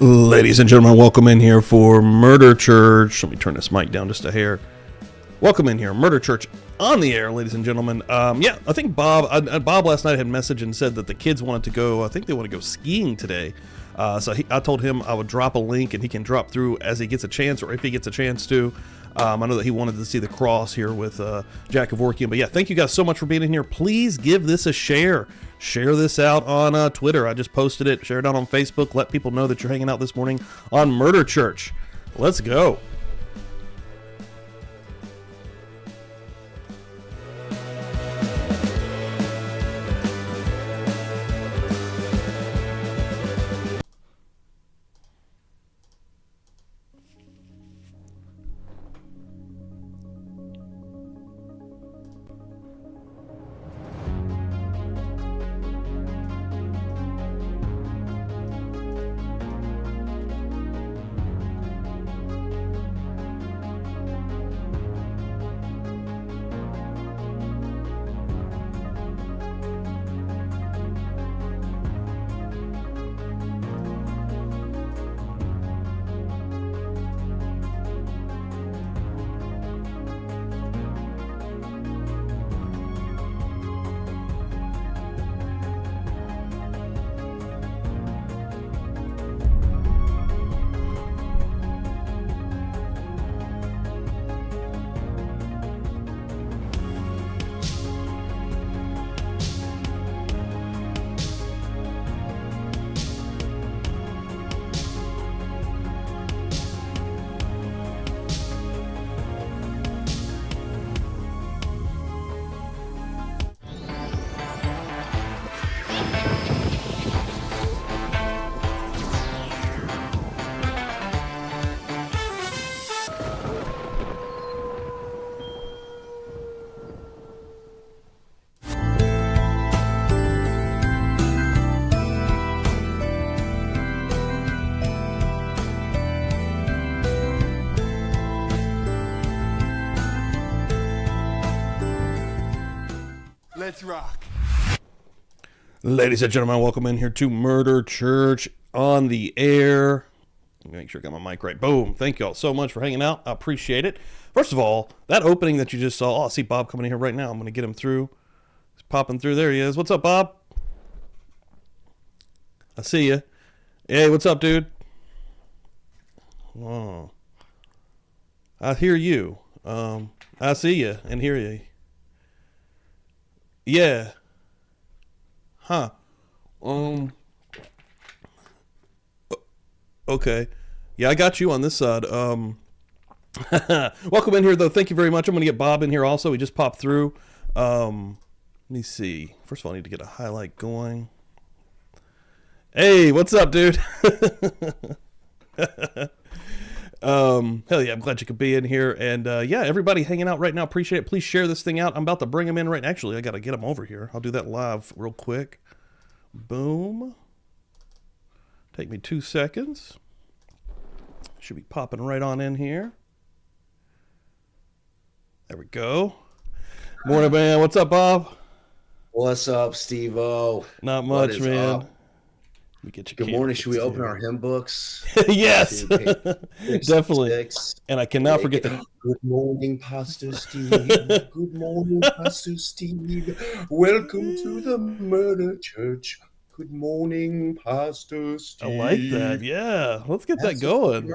Ladies and gentlemen, welcome in here for Murder Church. Let me turn this mic down just a hair. Welcome in here, Murder Church on the air, ladies and gentlemen. Yeah, I think Bob last night had messaged and said that the kids wanted to go, I think they want to go skiing today. So I told him I would drop a link and he can drop through as he gets a chance, or if he gets a chance to. I know that he wanted to see the cross here with Jack Kevorkian. But yeah, thank you guys so much for being in here. Please give this a share. Share this out on Twitter. I just posted it. Share it out on Facebook. Let people know that you're hanging out this morning on Murder Church. Let's go. Let's rock. Ladies and gentlemen, welcome in here to Murder Church on the air. Let me make sure I got my mic right. Boom. Thank you all so much for hanging out. I appreciate it. First of all, that opening that you just saw, I see Bob coming in here right now. I'm going to get him through. He's popping through. There he is. What's up, Bob? I see you. Hey, what's up, dude? Oh, I hear you. I see you and hear you. Yeah. Huh. Okay. Yeah, I got you on this side. Welcome in here, though. Thank you very much. I'm going to get Bob in here also. He just popped through. Let me see. First of all, I need to get a highlight going. Hey, what's up, dude? Hell yeah, I'm glad you could be in here. And yeah, everybody hanging out right now, appreciate it. Please share this thing out. I'm about to bring him in right now. Actually, I got to get him over here. I'll do that live real quick. Boom. Take me 2 seconds. Should be popping right on in here. There we go. Morning, man. What's up, Bob? What's up, Steve-O? Not much, man. Up? Good morning. Should we open our hymn books? Yes, definitely. And I cannot forget the Good morning, Pastor Steve. Good morning, Pastor Steve. Welcome to the Murder Church. Good morning, Pastor Steve. I like that. Yeah, let's get that going.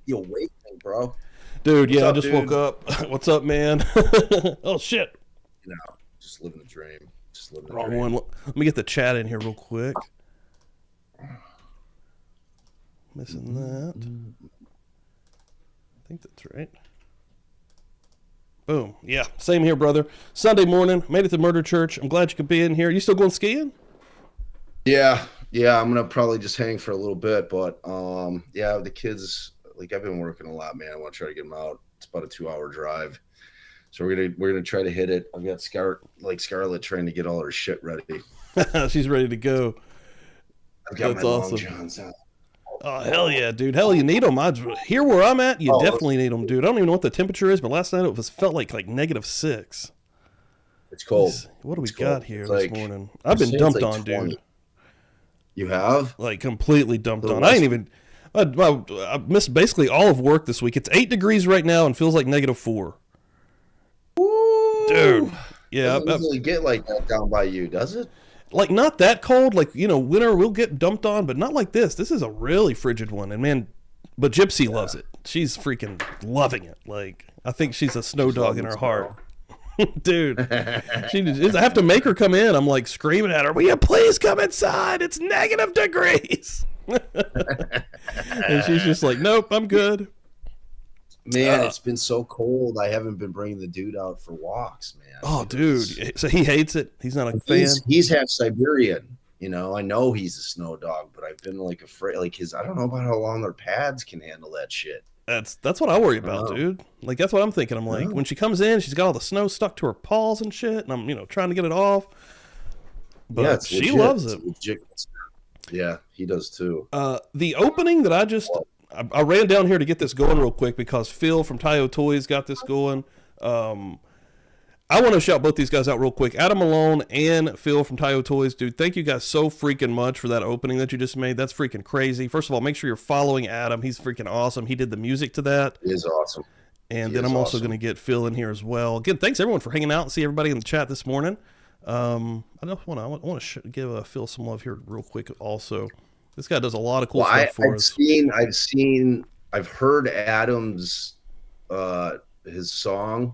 You awakening, bro. Dude, yeah, I just woke up. What's up, man? Oh shit. You know, just living the dream. Just living the Wrong dream. one. Let me get the chat in here real quick. Missing that. I think that's right. Boom. Yeah, same here, brother. Sunday morning, made it to Murder Church. I'm glad you could be in here. You still going skiing? Yeah, I'm gonna probably just hang for a little bit, but yeah, the kids, like, I've been working a lot, man. I want to try to get them out. It's about a 2-hour drive, so we're gonna try to hit it. I've got Scarlett trying to get all her shit ready. She's ready to go. I've got That's my awesome. long johns out. Oh, hell yeah, dude. Hell, you need them. Here where I'm at, you definitely need them, dude. I don't even know what the temperature is, but last night it felt like -6. It's cold. What do we It's got cold. here It's this like, morning? I've been dumped on, 20. dude. You have? Like completely dumped on. I ain't even. I missed basically all of work this week. It's 8 degrees right now and feels like -4. Woo! Dude. Yeah. Doesn't usually get like that down by you, does it? Like not that cold. Like, winter will get dumped on, but not like this. This is a really frigid one. And man, but Gypsy loves it. She's freaking loving it. Like, I think she's a snow dog in her heart. Dude, I have to make her come in. I'm like screaming at her, will you please come inside? It's -degrees. And she's just like, nope, I'm good. Man, it's been so cold. I haven't been bringing the dude out for walks, man. Oh, dude. So he hates it. He's not a fan. He's half Siberian. I know he's a snow dog, but I've been like afraid. Like I don't know about how long their pads can handle that shit. That's what I worry about, dude. Like that's what I'm thinking. I'm like, when she comes in, she's got all the snow stuck to her paws and shit, and I'm trying to get it off. But yeah, she loves it. Yeah, he does too. The opening that I ran down here to get this going real quick because Phil from Tayo Toys got this going. I want to shout both these guys out real quick. Adam Malone and Phil from Tayo Toys. Dude, thank you guys so freaking much for that opening that you just made. That's freaking crazy. First of all, make sure you're following Adam. He's freaking awesome. He did the music to that. He is awesome. And then I'm also going to get Phil in here as well. Again, thanks everyone for hanging out and see everybody in the chat this morning. I want to give Phil some love here real quick also. This guy does a lot of cool stuff for us. I've heard Adam's his song,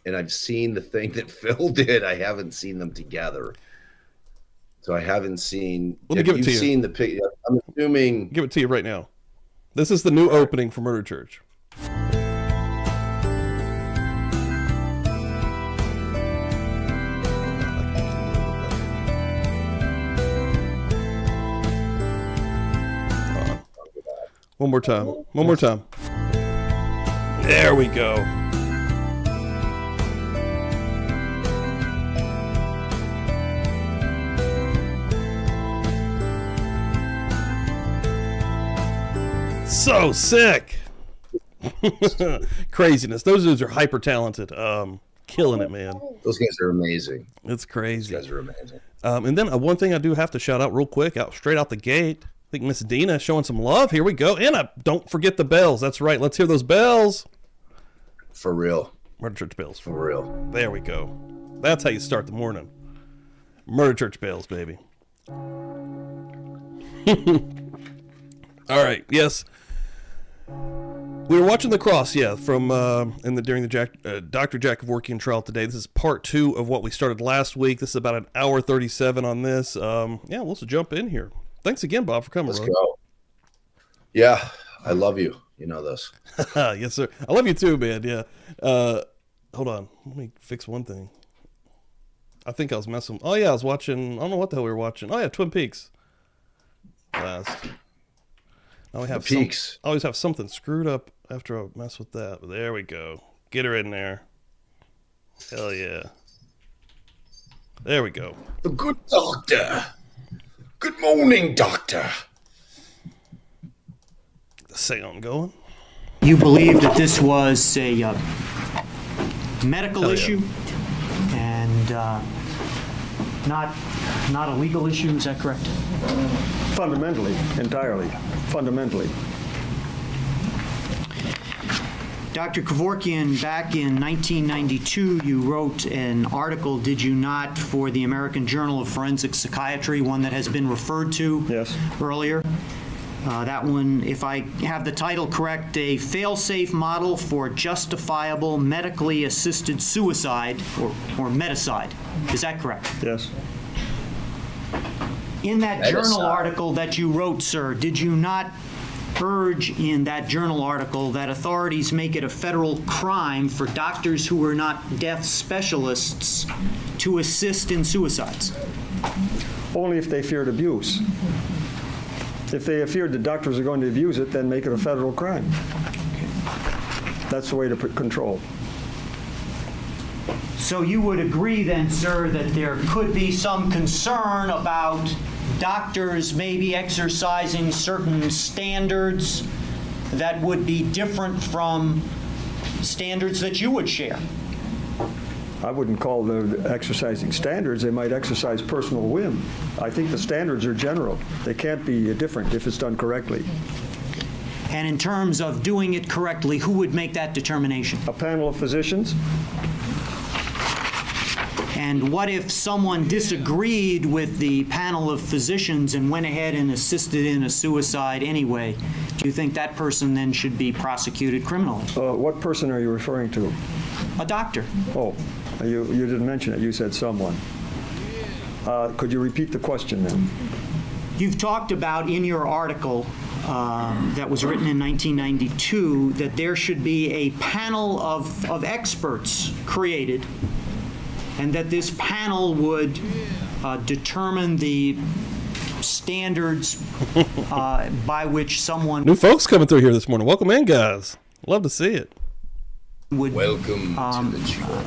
and I've seen the thing that Phil did. I haven't seen them together, so I haven't seen. Let me give it to you. Seen the picture? I'm assuming. Give it to you right now. This is the new opening for Murch Church. One more time. One more time. There we go. So sick. Craziness. Those dudes are hyper talented. Killing it, man. Those guys are amazing. It's crazy. Those guys are amazing. And then one thing I do have to shout out real quick, straight out the gate. I think Miss Dina showing some love. Here we go. And don't forget the bells. That's right. Let's hear those bells. For real. Murder Church bells. For real. There we go. That's how you start the morning. Murder Church bells, baby. All right. Yes. We were watching the cross, from during the Dr. Jack Kevorkian trial today. This is part 2 of what we started last week. This is about an hour 37 on this. Let's jump in here. Thanks again, Bob, for coming. Let's go. Yeah, I love you. You know this. Yes, sir. I love you too, man. Yeah. Hold on. Let me fix one thing. I think I was messing. Oh, yeah, I was watching. I don't know what the hell we were watching. Oh, yeah, Twin Peaks. Last. Now we have Peaks. I always have something screwed up after I mess with that. But there we go. Get her in there. Hell yeah. There we go. The good doctor. Good morning, doctor. The sound going. You believe that this was a medical issue and not a legal issue, is that correct? Fundamentally, entirely. Fundamentally. Dr. Kevorkian, back in 1992, you wrote an article, did you not, for the American Journal of Forensic Psychiatry, one that has been referred to earlier. That one, if I have the title correct, a fail-safe model for justifiable medically assisted suicide, or meticide. Is that correct? Yes. In that journal article that you wrote, sir, did you not urge in that journal article that authorities make it a federal crime for doctors who are not death specialists to assist in suicides? Only if they feared abuse. If they feared the doctors are going to abuse it, then make it a federal crime. That's the way to put control. So you would agree then, sir, that there could be some concern about doctors maybe exercising certain standards that would be different from standards that you would share? I wouldn't call them exercising standards. They might exercise personal whim. I think the standards are general. They can't be different if it's done correctly. And in terms of doing it correctly, who would make that determination? A panel of physicians? And what if someone disagreed with the panel of physicians and went ahead and assisted in a suicide anyway? Do you think that person then should be prosecuted criminally? What person are you referring to? A doctor. Oh, you didn't mention it. You said someone. Could you repeat the question then? You've talked about in your article that was written in 1992 that there should be a panel of experts created, and that this panel would determine the standards by which someone New folks coming through here this morning. Welcome in, guys. Love to see it. would Welcome to the church.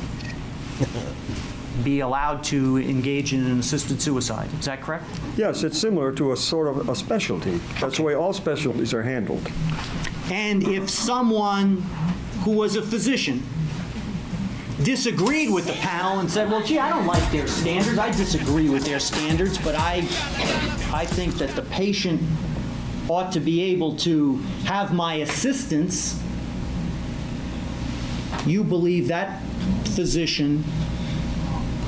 be allowed to engage in an assisted suicide. Is that correct? Yes, it's similar to a sort of a specialty. That's the way all specialties are handled. And if someone who was a physician disagreed with the panel and said, well, gee, I don't like their standards, I disagree with their standards, but I think that the patient ought to be able to have my assistance, you believe that physician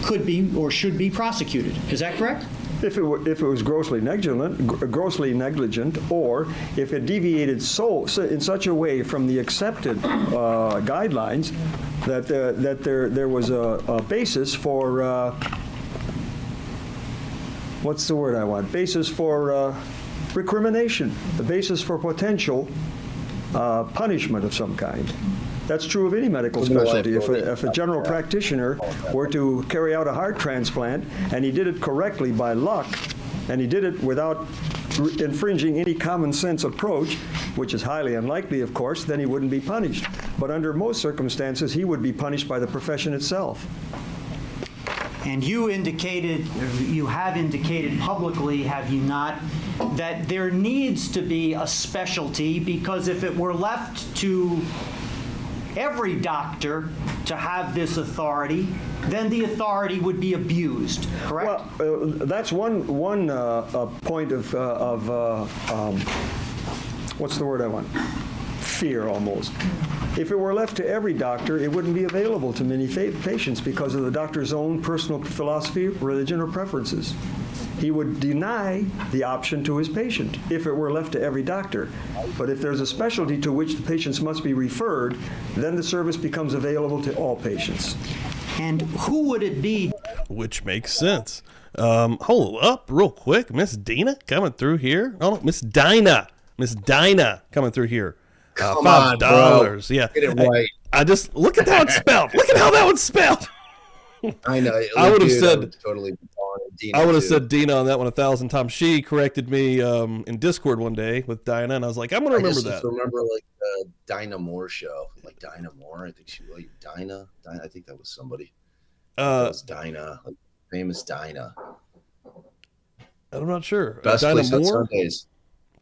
could be or should be prosecuted. Is that correct? If it was grossly negligent, or if it deviated so in such a way from the accepted guidelines that there was a basis for what's the word I want? Basis for recrimination, the basis for potential punishment of some kind. That's true of any medical specialty. If a general practitioner were to carry out a heart transplant and he did it correctly by luck, and he did it without infringing any common sense approach, which is highly unlikely, of course, then he wouldn't be punished. But under most circumstances, he would be punished by the profession itself. And you have indicated publicly, have you not, that there needs to be a specialty, because if it were left to every doctor to have this authority, then the authority would be abused, correct? Well, that's one point of what's the word I want? Fear, almost. If it were left to every doctor, it wouldn't be available to many patients because of the doctor's own personal philosophy, religion, or preferences. He would deny the option to his patient if it were left to every doctor. But if there's a specialty to which the patients must be referred, then the service becomes available to all patients. And who would it be? Which makes sense. Hold up real quick. Miss Dina coming through here. Oh, Miss Dinah coming through here. Come $5. on, bro. Yeah. Get it right. I just, look at how it's spelled. Look at how that one's spelled. I know. I would have said, I would totally be calling it Dina, I would have too. said Dina on that one 1,000 times. She corrected me in Discord one day with Dinah, and I was like, I'm going to remember I that. just remember like the Dinah Moore show. Like Dinah Moore. I think she was like Dinah. I think that was somebody. That was Dinah. Like famous Dinah. I'm not sure. Best Dinah place on Moore? Sundays.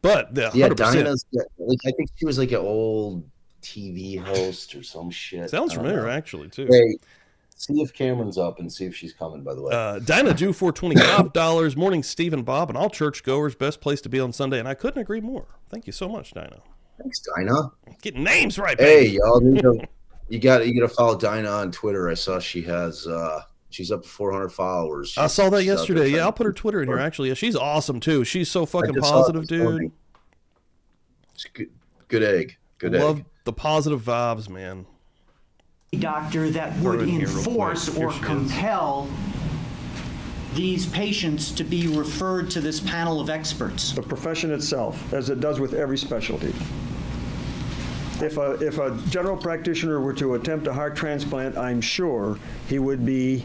But, Yeah, 100%. Dinah's like I think she was like an old TV host or some shit. Sounds I don't familiar, know. actually, too. Hey, see if Cameron's up and see if she's coming, by the way. Dinah due for $25. Morning, Steve and Bob, and all churchgoers. Best place to be on Sunday, and I couldn't agree more. Thank you so much, Dinah. Thanks, Dinah. Getting names right, Hey, baby. y'all you gotta follow Dinah on Twitter. I saw she has she's up to 400 followers. I saw that She's out yesterday. there Yeah, I'll trying put her Twitter in here, actually. Yeah, she's awesome, too. She's so fucking just saw it positive, this dude. morning. It's good egg. Good Love egg. the positive vibes, man. Doctor that Put her would in here real enforce quick. Here or she is. compel these patients to be referred to this panel of experts. The profession itself, as it does with every specialty. If a general practitioner were to attempt a heart transplant, I'm sure he would be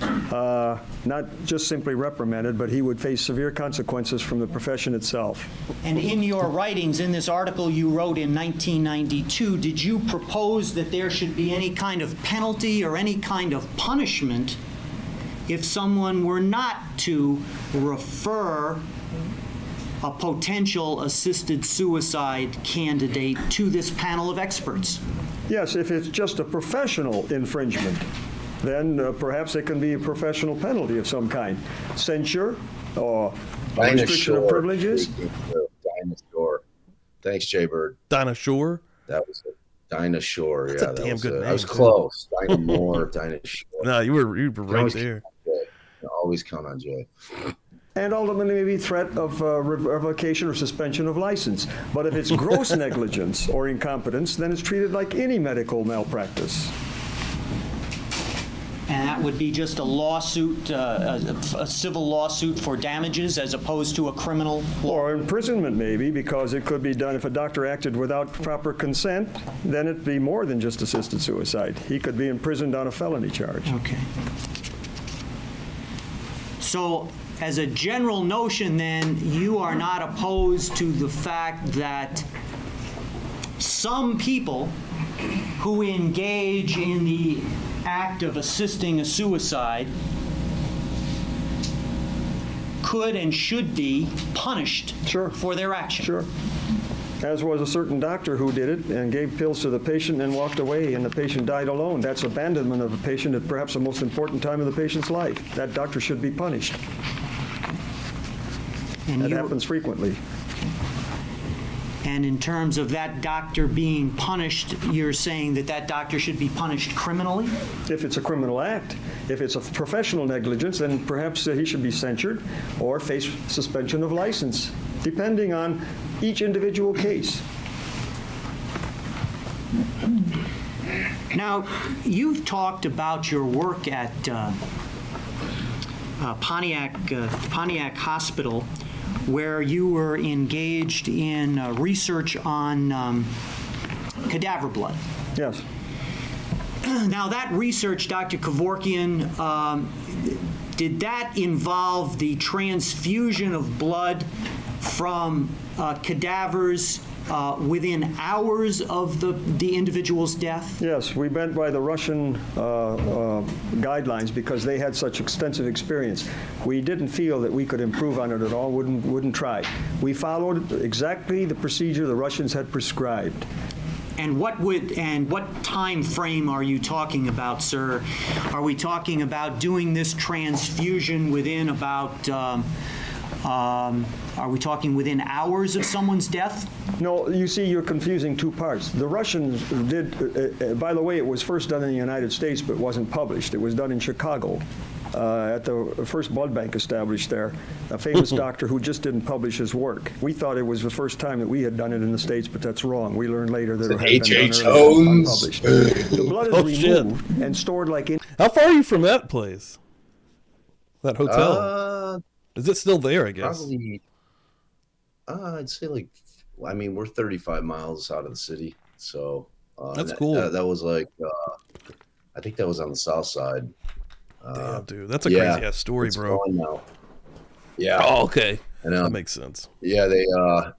not just simply reprimanded, but he would face severe consequences from the profession itself. And in your writings, in this article you wrote in 1992, did you propose that there should be any kind of penalty or any kind of punishment if someone were not to refer a potential assisted suicide candidate to this panel of experts? Yes, if it's just a professional infringement, then perhaps it can be a professional penalty of some kind. Censure or restriction of privileges. Dinosaur. Thanks, Jay Bird. Dinosaur. That was it. Dinosaur. That's a damn good name. I was close. Dinosaur. Dinosaur. No, you were right there. Always count on Jay. And ultimately maybe threat of revocation or suspension of license. But if it's gross negligence or incompetence, then it's treated like any medical malpractice. And that would be just a lawsuit, a civil lawsuit for damages as opposed to a criminal law? Or imprisonment maybe, because it could be done if a doctor acted without proper consent, then it'd be more than just assisted suicide. He could be imprisoned on a felony charge. Okay. So as a general notion then, you are not opposed to the fact that some people who engage in the act of assisting a suicide could and should be punished for their action. Sure. As was a certain doctor who did it and gave pills to the patient and walked away, and the patient died alone. That's abandonment of a patient at perhaps the most important time of the patient's life. That doctor should be punished. And that happens frequently. And in terms of that doctor being punished, you're saying that that doctor should be punished criminally? If it's a criminal act. If it's a professional negligence, then perhaps he should be censured or face suspension of license, depending on each individual case. Now, you've talked about your work at Pontiac Hospital, where you were engaged in research on cadaver blood. Yes. Now, that research, Dr. Kevorkian, did that involve the transfusion of blood from cadavers within hours of the individual's death? Yes, we went by the Russian guidelines because they had such extensive experience. We didn't feel that we could improve on it at all, wouldn't try. We followed exactly the procedure the Russians had prescribed. And what time frame are you talking about, sir? Are we talking about doing this transfusion within about are we talking within hours of someone's death? No, you see, you're confusing two parts. The Russians did, by the way, it was first done in the United States, but wasn't published. It was done in Chicago at the first blood bank established there, a famous doctor who just didn't publish his work. We thought it was the first time that we had done it in the States, but that's wrong. We learned later that it had been done earlier, unpublished. The blood is removed and stored like in. How far are you from that place? That hotel? Is it still there, I guess? Probably, I'd say we're 35 miles out of the city. So that's cool. That was I think that was on the south side. Damn, dude. That's a crazy-ass story, bro. Yeah. Oh, okay. That makes sense. Yeah,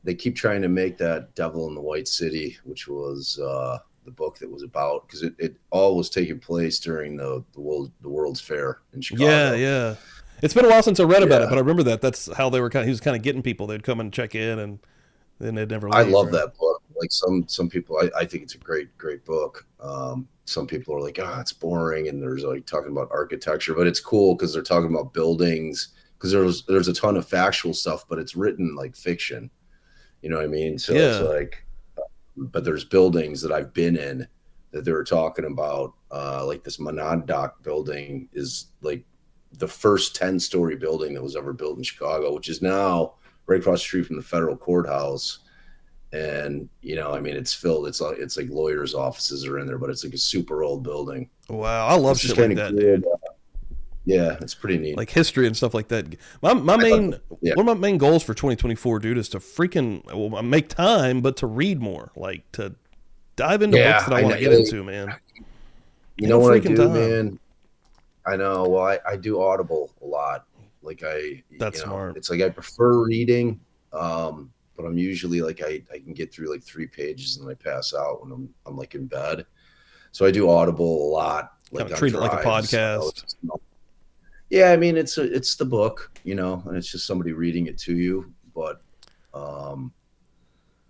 they keep trying to make that Devil in the White City, which was the book that was about, because it all was taking place during the World's Fair in Chicago. Yeah. It's been a while since I read about it, but I remember that. That's how they were he was kind of getting people. They'd come and check in, and then they'd never leave. I love that book. Like some people, I think it's a great book. Some people are like, it's boring, and there's talking about architecture, but it's cool because they're talking about buildings. Because there's a ton of factual stuff, but it's written like fiction. You know what I mean? So it's but there's buildings that I've been in that they were talking about. Like this Monadnock building is like the first 10-story building that was ever built in Chicago, which is now right across the street from the federal courthouse. And, it's filled. It's like lawyers' offices are in there, but it's like a super old building. Wow. I love shit like that, dude. Yeah, it's pretty neat. Like history and stuff like that. One of my main goals for 2024, dude, is to freaking make time, but to read more, like to dive into books that I want to get into, man. You know what I do, man? I know. Well, I do Audible a lot. That's smart. It's like I prefer reading, but I'm usually I can get through 3 pages and then I pass out when I'm like in bed. So I do Audible a lot. Kind of treat it like a podcast. Yeah, I mean it's the book, and it's just somebody reading it to you. But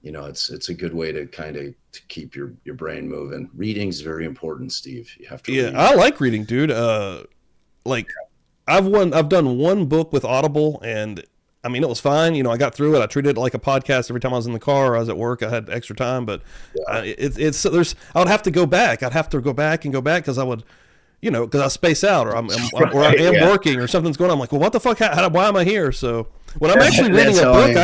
it's a good way to kind of to keep your brain moving. Reading's very important, Steve. You have to read. I like reading, dude. Like I've done one book with Audible, and I mean, it was fine. I got through it. I treated it like a podcast every time I was in the car or I was at work. I had extra time, but I would have to go back. I'd have to go back because I would, because I space out or or I am working or something's going on. I'm like, well, what the fuck? Why am I here? So when I'm actually reading a book,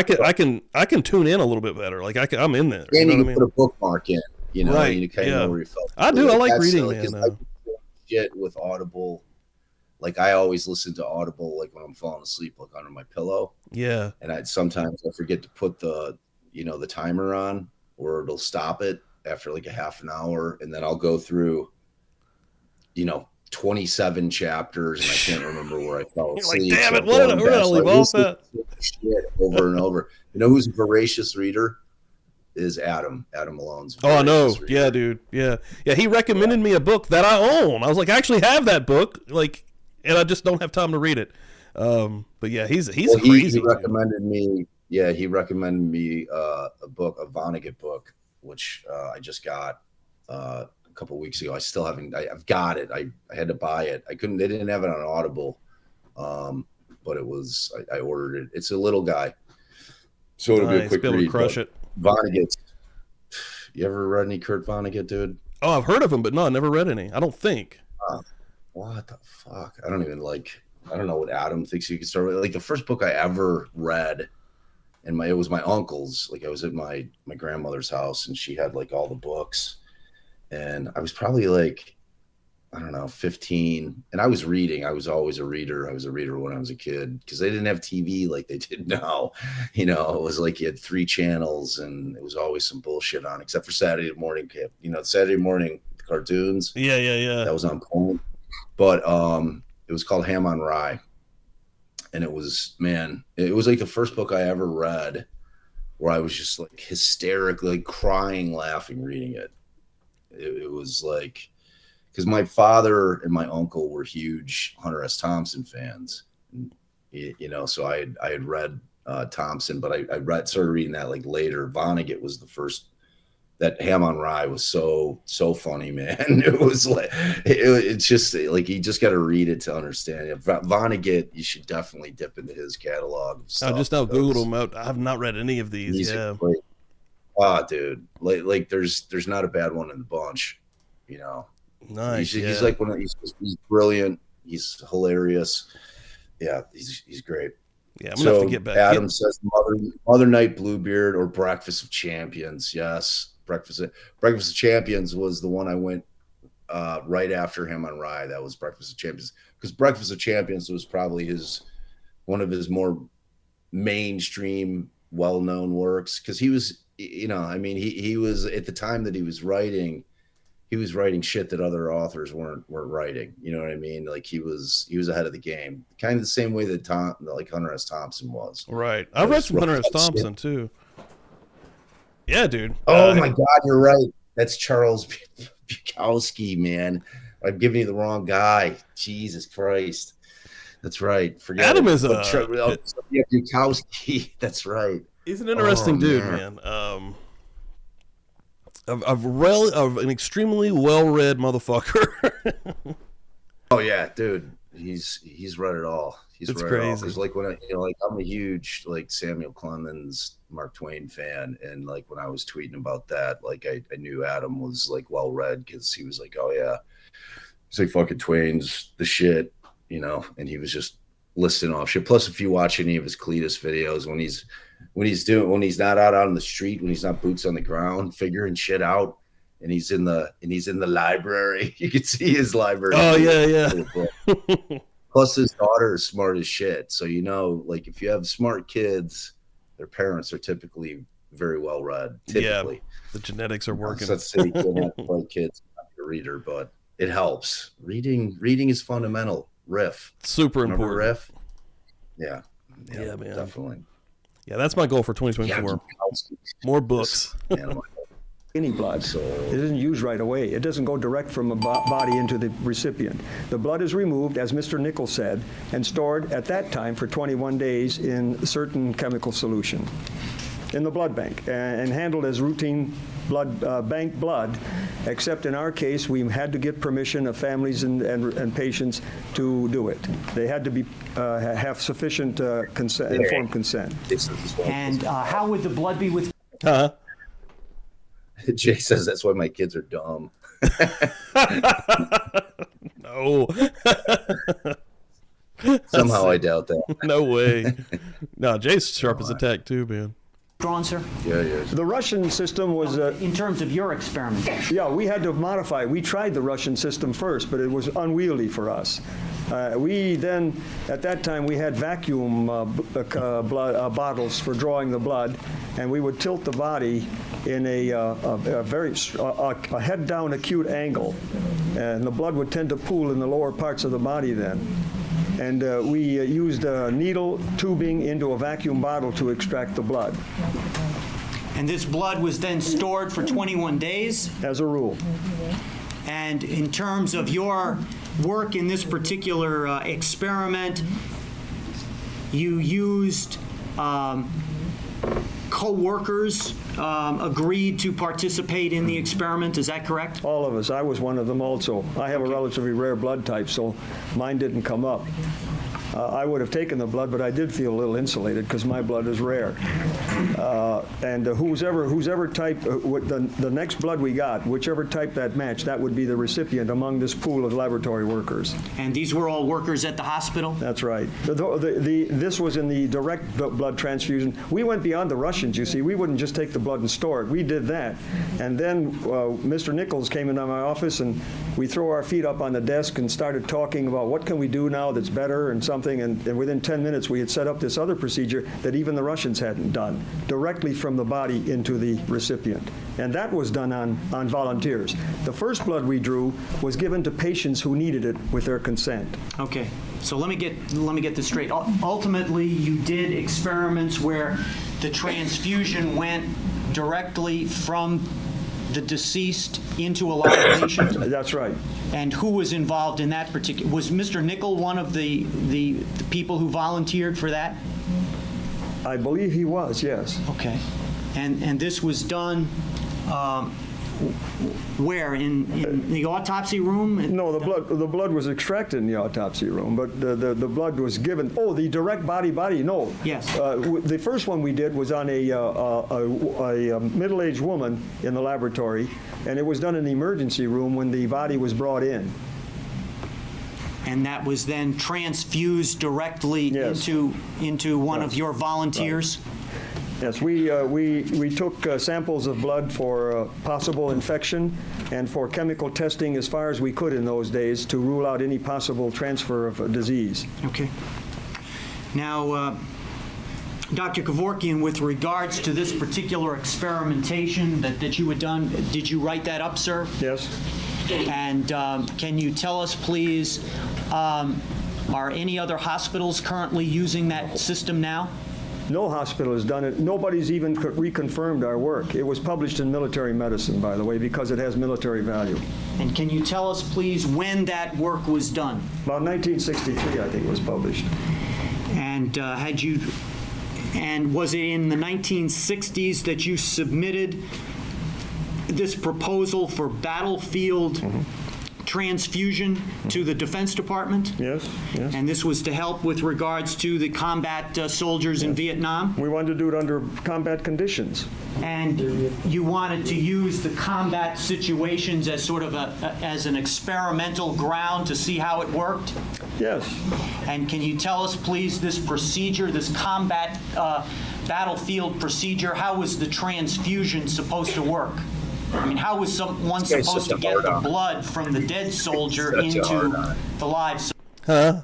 I can tune in a little bit better. Like I'm in there. And you can put a bookmark in. Right. You kind of know where you felt. I do. I like reading, man. I get with Audible. Like I always listen to Audible, like when I'm falling asleep, like under my pillow. Yeah. And sometimes I forget to put the timer on, or it'll stop it after like a half an hour, and then I'll go through, 27 chapters, and I can't remember where I fell asleep. Like, damn it! We're gonna leave off that shit over and over. You know who's a voracious reader? Is Adam Malone's. Oh, I know. Yeah, dude. Yeah. He recommended me a book that I own. I was like, I actually have that book. Like. And I just don't have time to read it. But yeah, he's crazy. He recommended me. Yeah, he recommended me a Vonnegut book, which I just got a couple of weeks ago. I still haven't. I've got it. I had to buy it. I couldn't. They didn't have it on Audible, but it was. I ordered it. It's a little guy, so it'll be a quick read. Crush it. Vonnegut. You ever read any Kurt Vonnegut, dude? Oh, I've heard of him, but no, I never read any. I don't think. What the fuck? I don't know what Adam thinks you can start with. Like the first book I ever read, and it was my uncle's. Like I was at my grandmother's house, and she had like all the books, and I was probably like, I don't know, 15, and I was reading. I was always a reader. I was a reader when I was a kid because they didn't have TV like they did now. It was like you had 3 channels, and it was always some bullshit on, except for Saturday morning. Saturday morning cartoons. Yeah. That was on point. But it was called Ham on Rye, and it was like the first book I ever read where I was just like hysterically like, crying, laughing, reading it. It was like, because my father and my uncle were huge Hunter S. Thompson fans, so I had read Thompson, but I started reading that like later. Vonnegut was the first. That Ham on Rye was so funny, man. It was like it's just like you just got to read it to understand it. Vonnegut, you should definitely dip into his catalog. I just now Googled him out. I have not read any of these. Yeah, dude, like there's not a bad one in the bunch. Nice. He's like he's brilliant. He's hilarious. Yeah, he's great. Yeah, I'm gonna have to get back. Adam says Mother Night Bluebeard or Breakfast of Champions. Yes. Breakfast of Champions was the one I went right after Ham on Rye. That was Breakfast of Champions, because Breakfast of Champions was probably one of his more mainstream, well-known works. Because he was, he was at the time that he was writing shit that other authors weren't writing. You know what I mean? Like he was ahead of the game, kind of the same way that Hunter S. Thompson was. Right. I read some Hunter S. Thompson too. Yeah, dude. Oh my God, you're right. That's Charles Bukowski, man. I'm giving you the wrong guy. Jesus Christ. That's right. Forget Adam it. is Bukowski. That's right. He's an interesting dude, man. An extremely well-read motherfucker. Oh yeah, dude. He's read it all. It's crazy. Because like when I'm a huge like Samuel Clemens, Mark Twain fan, and like when I was tweeting about that, like I knew Adam was like well read because he was like, oh yeah, he's like fucking Twain's the shit, and he was just listing off shit. Plus, if you watch any of his Cletus videos when he's not out on the street, when he's not boots on the ground, figuring shit out, and he's in the library, you can see his library. Oh yeah. Plus, his daughter is smart as shit. So, like if you have smart kids, their parents are typically very well read. Typically. Yeah, the genetics are working. So let's say you don't have to kids, not a reader, but it helps. Reading is fundamental. Riff. Super Remember important. Riff? Yeah, man. Definitely. Yeah, that's my goal for 2024. More books. Any blood. It isn't used right away. It doesn't go direct from a body into the recipient. The blood is removed, as Mr. Nichols said, and stored at that time for 21 days in certain chemical solution. in the blood bank and handled as routine bank blood, except in our case, we had to get permission of families and patients to do it. They had to be have sufficient consent, informed consent. And how would the blood be with? Huh? Jay says that's why my kids are dumb. No. Somehow I doubt that. No way. No, Jay's sharp as a tack too, man. Drawn, sir? Yeah. The Russian system was In terms of your experiment. yeah, we had to modify. We tried the Russian system first, but it was unwieldy for us. We then, at that time, we had vacuum bottles for drawing the blood, and we would tilt the body in a very head-down acute angle, and the blood would tend to pool in the lower parts of the body then. And we used a needle tubing into a vacuum bottle to extract the blood, And this blood was then stored for 21 days. as a rule. And in terms of your work in this particular experiment, you used co-workers agreed to participate in the experiment. Is that correct? All of us. I was one of them also. I have a relatively rare blood type, so mine didn't come up. I would have taken the blood, but I did feel a little insulated because my blood is rare. And whoever type, the next blood we got, whichever type that matched, that would be the recipient among this pool of laboratory workers. And these were all workers at the hospital? That's right. This was in the direct blood transfusion. We went beyond the Russians, you see. We wouldn't just take the blood and store it. We did that. And then Mr. Nichols came into my office, and we threw our feet up on the desk and started talking about what can we do now that's better and something. And within 10 minutes, we had set up this other procedure that even the Russians hadn't done, directly from the body into the recipient. And that was done on volunteers. The first blood we drew was given to patients who needed it with their consent. Okay, so let me get this straight. Ultimately, you did experiments where the transfusion went directly from the deceased into a live patient? That's right. And who was involved in that particular? Was Mr. Nickel one of the people who volunteered for that? I believe he was, yes. Okay, and this was done where in the autopsy room? No, the blood was extracted in the autopsy room, but the blood was given. Oh, the direct body. No. Yes. The first one we did was on a middle-aged woman in the laboratory, and it was done in the emergency room when the body was brought in. And that was then transfused directly Yes. into one of your volunteers? Right. Yes, we took samples of blood for possible infection and for chemical testing as far as we could in those days to rule out any possible transfer of a disease. Okay. Now, Dr. Kevorkian, with regards to this particular experimentation that you had done, did you write that up, sir? Yes. And can you tell us, please, are any other hospitals currently using that system now? No hospital has done it. Nobody's even reconfirmed our work. It was published in Military Medicine, by the way, because it has military value. And can you tell us, please, when that work was done? About 1963, I think, it was published. And was it in the 1960s that you submitted this proposal for battlefield transfusion to the Defense Department? Yes, yes. And this was to help with regards to the combat soldiers in Vietnam? We wanted to do it under combat conditions. And you wanted to use the combat situations as sort of as an experimental ground to see how it worked? Yes. And can you tell us, please, this procedure, this combat battlefield procedure, how was the transfusion supposed to work? I mean, how was someone supposed to get the blood from the dead soldier into the live soldier? Huh?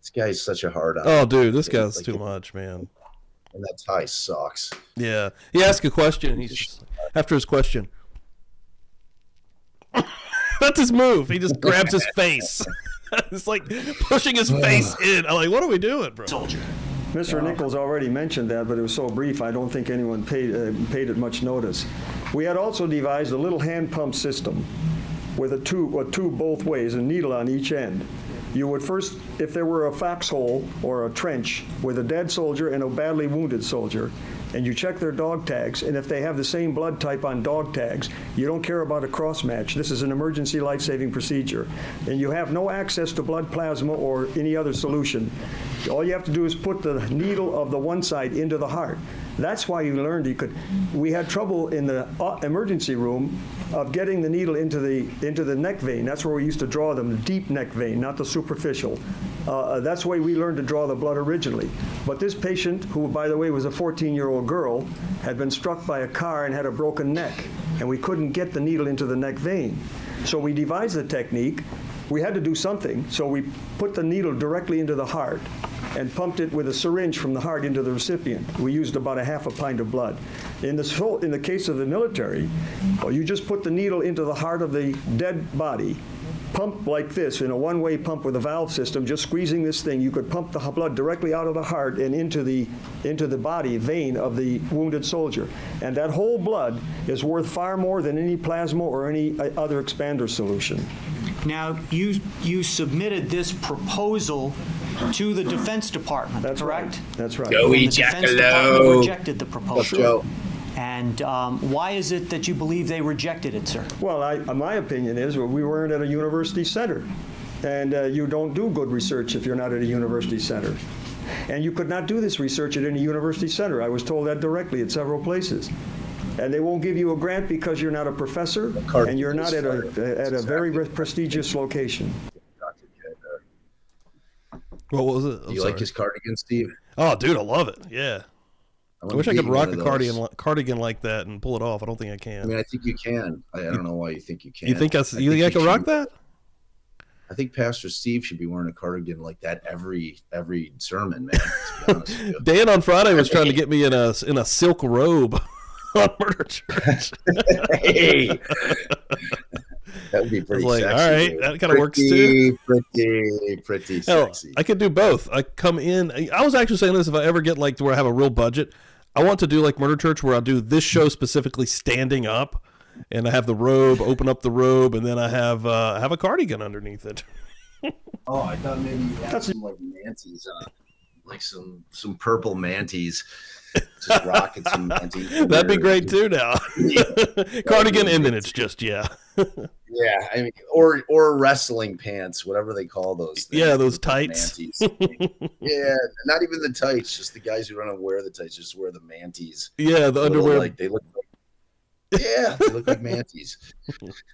This guy's such a hard on. Oh, dude, this guy's too much, man. And that tie sucks. Yeah. He asked a question, and he's just, after his question. That's his move. He just grabs his face. It's like pushing his face in. I'm like, what are we doing, bro? Soldier. Mr. Nichols already mentioned that, but it was so brief, I don't think anyone paid it much notice. We had also devised a little hand pump system with a tube both ways, a needle on each end. You would first, if there were a foxhole or a trench with a dead soldier and a badly wounded soldier, and you check their dog tags, and if they have the same blood type on dog tags, you don't care about a cross match. This is an emergency life-saving procedure, and you have no access to blood plasma or any other solution. All you have to do is put the needle of the one side into the heart. That's why you learned you could. We had trouble in the emergency room of getting the needle into the neck vein. That's where we used to draw them, the deep neck vein, not the superficial. That's the way we learned to draw the blood originally. But this patient, who by the way was a 14-year-old girl, had been struck by a car and had a broken neck, and we couldn't get the needle into the neck vein. So we devised a technique. We had to do something, so we put the needle directly into the heart and pumped it with a syringe from the heart into the recipient. We used about a half a pint of blood. In the case of the military, well, you just put the needle into the heart of the dead body, pump like this in a one-way pump with a valve system, just squeezing this thing. You could pump the blood directly out of the heart and into the body vein of the wounded soldier. And that whole blood is worth far more than any plasma or any other expander solution. Now, you submitted this proposal to the Defense Department, That's correct? right. That's right. And the Defense Department rejected the proposal. Joe. And why is it that you believe they rejected it, sir? Well, my opinion is we weren't at a university center. And you don't do good research if you're not at a university center. And you could not do this research at any university center. I was told that directly at several places. And they won't give you a grant because you're not a professor and you're not at a very prestigious location. What was it? Do you like his cardigan, Steve? Oh, dude, I love it. Yeah. I wish I could rock a cardigan. cardigan like that and pull it off. I don't think I can. I mean, I think you can. I don't know why you think you can. You think I can rock that? I think Pastor Steve should be wearing a cardigan like that every sermon, man. To be honest with you. Dan on Friday was trying to get me in a silk robe on Murder Church. Hey, that would be pretty like, sexy. all right, dude. that kind of works too. Pretty Hell, sexy. I could do both. I come in. I was actually saying this, if I ever get like to where I have a real budget, I want to do like Murder Church, where I'll do this show specifically standing up, and I have the robe, open up the robe, and then I have a cardigan underneath it. Oh, I thought maybe you had some like manties on, like some purple manties. Just rocking some manties. That'd be great too. Now, cardigan, and then it's just Yeah, I mean, or wrestling pants, whatever they call those things. Yeah, those tights. Manties. Yeah, not even the tights, just the guys who don't wear the tights, just wear the manties. Yeah, the underwear. Like they look like manties.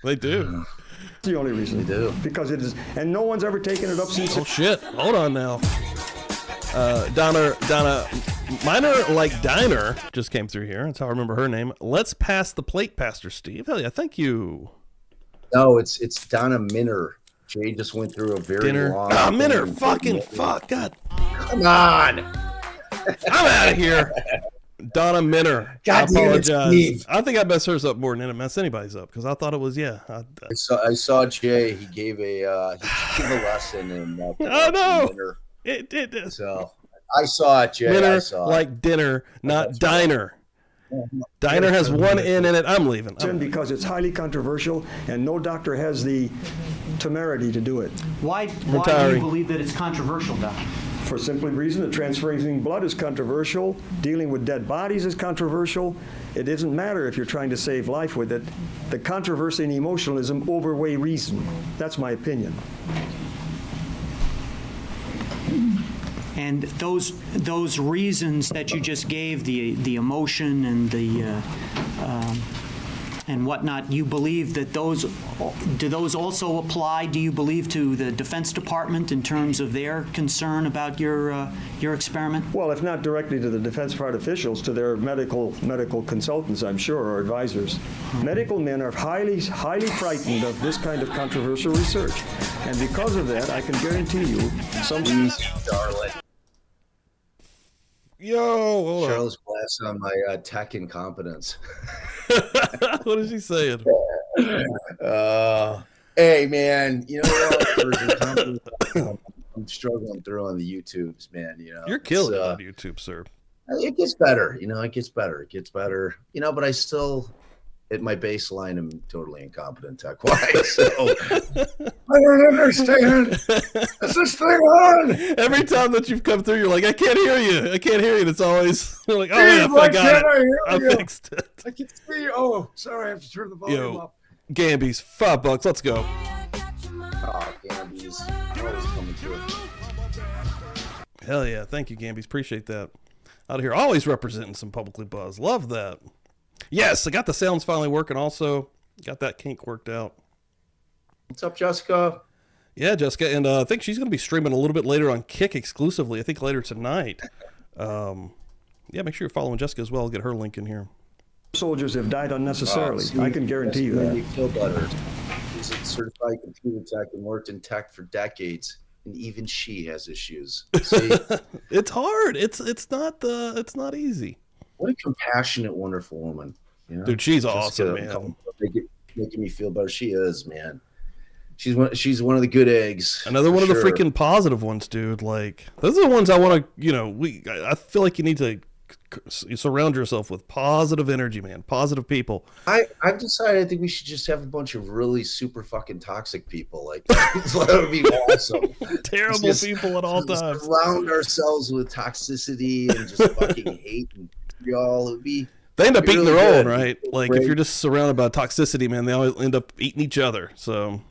They do. That's the only reason. They do. Because it is, and no one's ever taken it up since. Oh shit! Hold on now. Donna Minor like Diner just came through here. That's how I remember her name. Let's pass the plate, Pastor Steve. Hell yeah, thank you. No, it's Donna Minner. Jay just went through a very long. Ah, Minner, fucking fuck, God. Come on. I'm out of here. Donna Minner. God I damn it, apologize. Steve. I think I messed hers up more than it messed anybody's up, because I thought it was I saw Jay. He gave a lesson in. Oh no! Minner. It So I saw it, Jay. Minner I saw like it. dinner, not That's diner. Diner has one N in it. I'm leaving. Because it's highly controversial, and no doctor has the temerity to do it. Why do Retiring. you believe that it's controversial, Doc? For simply reason that transfusing blood is controversial, dealing with dead bodies is controversial. It doesn't matter if you're trying to save life with it. The controversy and emotionalism overweigh reason. That's my opinion. And those reasons that you just gave, the emotion and the and whatnot, you believe that do those also apply, do you believe, to the Defense Department in terms of their concern about your experiment? Well, if not directly to the Defense Department officials, to their medical consultants, I'm sure, or advisors. Medical men are highly frightened of this kind of controversial research. And because of that, I can guarantee you some... Darling. Yo, hold on. Charles blast on my tech incompetence. What is he saying? Hey, man, you know what? I'm struggling through on the YouTubes, man. You know, You're killing it on YouTube, sir. It gets better. You know, it gets better. But I still at my baseline, I'm totally incompetent tech-wise. So I don't understand. Is this thing on? Every time that you've come through, you're like, I can't hear you. I can't hear you. And it's always you're like, oh yeah, I got it. I fixed it. I can see you. Oh, sorry, I have to turn the volume up. Gambies, $5. Let's go. Oh, Gambies, always coming through. Hell yeah, thank you, Gambies. Appreciate that. Out here, always representing some Publicly Buzz. Love that. Yes, I got the sounds finally working. Also, got that kink worked out. What's up, Jessica? Yeah, Jessica, and I think she's going to be streaming a little bit later on Kick exclusively. I think later tonight. Yeah, make sure you're following Jessica as well. I'll get her link in here. Soldiers have died unnecessarily. I can guarantee you that. Feel better. She's a certified computer tech and worked in tech for decades, and even she has issues. See? It's hard. It's not easy. What a compassionate, wonderful woman. You know? Dude, she's awesome, man. Making me feel better. She is, man. She's one of the good eggs. Another one of the freaking positive ones, dude. Like, those are the ones I want to, I feel like you need to surround yourself with positive energy, man. Positive people. I've decided I think we should just have a bunch of really super fucking toxic people. Like, that would be awesome. Terrible people at all times. Surround ourselves with toxicity and just fucking hate and y'all. It'd be. They end up eating really their good. own, right? Like, if you're just surrounded by toxicity, man, they always end up eating each other. So,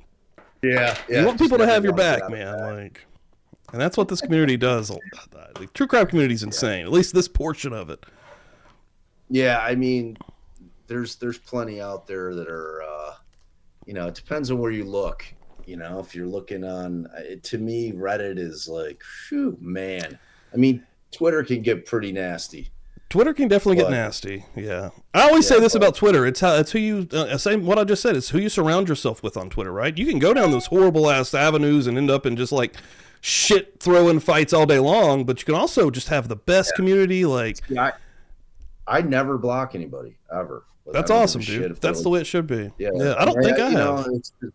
yeah. You want people to have your back, man. Like, and that's what this community does. The true crime community is insane. At least this portion of it. Yeah, I mean, there's plenty out there that are, it depends on where you look. You know, if you're looking on, to me, Reddit is like, phew, man. I mean, Twitter can get pretty nasty. Twitter can definitely get nasty. Yeah, I always say this about Twitter. It's who you same what I just said. It's who you surround yourself with on Twitter, right? You can go down those horrible ass avenues and end up in just like shit throwing fights all day long, but you can also just have the best community. Like, I never block anybody ever. That's awesome, dude. That's the way it should be. Yeah, I don't think I have.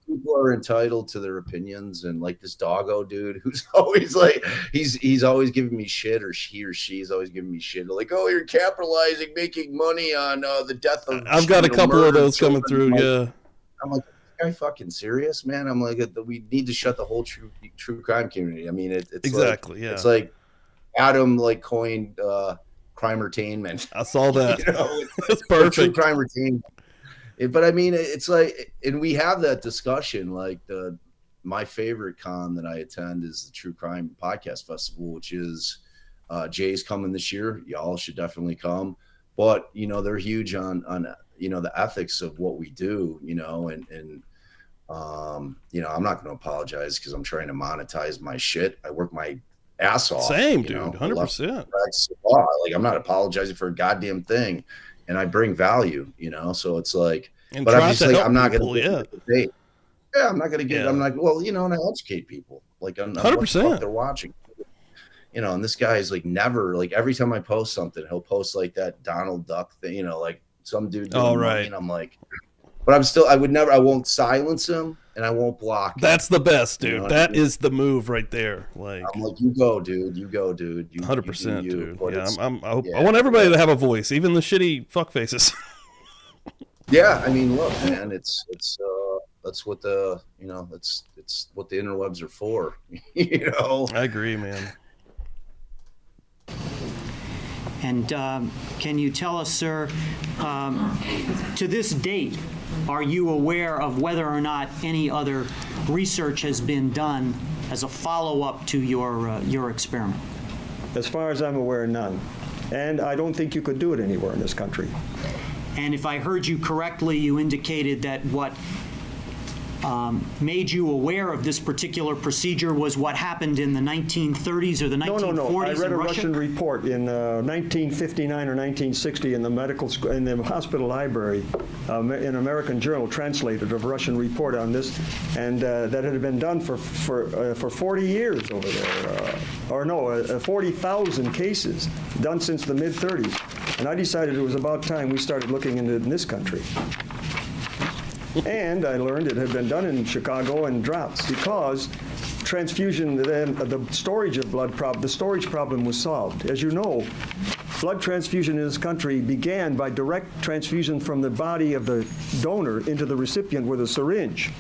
People are entitled to their opinions, and like this doggo dude who's always like, he's always giving me shit, or he or she's always giving me shit. Like, oh, you're capitalizing, making money on the death of. I've got a couple of those coming through. I'm like, guy fucking serious, man? I'm like, we need to shut the whole true crime community. I mean, it's exactly, It's like Adam like coined crime retainment. I saw that. It's perfect. True crime retainment. But I mean, it's like, and we have that discussion. Like my favorite con that I attend is the True Crime Podcast Festival, which is Jay's coming this year. Y'all should definitely come. But they're huge on the ethics of what we do. And I'm not going to apologize because I'm trying to monetize my shit. I work my ass off. Same, dude. 100%. Like, I'm not apologizing for a goddamn thing, and I bring value. So it's like, and but I'm just like, I'm not going to debate. Yeah, I'm not going to get. I'm like, well, and I educate people. Like, on 100%. What the fuck they're watching. And this guy is like never, like, every time I post something, he'll post like that Donald Duck thing. Like some dude. Oh, right. And I'm like, but I won't silence him. And I won't block him. That's the best, dude. That is the move right there. Like, I'm like, you go, dude. 100%, dude. Yeah, I want everybody to have a voice, even the shitty fuck faces. Yeah, I mean, look, man, it's that's what the it's what the interwebs are for. I agree, man. And can you tell us, sir, to this date, are you aware of whether or not any other research has been done as a follow-up to your experiment? As far as I'm aware, none. And I don't think you could do it anywhere in this country. And if I heard you correctly, you indicated that what made you aware of this particular procedure was what happened in the 1930s or the 1940s No. I read in a Russia? Russian report in 1959 or 1960 in the medical school, in the hospital library, an American journal translated a Russian report on this, and that had been done for 40 years over there, 40,000 cases done since the mid-30s, and I decided it was about time we started looking into it in this country. And I learned it had been done in Chicago and dropped because transfusion, then the storage of blood the storage problem was solved. As you know, blood transfusion in this country began by direct transfusion from the body of the donor into the recipient with a syringe.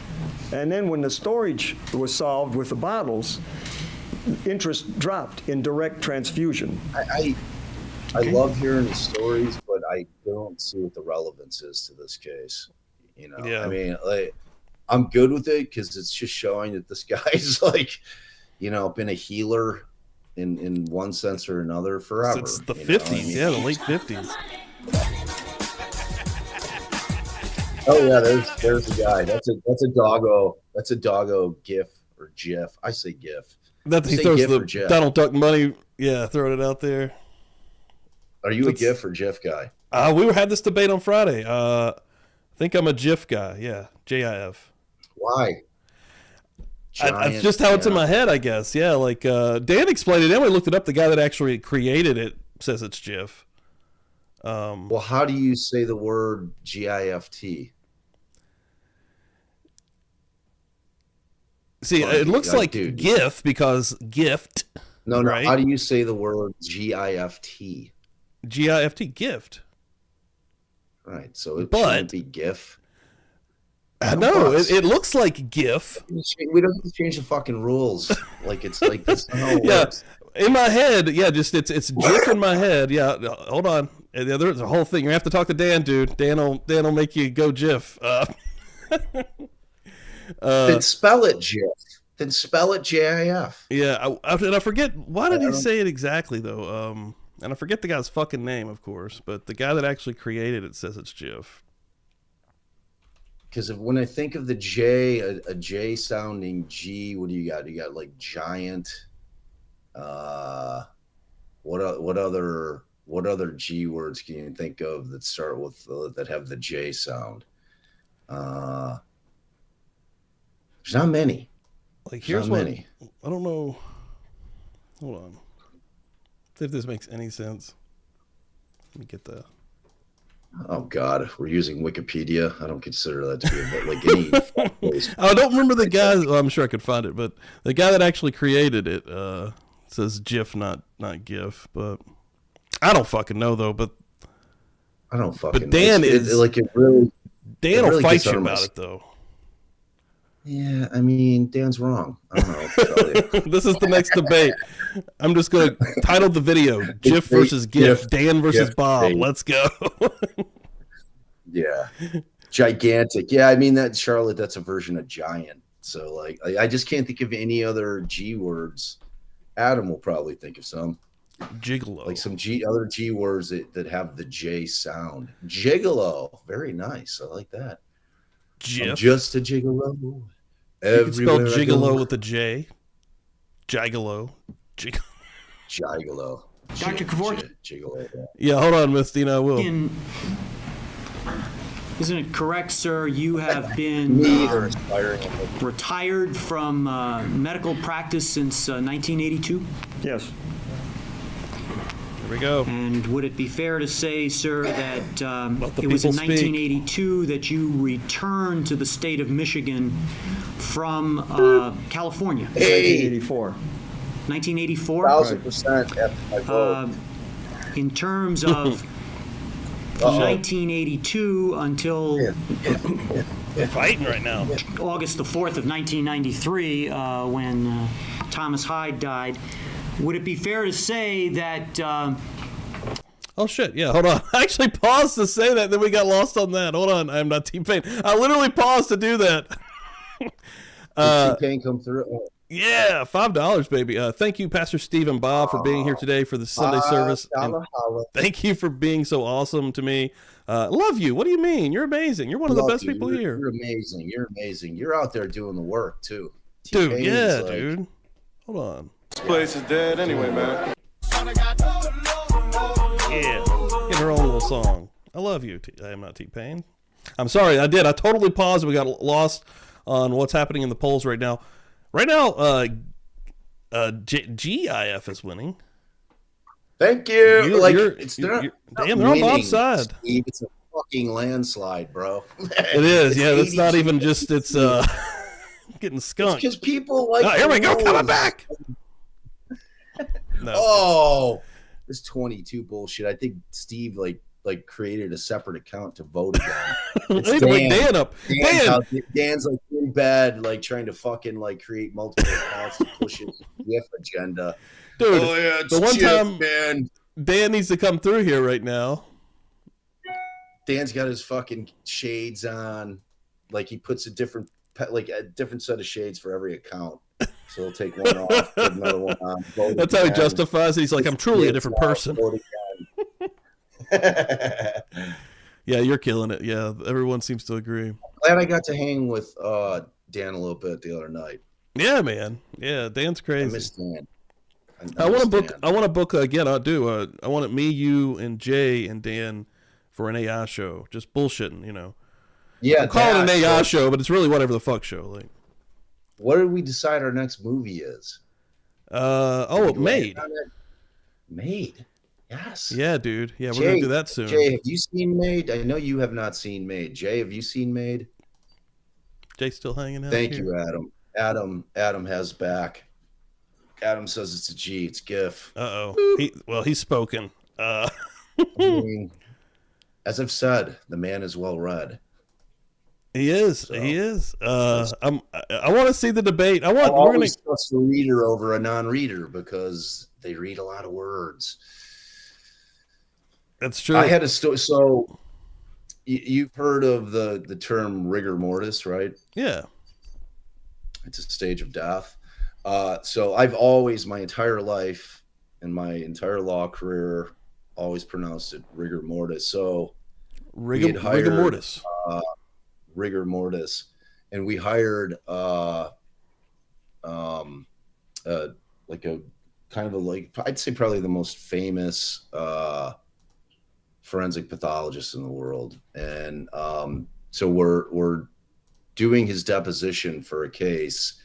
And then when the storage was solved with the bottles, interest dropped in direct transfusion. I love hearing the stories, but I don't see what the relevance is to this case. You know, Yeah. I mean, like, I'm good with it because it's just showing that this guy's like, you know, been a healer in one sense or another forever. It's the you know? 50s, I mean, yeah, the late 50s. Oh yeah, there's the guy. That's a doggo gif or gif. I say gif. That he Say throws GIF or the GIF. Donald Duck money, yeah, throwing it out there. Are you a gif or gif guy? We had this debate on Friday. I think I'm a GIF guy. Yeah, GIF. Why? That's just how it's in my head, I guess. Yeah, like Dan explained it. Then we looked it up. The guy that actually created it says it's GIF. Well, how do you say the word GIFT? See, Well, it looks like dude. GIF because gift. No. Right? How do you say the word GIFT? GIFT, gift. Right. So it But- shouldn't be GIF. No, it looks like GIF. We don't have to change the fucking rules. Like it's like that's not how it Yeah, works. in my head, yeah, just it's GIF in my head. Yeah, hold on. Yeah, there's a whole thing. You have to talk to Dan, dude. Dan will make you go GIF. Then spell it GIF. Then spell it GIF. Yeah, and I forget why did he say it exactly though. And I forget the guy's fucking name, of course, but the guy that actually created it says it's GIF. Because when I think of the J, a J sounding G, what do you got? You got like giant. What other G words can you think of that start with that have the J sound? There's not many. Like There's here's not what many. I don't know. Hold on. See if this makes any sense. Let me get that. Oh God, we're using Wikipedia. I don't consider that to be like any. I don't remember the guy. Well, I'm sure I could find it, but the guy that actually created it says GIF, not GIF. But I don't fucking know though. But I don't fucking. But Dan is like it really. Dan really will fight gets you under my about skin. it though. Yeah, I mean, Dan's wrong. I don't know. What to tell you. This is the next debate. I'm just going to title the video GIF versus GIF. Dan versus GIF, Bob. GIF. Let's go. Yeah, gigantic. Yeah, I mean that Charlotte. That's a version of giant. So like, I just can't think of any other G words. Adam will probably think of some, Gigolo. like some other G words that have the J sound. Gigolo, very nice. I like that. I'm GIF. just a gigolo. You can spell Everywhere I go. gigolo with a J. Gigolo. Gigolo. Dr. Kevorkian. Gigolo. Yeah, hold on, Miss Dina. I will. Isn't it correct, sir? You have been Neither inspiring. retired from medical practice since 1982? Yes. Here we go. And would it be fair to say, sir, that Let the it was in people speak. 1982 that you returned to the state of Michigan from California? 1984. 1984? 1,000% after my vote. In terms of 1982 until They're fighting right now. August the 4th of 1993, when Thomas Hyde died, would it be fair to say that Oh, shit. Yeah, hold on. I actually paused to say that, then we got lost on that. Hold on. I'm not T-Pain. I literally paused to do that. T-Pain come through. Yeah, $5, baby. Thank you, Pastor Steve and Bob, for being here today for the Sunday service. And Holla. thank you for being so awesome to me. Love you. What do you mean? You're amazing. You're one of the Love best you. people You're- here. You're amazing. You're amazing. You're out there doing the work too. Dude, T-Pain's yeah, like- dude. Hold on. This place is dead anyway, man. Yeah. Get her own little song. I love you. I am not T-Pain. I'm sorry. I did. I totally paused. We got lost on what's happening in the polls right now. Right now, GIF is winning. Thank you. You're- They're you're- not damn, they're on winning, Bob's side. Steve. It's a fucking landslide, bro. It is. Yeah, that's not even just, it's getting skunked. because people like. Oh, here we go. the Coming rules. back. No. Oh, this 22 bullshit. I think Steve like created a separate account to vote again. It's Dan. Dan's like in bed, like trying to fucking like create multiple accounts to push his GIF agenda. Dude, oh yeah, it's the one GIF, time man. Dan needs to come through here right now. Dan's got his fucking shades on. Like he puts a different set of shades for every account. So he'll take one off, put another one on. That's how he justifies it. He's like, I'm truly a different person. Yeah, you're killing it. Yeah, everyone seems to agree. Glad I got to hang with Dan a little bit the other night. Yeah, man. Yeah, Dan's crazy. I miss Dan. I want to book again. I do. I want it me, you, and Jay and Dan for an AI show. Just bullshitting, you know. Yeah, I'm calling it an AI show, but it's really whatever the fuck show. Like, what did we decide our next movie is? Made. Made. Yes. Yeah, dude. Yeah, we're gonna do that soon. Jay, have you seen Made? I know you have not seen Made. Jay, have you seen Made? Jay's still hanging out. Thank you, Adam. Adam has back. Adam says it's a G. It's GIF. He's spoken. I mean, as I've said, the man is well read. He is. So, he is. I want to see the debate. We're going to trust a reader over a non-reader because they read a lot of words. That's true. I had a story. So you've heard of the term rigor mortis, right? Yeah. It's a stage of death. So I've always, my entire life and my entire law career, always pronounced it rigor mortis. So rigor mortis. Rigor mortis, and we hired I'd say probably the most famous forensic pathologist in the world, and so we're doing his deposition for a case,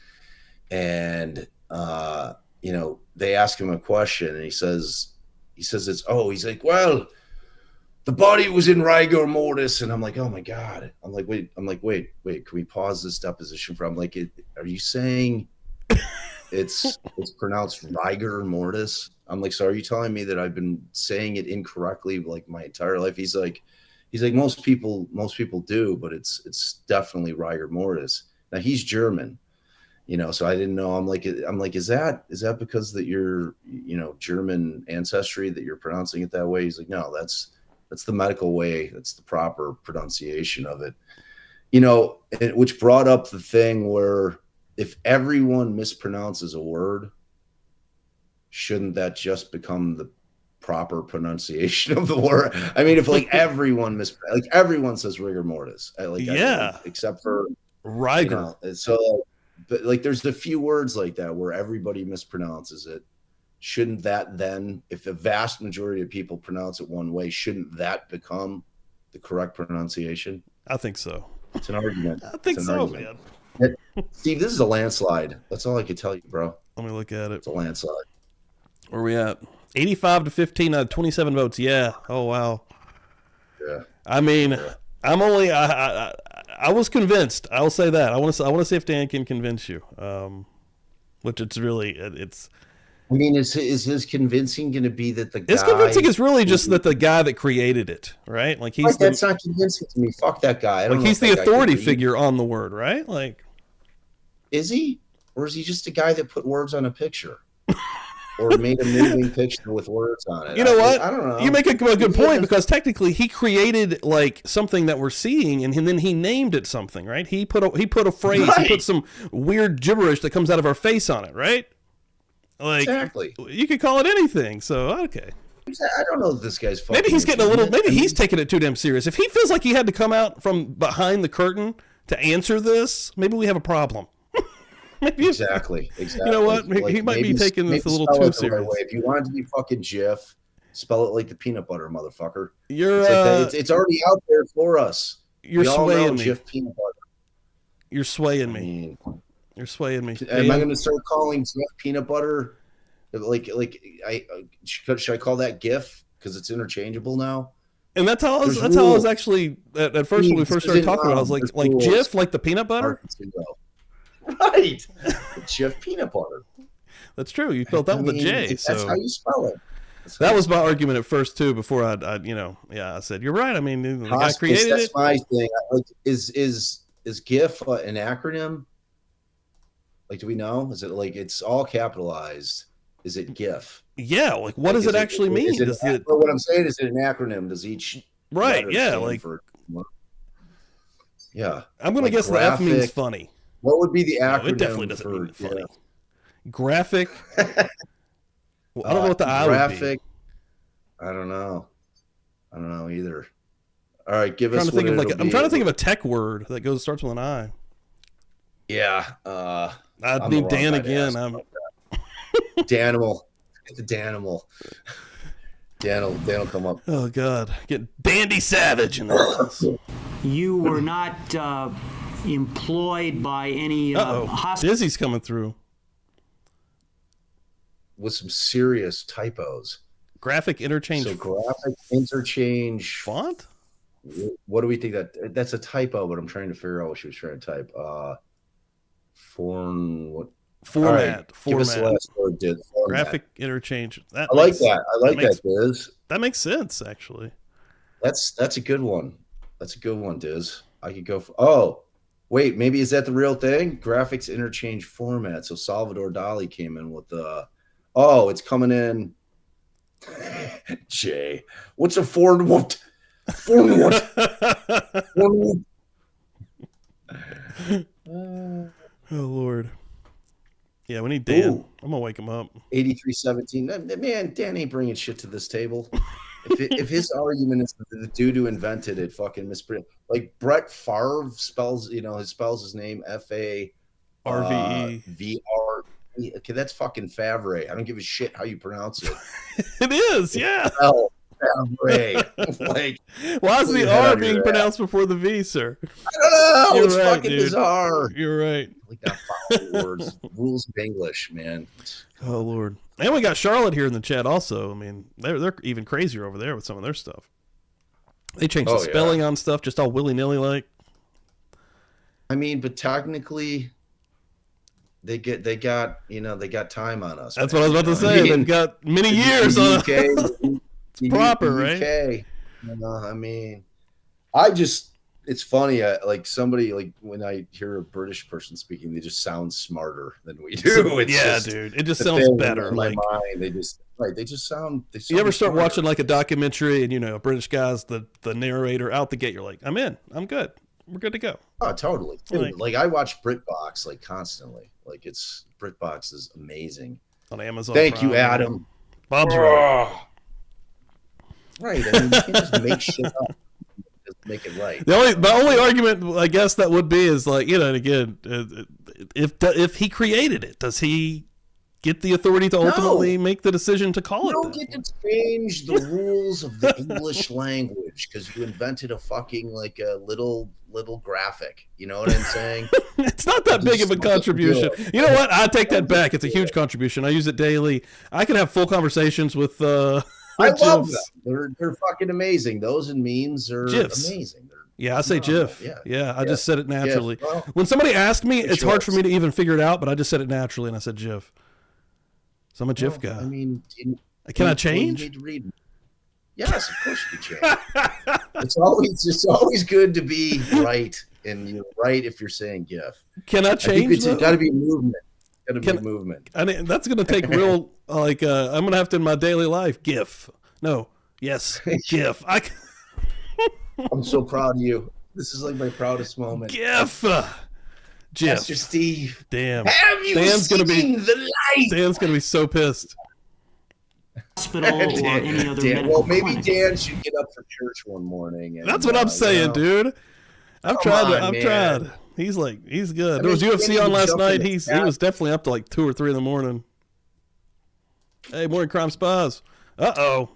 and they ask him a question, and he says he's like, well, the body was in rigor mortis, and I'm like, oh my god. I'm like, wait. Can we pause this deposition for? I'm like, are you saying it's pronounced rigor mortis? I'm like, so are you telling me that I've been saying it incorrectly like my entire life? He's like, most people do, but it's definitely rigor mortis. Now he's German, so I didn't know. I'm like, is that because that you're German ancestry that you're pronouncing it that way? He's like, no, that's the medical way. That's the proper pronunciation of it. Which brought up the thing where if everyone mispronounces a word, shouldn't that just become the proper pronunciation of the word? I mean, if like everyone says rigor mortis, except for rigor. So, but like there's a few words like that where everybody mispronounces it. Shouldn't that then, if the vast majority of people pronounce it one way, shouldn't that become the correct pronunciation? I think so. It's an argument. I think so, man. Steve, this is a landslide. That's all I can tell you, bro. Let me look at it. It's a landslide. Where are we at? 85-15 out of 27 votes. Yeah. Oh, wow. Yeah. I mean, I'm only. I was convinced. I will say that. I want to see if Dan can convince you. Which it's really it's. I mean, is his convincing going to be that the guy... His convincing is really just that the guy that created it, right? Like that's not convincing to me. Fuck that guy. He's the authority figure on the word, right? Like, is he? Or is he just a guy that put words on a picture? Or made a moving picture with words on it? You know what? I don't know. You make a good point because technically he created like something that we're seeing, and then he named it something, right? He put a phrase, right. He put some weird gibberish that comes out of our face on it, right? Like, exactly. You could call it anything. So okay. I don't know if this guy's fucking. Maybe he's getting a little. Maybe he's taking it too damn serious. If he feels like he had to come out from behind the curtain to answer this, maybe we have a problem. Maybe exactly. You know what? He might be taking this a little too serious. If you want it to be fucking GIF, spell it like the peanut butter, motherfucker. It's already out there for us. You're swaying me. GIF peanut butter. You're swaying me. You're swaying me. Am I going to start calling GIF peanut butter? Should I call that GIF because it's interchangeable now? And that's how I was actually at first when we first started talking about it. I was like GIF, like the peanut butter. Right. GIF peanut butter. That's true. You spelled that with a J. That's how you spell it. So That was my argument at first too. Before I said you're right. I mean, the guy created that's it. my thing. Like, is GIF an acronym? Like, do we know? Is it like it's all capitalized? Is it GIF? Yeah, like what does it actually mean? But what I'm saying is, it an acronym? Does each right? letter Yeah, stand like for, yeah. I'm gonna like guess graphic, the F means funny. What would be the acronym? No, it definitely doesn't for mean funny. Yeah. Graphic. Well, I don't know what the I graphic. would be. I don't know either. All right, give us. I'm trying to think of a tech word that starts with an I. Yeah. I need Dan again. I'm Danimal. Get the Danimal. Dan will come up. Oh God, get Dandy Savage in this. You were not employed by any hospital. Dizzy's coming through With some serious typos. graphic interchange. So graphic interchange font. What do we think that's a typo? But I'm trying to figure out what she was trying to type. Format. Give us the last word, Diz. Graphic interchange. I like that, Diz. That makes sense, actually. That's a good one. That's a good one, Diz. I could go for. Oh, wait. Maybe is that the real thing? Graphics interchange format. So Salvador Dali came in with the. Oh, it's coming in. Jay, what's a foreign what? Foreign what? Oh Lord. Yeah, we need Dan. Ooh. I'm gonna wake him up. 8317. Man, Dan ain't bringing shit to this table. If his argument is that the dude who invented it fucking mispronounced, like Brett Favre spells his name FARVE. Okay, that's fucking Favre. I don't give a shit how you pronounce it. It is, yeah. Favre. Like, why is the R being pronounced before the V, sir? I don't know. You're It's right, fucking dude. bizarre. You're right. Like that foul words, rules of English, man. Oh Lord. And we got Charlotte here in the chat also. I mean, they're even crazier over there with some of their stuff. They changed the spelling on stuff just all willy-nilly like. I mean, but technically they got time on us. That's what I was about to say. They've got many years on it. It's proper, right? I mean, it's funny. Like somebody, like when I hear a British person speaking, they just sound smarter than we do. It's dude, it just sounds better. In like my mind, they just sound. You ever start smarter. watching like a documentary and a British guy's the narrator out the gate? You're like, I'm in. I'm good. We're good to go. Oh, totally. Like I watch BritBox like constantly. Like BritBox is amazing on Amazon. Thank Prime, you, Adam. Bob's right. Right. I mean, you can't just make shit up. Just make it right. The only argument I guess that would be is like, and again, if he created it, does he get the authority to ultimately make the decision to call it? You don't get to change the rules of the English language because you invented a fucking like a little graphic. You know what I'm saying? It's not that big of a contribution. You know what? I take that back. It's a huge contribution. I use it daily. I can have full conversations with. I love them. They're fucking amazing. Those and memes are amazing. I say GIF. Yeah, I just said it naturally. Well, when somebody asks me, it's hard for me to even figure it out, but I just said it naturally, and I said GIF. So I'm a GIF guy. I mean, can I change? You need to read. Yes, of course you can change. It's always good to be right, and you're right if you're saying GIF. Can I change? It's got to be movement. Got to be movement. I mean, that's going to take real. I'm going to have to in my daily life GIF. No, yes, GIF. I'm so proud of you. This is like my proudest moment. GIF. GIF. Mr. Steve. Damn. Have you seen the light? Dan's going to be so pissed. Hospital or any other medical well, maybe clinic. Dan should get up for church one morning. And, that's what I'm saying, dude. I've tried. He's good. There was UFC on last night. He was definitely up to like 2 or 3 in the morning. Hey, morning crime spies.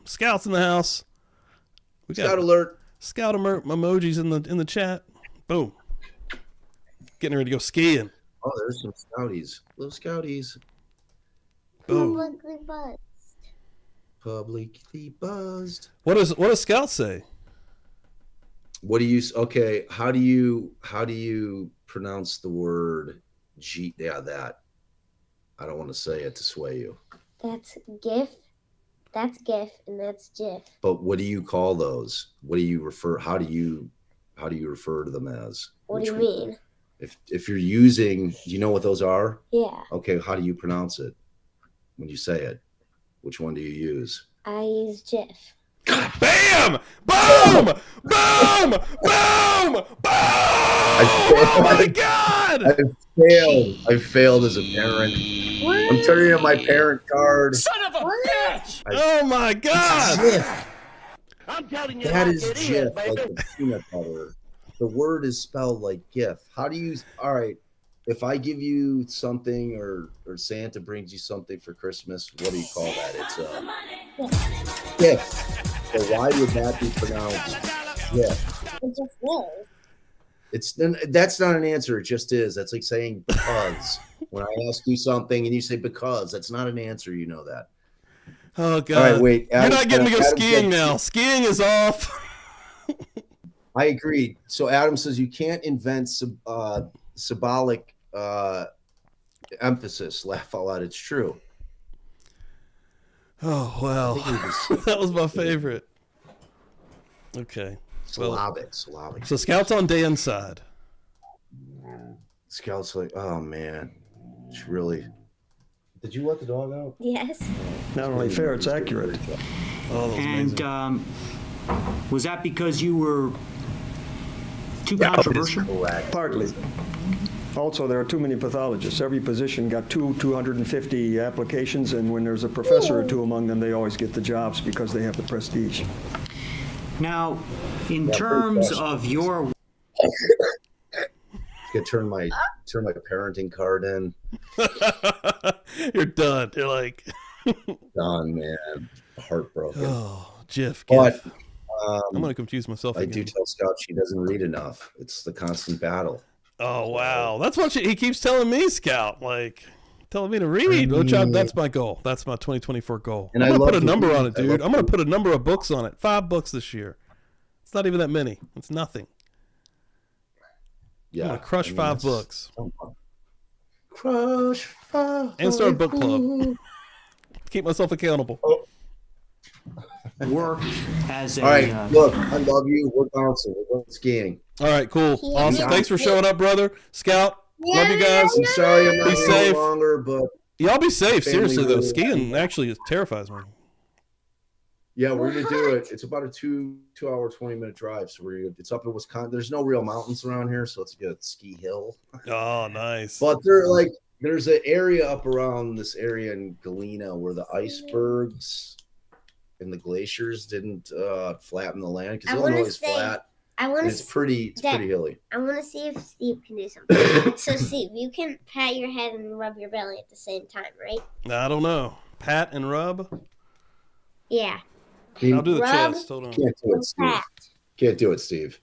Scouts in the house. We got Scout alert. Scout emojis in the chat. Boom. Getting ready to go skiing. Oh, there's some scouties. Little scouties. Boom. Publicly buzzed. What does Scout say? What do you? Okay, how do you pronounce the word G? Yeah, that. I don't want to say it to sway you. That's GIF. That's GIF and that's GIF. But what do you call those? What do you refer? How do you refer to them as? What do you mean? If you're using, do you know what those are? Yeah. Okay, how do you pronounce it when you say it? Which one do you use? I use GIF. Bam! Boom! Boom! Boom! Boom! Oh my God! I failed as a parent. I'm turning in my parent card. Son of a bitch! Oh my God! GIF. I'm telling you, That like is it GIF, baby. like the peanut butter. The word is spelled like GIF. How do you? All right, if I give you something, or Santa brings you something for Christmas, what do you call that? It's a GIF. So why would that be pronounced GIF? It just is. That's not an answer. It just is. That's like saying because. When I ask you something and you say because, that's not an answer. You know that. Oh God! All right, wait. You're not getting me go Adam skiing said- now. Skiing is off. I agree. So Adam says you can't invent symbolic emphasis. Laugh out loud. It's true. Oh wow, that was my favorite. Okay. Slavic. So Scout's on Dan's side. Scout's like, oh man, it's really. Did you let the dog out? Yes. Not only fair, it's accurate. Oh, that was amazing. And was that because you were too controversial? Partly. Also, there are too many pathologists. Every position got 250 applications, and when there's a professor or two among them, they always get the jobs because they have the prestige. Now, in terms of your... Could turn my parenting card in. You're done. You're like Done, man. Heartbroken. Oh, GIF. But I'm gonna confuse myself. I again. do tell Scout she doesn't read enough. It's the constant battle. Oh wow, that's what he keeps telling me, Scout. Like telling me to read. Which that's my goal. That's my 2024 goal. And I'm gonna I put a love number to on read. it, dude. I'm gonna put a number of books on it. 5 books this year. It's not even that many. It's nothing. Yeah, I'm gonna crush 5 books. Crush 5. And start a book club. Keep myself accountable. Work as a... All right, look, I love you. We're bouncing. We're going skiing. All right, cool. Awesome. Thanks for showing up, brother. Scout, love you guys. I'm sorry I'm not Be here safe. longer, but Y'all be safe. Family Seriously, though. rule. Skiing actually terrifies me. yeah, we're gonna do it. It's about a 2-hour, 20-minute drive. So it's up in Wisconsin. There's no real mountains around here, so it's a good ski hill. Oh, nice. But there's an area up around this area in Galena where the icebergs and the glaciers didn't flatten the land, because Illinois is flat. It's pretty hilly. I want to see if Steve can do something. So, Steve, you can pat your head and rub your belly at the same time, right? I don't know. Pat and rub. Yeah. I'll do the Rub. chest. Hold on. Can't do it, Steve. Pat. Can't do it, Steve.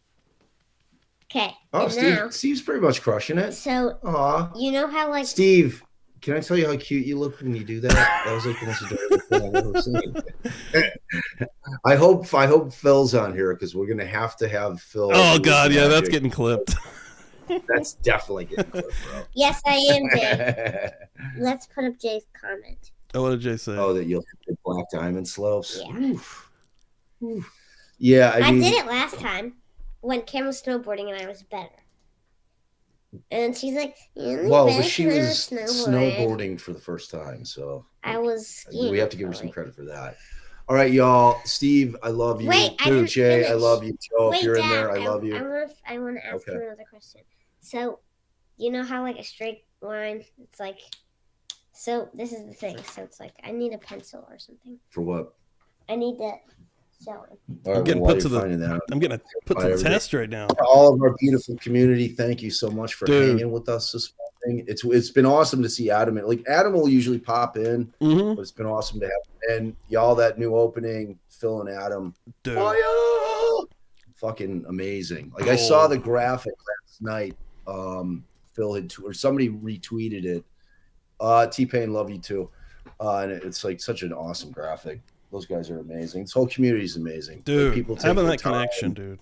Okay. Oh, and now, Steve's pretty much crushing it. so Aw. you know how like Steve, can I tell you how cute you look when you do that? That was like the most adorable thing I've ever seen. I hope Phil's on here, because we're gonna have to have Phil. Oh God, yeah, that's getting clipped. That's definitely getting clipped, bro. yes, I am Jay. Let's put up Jay's comment. Oh, what did Jay say? Oh, that you'll hit the Black Diamond slopes. Yeah. Oof. Oof. Yeah, I mean, did it last time when Cam was snowboarding and I was better. And she's like, well, but she was snowboarding for the first time, so I was skiing. we have to give her some credit for that. All right, y'all. Steve, I love you. Wait, I didn't Jay, I finish. love you. Joe, Wait, if you're in Dad, there, I love you. I want to ask you another question. So, you know how like a straight line, it's like, so this is the thing. So it's like, I need a pencil or something. For what? I need to show him. All right, I'm getting well, put to while you're finding that out, I'm getting put to the everything. test right now. all of our beautiful community, thank you so much for Dude. hanging with us this morning. It's been awesome to see Adam. Like Adam will usually pop in, but it's been awesome to have, and y'all, that new opening, Phil and Adam, Dude. fucking amazing. Like I saw the graphic last night. Phil had or somebody retweeted it. T-Pain, love you too. And it's like such an awesome graphic. Those guys are amazing. This whole community is amazing. Dude, Like, people take having the that time, connection, dude.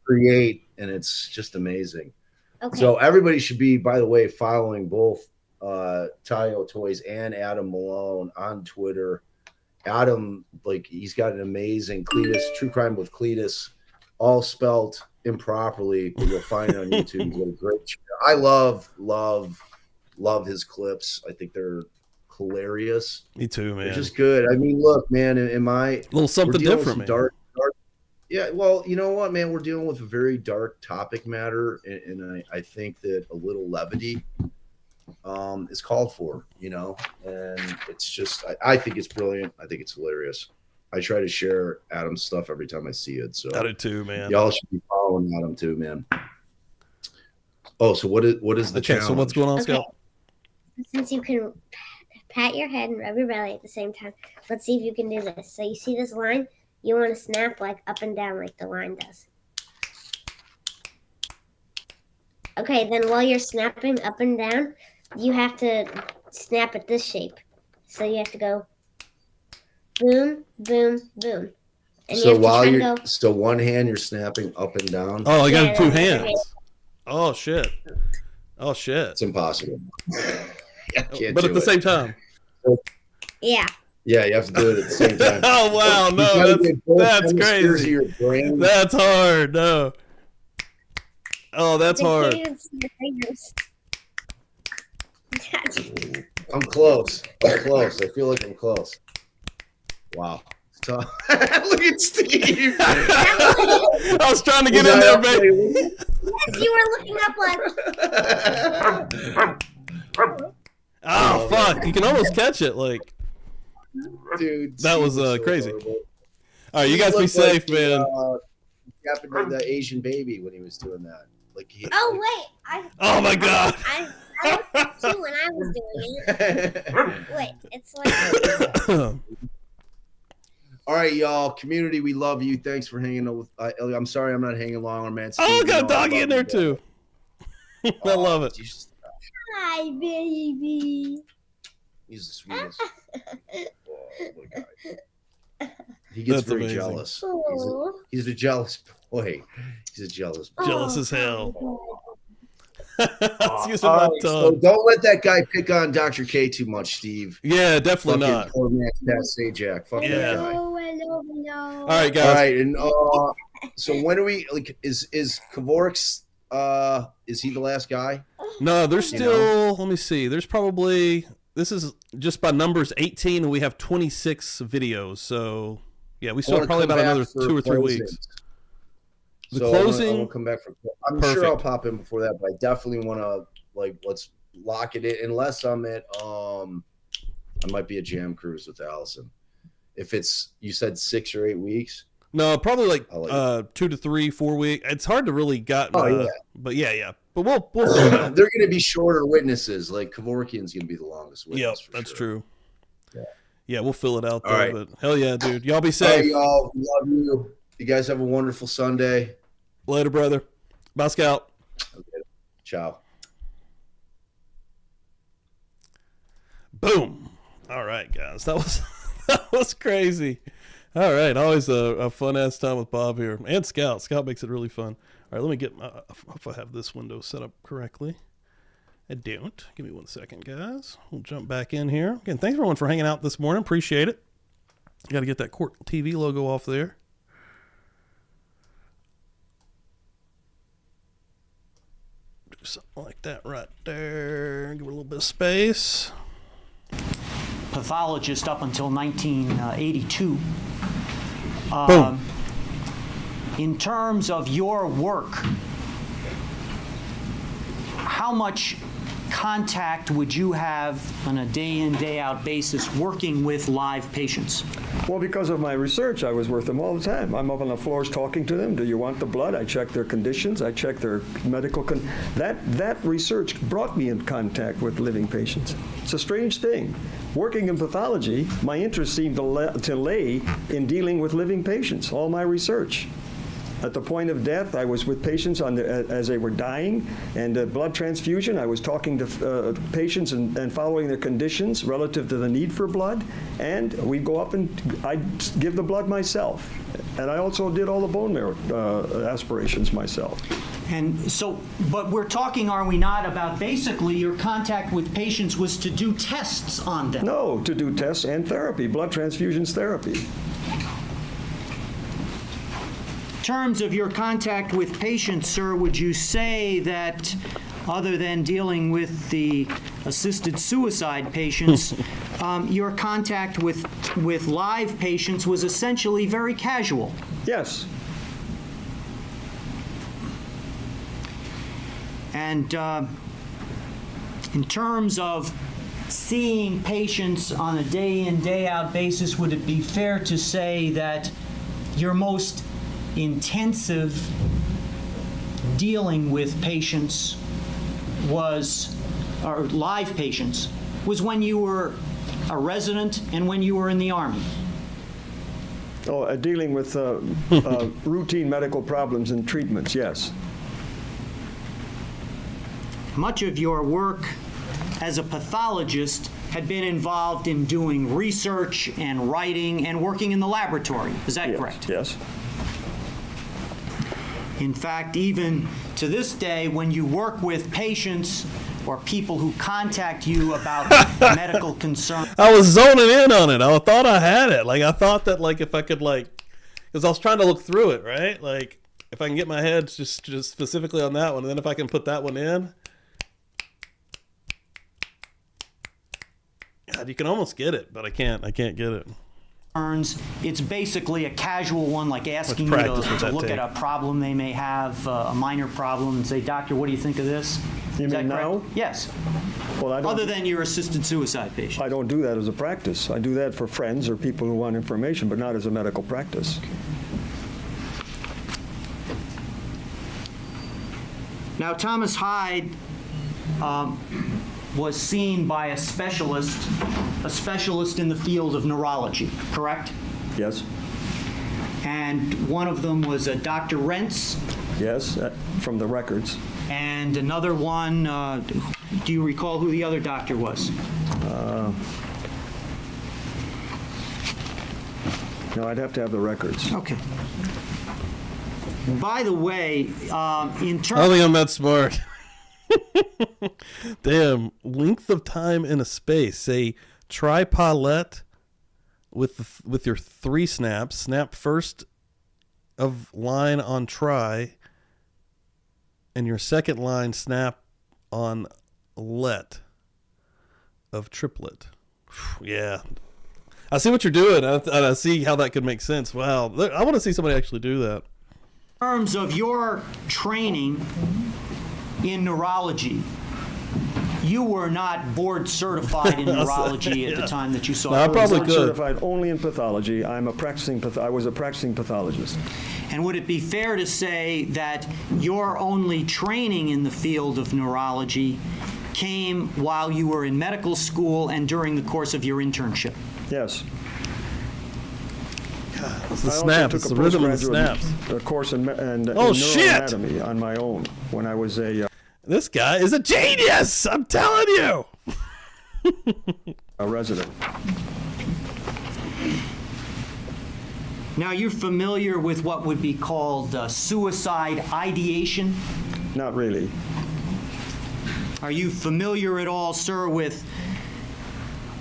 create, and it's just amazing. Okay. So everybody should be, by the way, following both Tayo Toys and Adam Malone on Twitter Adam, like, he's got an amazing Cletus, True Crime with Cletus, all spelt improperly, but you'll find it on YouTube. He's got a great channel. I love his clips. I think they're hilarious. Me too, man. They're just good. I mean, look, man, in my a little something different, man. Dark. Yeah, well, you know what, man? We're dealing with a very dark topic matter, and I think that a little levity is called for, you know, and it's just, I think it's brilliant. I think it's hilarious. I try to share Adam's stuff every time I see it. So I do too, man. Y'all should be following Adam too, man. Oh, so what is the challenge? So what's going on, Okay. Scott? Since you can pat your head and rub your belly at the same time, let's see if you can do this. So you see this line? You want to snap like up and down like the line does. Okay, then while you're snapping up and down, you have to snap at this shape. So you have to go boom, boom, boom. And So while you you're, so one hand you're snapping up and down. Oh, I got Yeah, two that's hands. okay. Oh shit. Oh shit. It's impossible. I can't But do at the it. same time. Yeah. Yeah, you have to do it at the same time. Oh wow, You gotta no, get both that's hemispheres of crazy. your brain. That's hard. No. Oh, that's They hard. can't even see your fingers. I'm close. I'm close. I feel like I'm close. Wow. So, look at Steve. I was trying to get in there, baby. Yes, you were looking up like. Oh fuck! You can almost catch it. Like Dude, that was Steve is so crazy. adorable. All right, you guys be looked safe, like man. He happened to the Asian baby when he was doing that. Like he. Oh wait, Oh my god. I looked too when I was doing it. Wait, it's like. All right, y'all. Community, we love you. Thanks for hanging out with. Ellie, I'm sorry I'm not hanging long, man. Steve, Oh, you got a know I doggy love in there you, too. I love it. He's Hi, baby. the sweetest. Oh, my God. He gets That's very amazing. jealous. Aw. He's a jealous boy. He's a jealous boy. Jealous as hell. Oh, Excuse All my right, so tongue. don't let that guy pick on Dr. K too much, Steve. Yeah, definitely Fucking not. poor man, Pat Sajak. Fuck Yeah. that guy. hello. All right, guys. All right, and so when are we like? Is Kevork's? Is he the last guy? No, there's You still. Let me see. There's probably. This is just by numbers 18, and we have 26 videos. So yeah, we still have probably about another 2 or 3 weeks. The So closing. I will come back for. I'm Perfect. sure I'll pop in before that, but I definitely want to let's lock it in. Unless I'm at I might be a jam cruise with Allison. If it's you said 6 or 8 weeks. No, probably like I'll let 2 to 3, 4 weeks. It's hard to really got. Oh, yeah. But yeah. But we'll figure it out. They're going to be shorter witnesses. Like Kevorkian's going to be the longest witness. Yep, for that's sure. true. Yeah. Yeah, we'll fill it out All though. right. But hell yeah, dude. Y'all be All right, safe. y'all. We love you. You guys have a wonderful Sunday. Later, brother. Bye, Scout. Okay. Ciao. Boom. All right, guys. That was crazy. All right, always a fun ass time with Bob here and Scout. Scout makes it really fun. All right, let me get if I have this window set up correctly. I don't. Give me 1 second, guys. We'll jump back in here. Again, thanks everyone for hanging out this morning. Appreciate it. Got to get that Court TV logo off there. Do something like that right there. Give it a little bit of space. Pathologist up until 1982. Boom. In terms of your work, how much contact would you have on a day-in, day-out basis working with live patients? Well, because of my research, I was with them all the time. I'm up on the floors talking to them. Do you want the blood? I check their conditions. I check their medical that research brought me in contact with living patients. It's a strange thing. Working in pathology, my interest seemed to lay in dealing with living patients, all my research. At the point of death, I was with patients as they were dying, and blood transfusion, I was talking to patients and following their conditions relative to the need for blood, and we'd go up and I'd give the blood myself. And I also did all the bone marrow aspirations myself. And so, but we're talking, are we not, about basically your contact with patients was to do tests on them? No, to do tests and therapy, blood transfusions therapy. In terms of your contact with patients, sir, would you say that other than dealing with the assisted suicide patients, your contact with live patients was essentially very casual? Yes. And in terms of seeing patients on a day-in, day-out basis, would it be fair to say that your most intensive dealing with patients was, or live patients, was when you were a resident and when you were in the Army? Oh, dealing with routine medical problems and treatments, yes. Much of your work as a pathologist had been involved in doing research and writing and working in the laboratory. Is that correct? Yes. In fact, even to this day, when you work with patients or people who contact you about medical concerns. I was zoning in on it. I thought I had it. Like, I thought that, like, if I could, like, because I was trying to look through it, right? Like, if I can get my head just specifically on that one, and then if I can put that one in, God, you can almost get it, but I can't get it. It's basically a casual one, like asking you practice with to that look tape. at a problem they may have, a minor problem, and say, "Doctor, what do you think of this?" You Is that mean correct? now? Yes. Well, I don't, Other than your assisted suicide patient. I don't do that as a practice. I do that for friends or people who want information, but not as a medical practice. Now, Thomas Hyde was seen by a specialist in the field of neurology, correct? Yes. And one of them was Dr. Rentz, Yes, from the records. and another one, do you recall who the other doctor was? No, I'd have to have the records. Okay. By the way, in I don't terms... think I'm that smart. Damn, length of time in a space. Say tripolette with your 3 snaps. Snap first of line on try, and your second line snap on let of triplet. Yeah. I see what you're doing. I see how that could make sense. Wow. I want to see somebody actually do that. In terms of your training in neurology, you were not board certified in neurology at the time that you saw No, I it. probably I'm could. certified only in pathology. I was a practicing pathologist. And would it be fair to say that your only training in the field of neurology came while you were in medical school and during the course of your internship? Yes. It's the I also snap. took It's a the rhythm of the postgraduate snaps. course in Oh, shit! neuroanatomy on my own when I was a This guy is a genius. I'm telling you. resident. Now, you're familiar with what would be called suicide ideation? Not really. Are you familiar at all, sir, with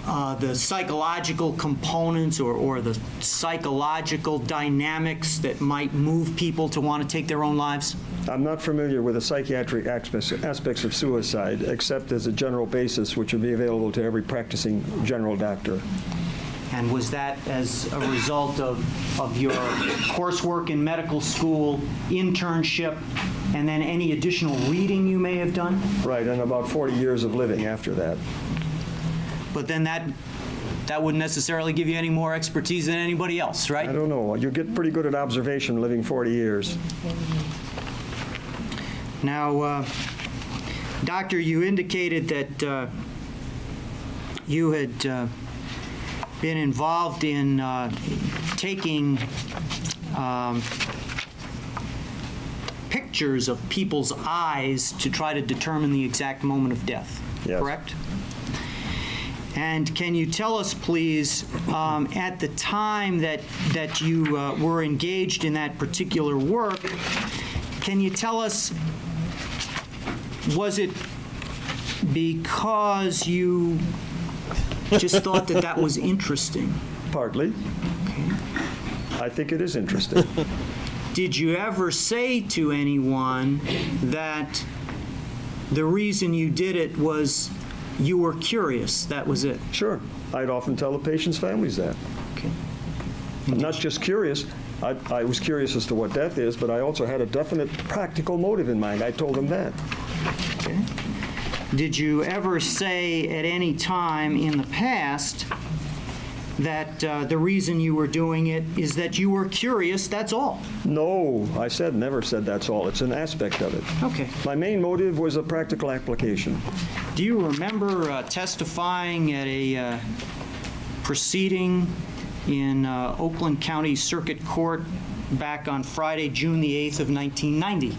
the psychological components or the psychological dynamics that might move people to want to take their own lives? I'm not familiar with the psychiatric aspects of suicide, except as a general basis, which would be available to every practicing general doctor. And was that as a result of your coursework in medical school, internship, and then any additional reading you may have done? Right, and about 40 years of living after that. But then that wouldn't necessarily give you any more expertise than anybody else, right? I don't know. You get pretty good at observation living 40 years. Now, Doctor, you indicated that you had been involved in taking pictures of people's eyes to try to determine the exact moment of death, Yes. correct? And can you tell us, please, at the time that you were engaged in that particular work, can you tell us Was it because you just thought that that was interesting? Partly. Okay. I think it is interesting. Did you ever say to anyone that the reason you did it was you were curious? That was it? Sure. I'd often tell the patients' families that. Okay. Not just curious. I was curious as to what death is, but I also had a definite practical motive in mind. I told them that. Okay. Did you ever say at any time in the past that the reason you were doing it is that you were curious, that's all? No, I never said that's all. It's an aspect of it. Okay. My main motive was a practical application. Do you remember testifying at a proceeding in Oakland County Circuit Court back on Friday, June the 8th of 1990?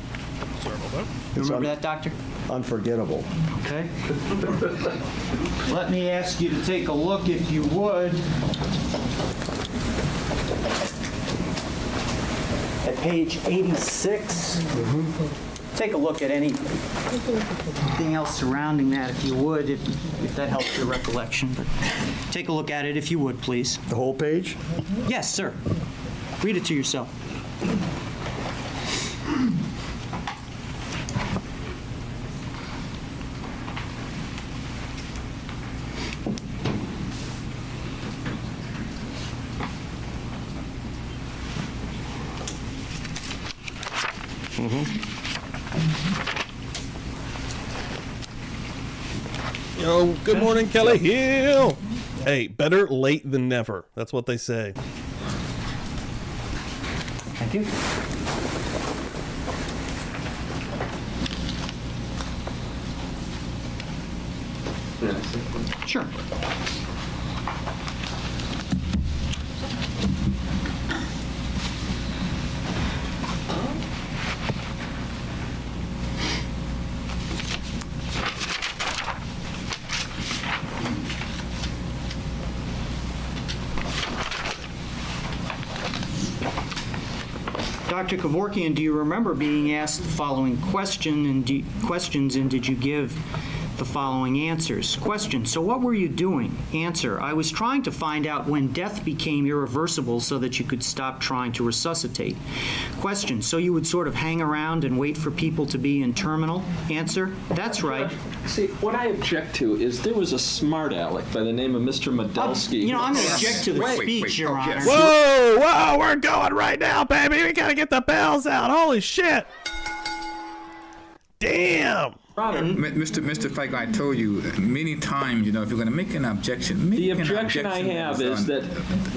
Sorry about that. You remember that, Doctor? Unforgettable. Okay. Let me ask you to take a look, if you would, at page 86. Take a look at anything else surrounding that, if you would, if that helps your recollection. But take a look at it, if you would, please. The whole page? Yes, sir. Read it to yourself. Yo, good morning, Kelly Hill. Hey, better late than never. That's what they say. Thank you. Sure. Dr. Kevorkian, do you remember being asked the following questions, and did you give the following answers? Question: so what were you doing? Answer: I was trying to find out when death became irreversible so that you could stop trying to resuscitate. Question: so you would sort of hang around and wait for people to be in terminal? Answer: that's right. See, what I object to is there was a smart aleck by the name of Mr. Modelsky. You know, I'm going to object to the speech, Your Honor. Whoa, we're going right now, baby. We gotta get the bells out. Holy shit. Damn. Mr. Feigl, I told you many times, if you're going to make an objection, The objection I have is that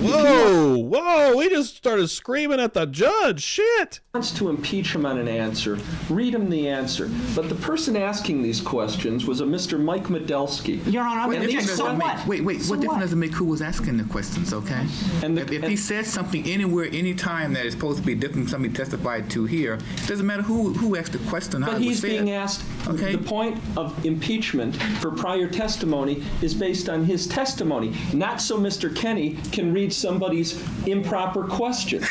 Whoa, we just started screaming at the judge. Shit. wants to impeach him on an answer, read him the answer. But the person asking these questions was a Mr. Mike Modelsky. Your Honor, I'm going to object. So what? Wait, what difference does it make who was asking the questions, okay? And if he says something anywhere, anytime that is supposed to be different from something testified to here, it doesn't matter who asked the question, how But it was he's said. being asked, Okay. the point of impeachment for prior testimony is based on his testimony, not so Mr. Kenny can read somebody's improper question.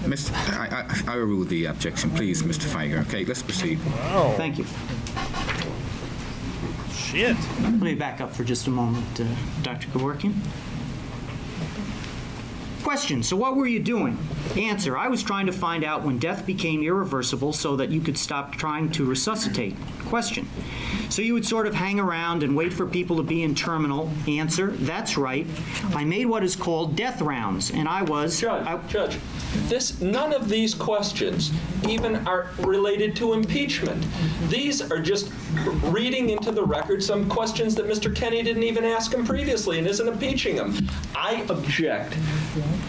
I overrule the objection, please, Mr. Feigl. Okay, let's proceed. Thank you. Shit. Let me back up for just a moment, Dr. Kevorkian. Question: so what were you doing? Answer: I was trying to find out when death became irreversible so that you could stop trying to resuscitate. Question: so you would sort of hang around and wait for people to be in terminal? Answer: that's right. I made what is called death rounds, and I was... Judge, none of these questions even are related to impeachment. These are just reading into the record some questions that Mr. Kenny didn't even ask him previously and isn't impeaching him. I object.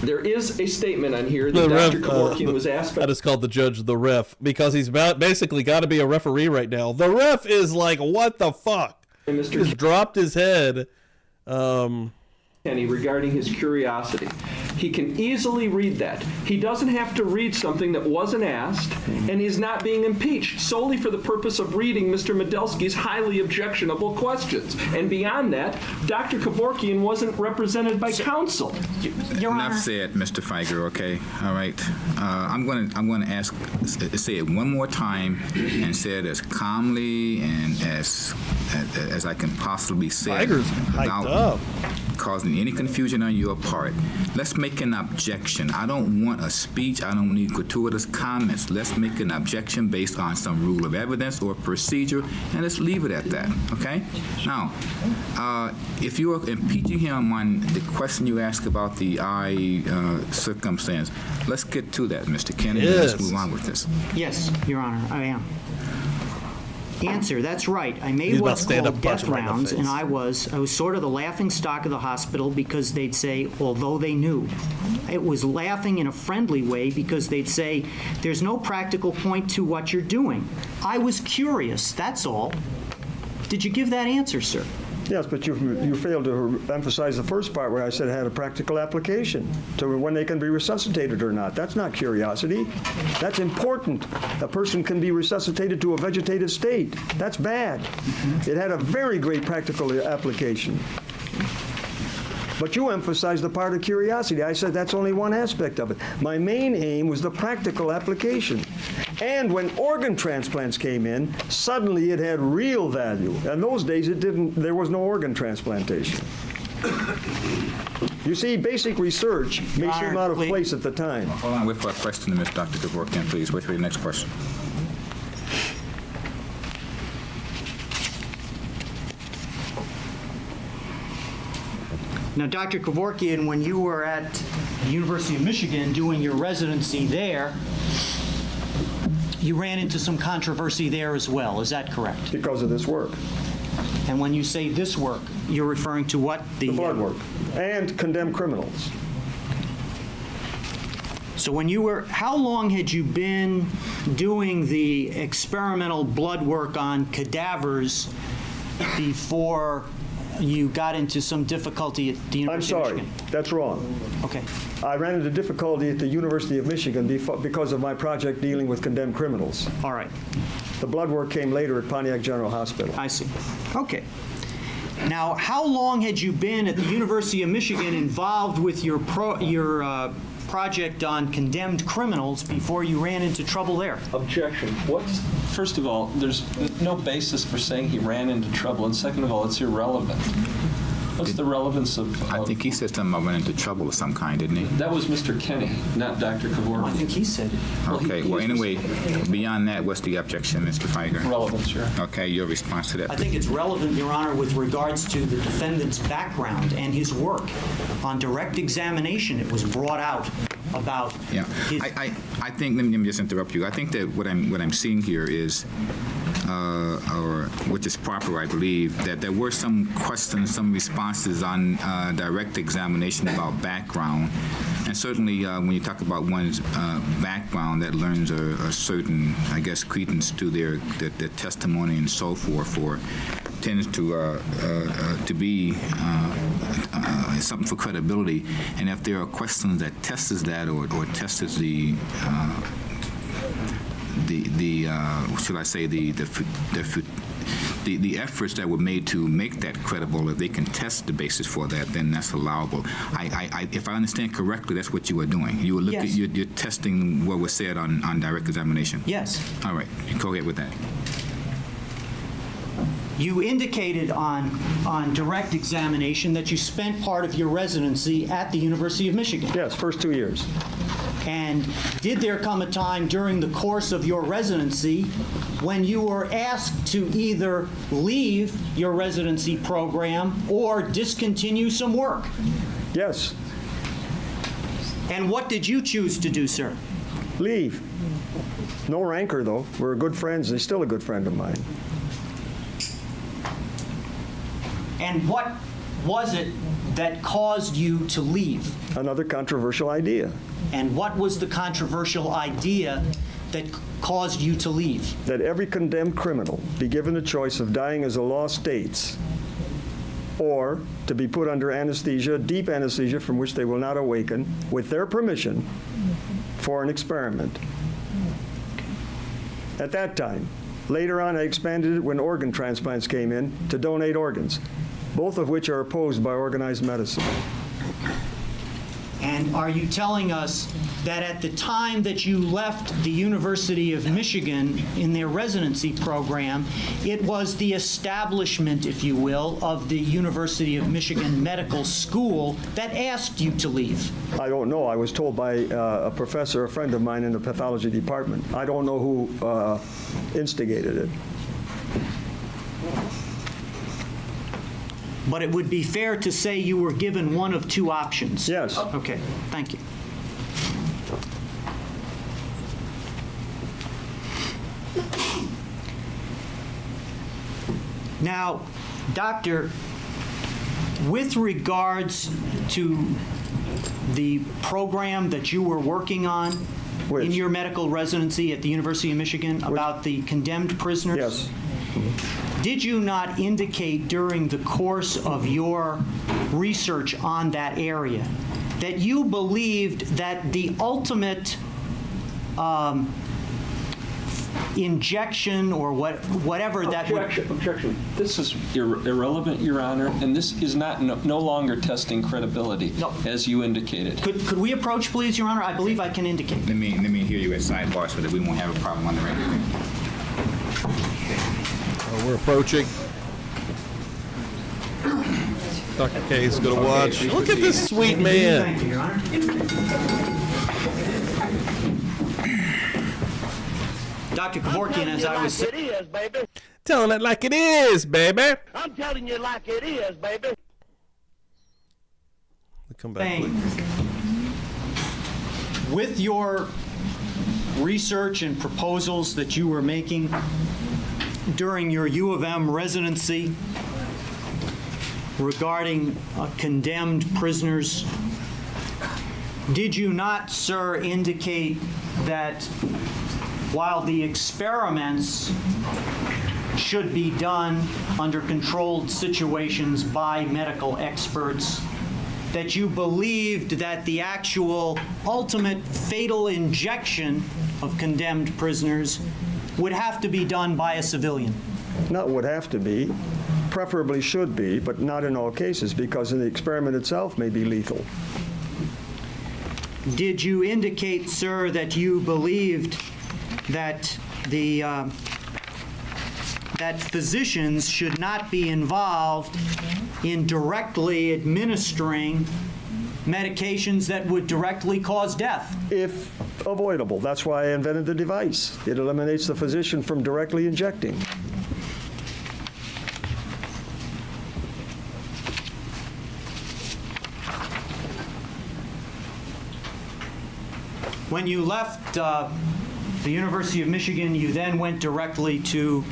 There is a statement on here that Dr. Kevorkian was asked by... That is called the judge, the ref, because he's basically got to be a referee right now. The ref is like, what the fuck? Mr. He just dropped his head. Kenny regarding his curiosity. He can easily read that. He doesn't have to read something that wasn't asked, and he's not being impeached solely for the purpose of reading Mr. Medelski's highly objectionable questions. And beyond that, Dr. Kevorkian wasn't represented by counsel. Your Honor. Enough said, Mr. Feiger. Okay, all right. I'm going to say it one more time and say it as calmly and as I can possibly say it Feiger's hyped up. causing any confusion on your part. Let's make an objection. I don't want a speech. I don't need gratuitous comments. Let's make an objection based on some rule of evidence or procedure, and let's leave it at that, okay? Now, if you're impeaching him on the question you asked about the circumstance, let's get to that, Mr. Kennedy. Yes. Let's move on with this. Yes, Your Honor, I am. Answer, that's right. I made He's about what's to stand called up, punch death him right in the rounds, face. and I was sort of the laughing stock of the hospital because they'd say, although they knew. It was laughing in a friendly way because they'd say, there's no practical point to what you're doing. I was curious, that's all. Did you give that answer, sir? Yes, but you failed to emphasize the first part where I said it had a practical application to when they can be resuscitated or not. That's not curiosity. That's important. A person can be resuscitated to a vegetative state. That's bad. It had a very great practical application. But you emphasized the part of curiosity. I said that's only one aspect of it. My main aim was the practical application. And when organ transplants came in, suddenly it had real value. In those days, there was no organ transplantation. You see, basic research may seem out of place at the time. Hold on, wait for a question to Ms. Dr. Kevorkian, please. Wait for the next question. Now, Dr. Kevorkian, when you were at the University of Michigan doing your residency there, you ran into some controversy there as well. Is that correct? Because of this work. And when you say this work, you're referring to what? The blood work. And condemned criminals. So when you were, how long had you been doing the experimental blood work on cadavers before you got into some difficulty at the University of Michigan? I'm sorry, that's wrong. Okay. I ran into difficulty at the University of Michigan because of my project dealing with condemned criminals. All right. The blood work came later at Pontiac General Hospital. I see. Okay. Now, how long had you been at the University of Michigan involved with your project on condemned criminals before you ran into trouble there? Objection. First of all, there's no basis for saying he ran into trouble, and second of all, it's irrelevant. What's the relevance of... I think he said something about running into trouble of some kind, didn't he? That was Mr. Kenny, not Dr. Kevorkian. I think he said it. Okay, well, anyway, beyond that, what's the objection, Mr. Feiger? Relevance, sure. Okay, your response to that. I think it's relevant, Your Honor, with regards to the defendant's background and his work. On direct examination, it was brought out about Yeah, his... I think, let me just interrupt you. I think that what I'm seeing here is, or which is proper, I believe, that there were some questions, some responses on direct examination about background. And certainly when you talk about one's background, that lends a certain, I guess, credence to their testimony and so forth, or tends to be something for credibility. And if there are questions that tests that or tests should I say the efforts that were made to make that credible, if they can test the basis for that, then that's allowable. If I understand correctly, that's what you were doing. You were looking, Yes. you're testing what was said on direct examination. Yes. All right, go ahead with that. You indicated on direct examination that you spent part of your residency at the University of Michigan. Yes, first 2 years. And did there come a time during the course of your residency when you were asked to either leave your residency program or discontinue some work? Yes, And what did you choose to do, sir? leave. No rancor, though. We're good friends. He's still a good friend of mine. And what was it that caused you to leave? Another controversial idea. And what was the controversial idea that caused you to leave? That every condemned criminal be given the choice of dying as the law states or to be put under anesthesia, deep anesthesia from which they will not awaken, with their permission, for an experiment. At that time. Later on, I expanded it when organ transplants came in to donate organs, both of which are opposed by organized medicine. And are you telling us that at the time that you left the University of Michigan in their residency program, it was the establishment, if you will, of the University of Michigan Medical School that asked you to leave? I don't know. I was told by a professor, a friend of mine in the pathology department. I don't know who instigated it. But it would be fair to say you were given one of two options. Yes. Okay, thank you. Now, Doctor, with regards to the program that you were working on Which? in your medical residency at the University of Michigan about the condemned prisoners? Yes. Did you not indicate during the course of your research on that area that you believed that the ultimate injection or whatever that would... Objection. This is irrelevant, Your Honor, and this is no longer testing credibility, as you indicated. Could we approach, please, Your Honor? I believe I can indicate. Let me hear you at sidebar so that we won't have a problem on the record. We're approaching. Dr. K is going to watch. Look at this sweet man. Thank you, Your Honor. Dr. Kevorkian, as I was It is, baby. Telling it like it is, baby. I'm telling you like it is, baby. Come back, saying, please. with your research and proposals that you were making during your U of M residency regarding condemned prisoners, did you not, sir, indicate that while the experiments should be done under controlled situations by medical experts, that you believed that the actual ultimate fatal injection of condemned prisoners would have to be done by a civilian? Not would have to be, preferably should be, but not in all cases, because the experiment itself may be lethal. Did you indicate, sir, that you believed that that physicians should not be involved in directly administering medications that would directly cause death? If avoidable. That's why I invented the device. It eliminates the physician from directly injecting. When you left the University of Michigan, you then went directly to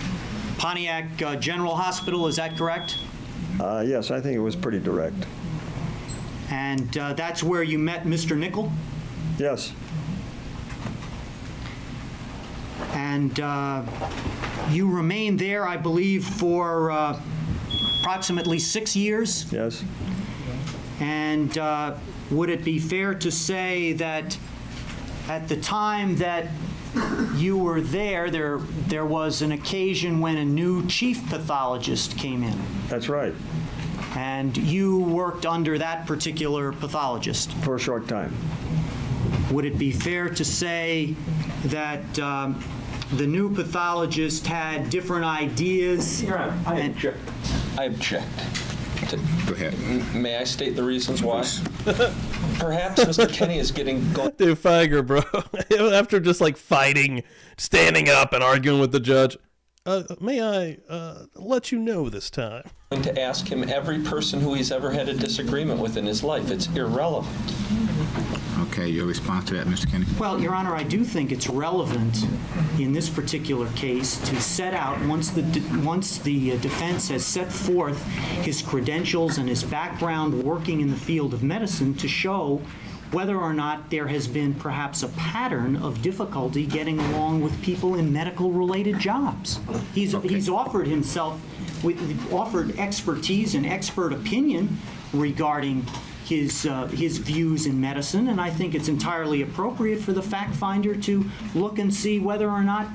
Pontiac General Hospital, is that correct? Yes, I think it was pretty direct. And that's where you met Mr. Nickel? Yes. And you remained there, I believe, for approximately 6 years? Yes. And would it be fair to say that at the time that you were there was an occasion when a new chief pathologist came in? That's right. And you worked under that particular pathologist? For a short time. Would it be fair to say that the new pathologist had different ideas? Your Honor, I object. Go ahead. May I state the reasons why? Perhaps Mr. Kenny is getting... Dude, Feiger, bro. After just like fighting, standing up and arguing with the judge, may I let you know this time? Going to ask him every person who he's ever had a disagreement with in his life. It's irrelevant. Okay, your response to that, Mr. Kenny? Well, Your Honor, I do think it's relevant in this particular case to set out, once the defense has set forth his credentials and his background working in the field of medicine, to show whether or not there has been perhaps a pattern of difficulty getting along with people in medical-related jobs. He's offered himself, offered expertise and expert opinion regarding his views in medicine, and I think it's entirely appropriate for the fact finder to look and see whether or not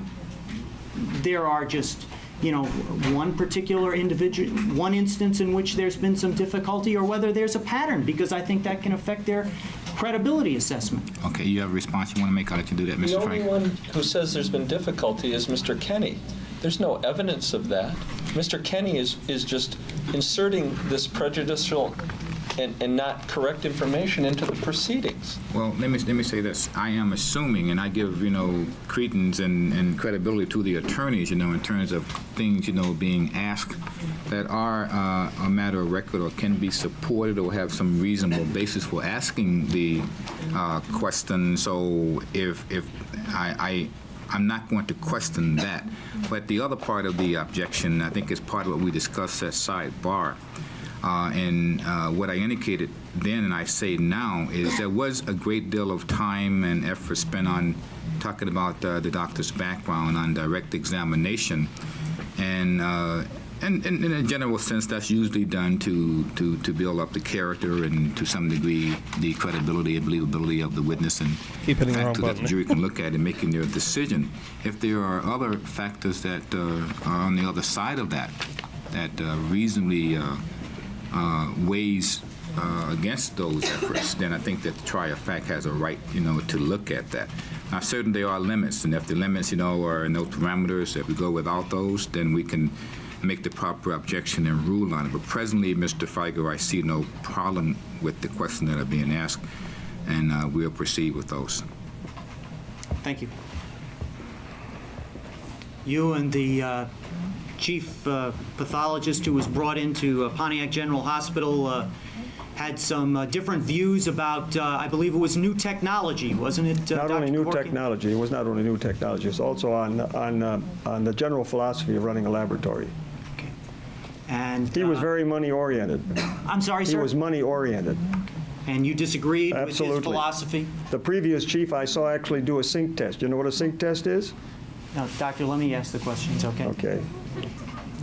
there are just, one particular individual, one instance in which there's been some difficulty, or whether there's a pattern, because I think that can affect their credibility assessment. Okay, you have a response you want to make? I'll let you do that, Mr. The Frank. only one who says there's been difficulty is Mr. Kenny. There's no evidence of that. Mr. Kenny is just inserting this prejudicial and not correct information into the proceedings. Well, let me say this. I am assuming, and I give, credence and credibility to the attorneys, in terms of things, being asked that are a matter of record or can be supported or have some reasonable basis for asking the question. So if I'm not going to question that. But the other part of the objection, I think, is part of what we discussed at sidebar. And what I indicated then and I say now is there was a great deal of time and effort spent on talking about the doctor's background on direct examination. And in a general sense, that's usually done to build up the character and to some degree the credibility and believability of the witness and factors that the jury can look at in making their decision. If there are other factors that are on the other side of that reasonably weighs against those efforts, then I think that the trier of fact has a right, to look at that. Now, certainly there are limits, and if the limits, are in those parameters, if we go without those, then we can make the proper objection and rule on it. But presently, Mr. Feiger, I see no problem with the questions that are being asked, and we'll proceed with those. Thank you. You and the chief pathologist who was brought into Pontiac General Hospital had some different views about, I believe it was new technology, wasn't it, Not Dr. only new Kevorkian? technology, it was not only new technology, it's also on the general philosophy of running a laboratory. Okay. And He was very money-oriented. I'm sorry, He sir? was money-oriented. And you disagreed Absolutely. with his philosophy? The previous chief I saw actually do a sync test. You know what a sync test is? No, doctor, let me ask the questions, okay? Okay.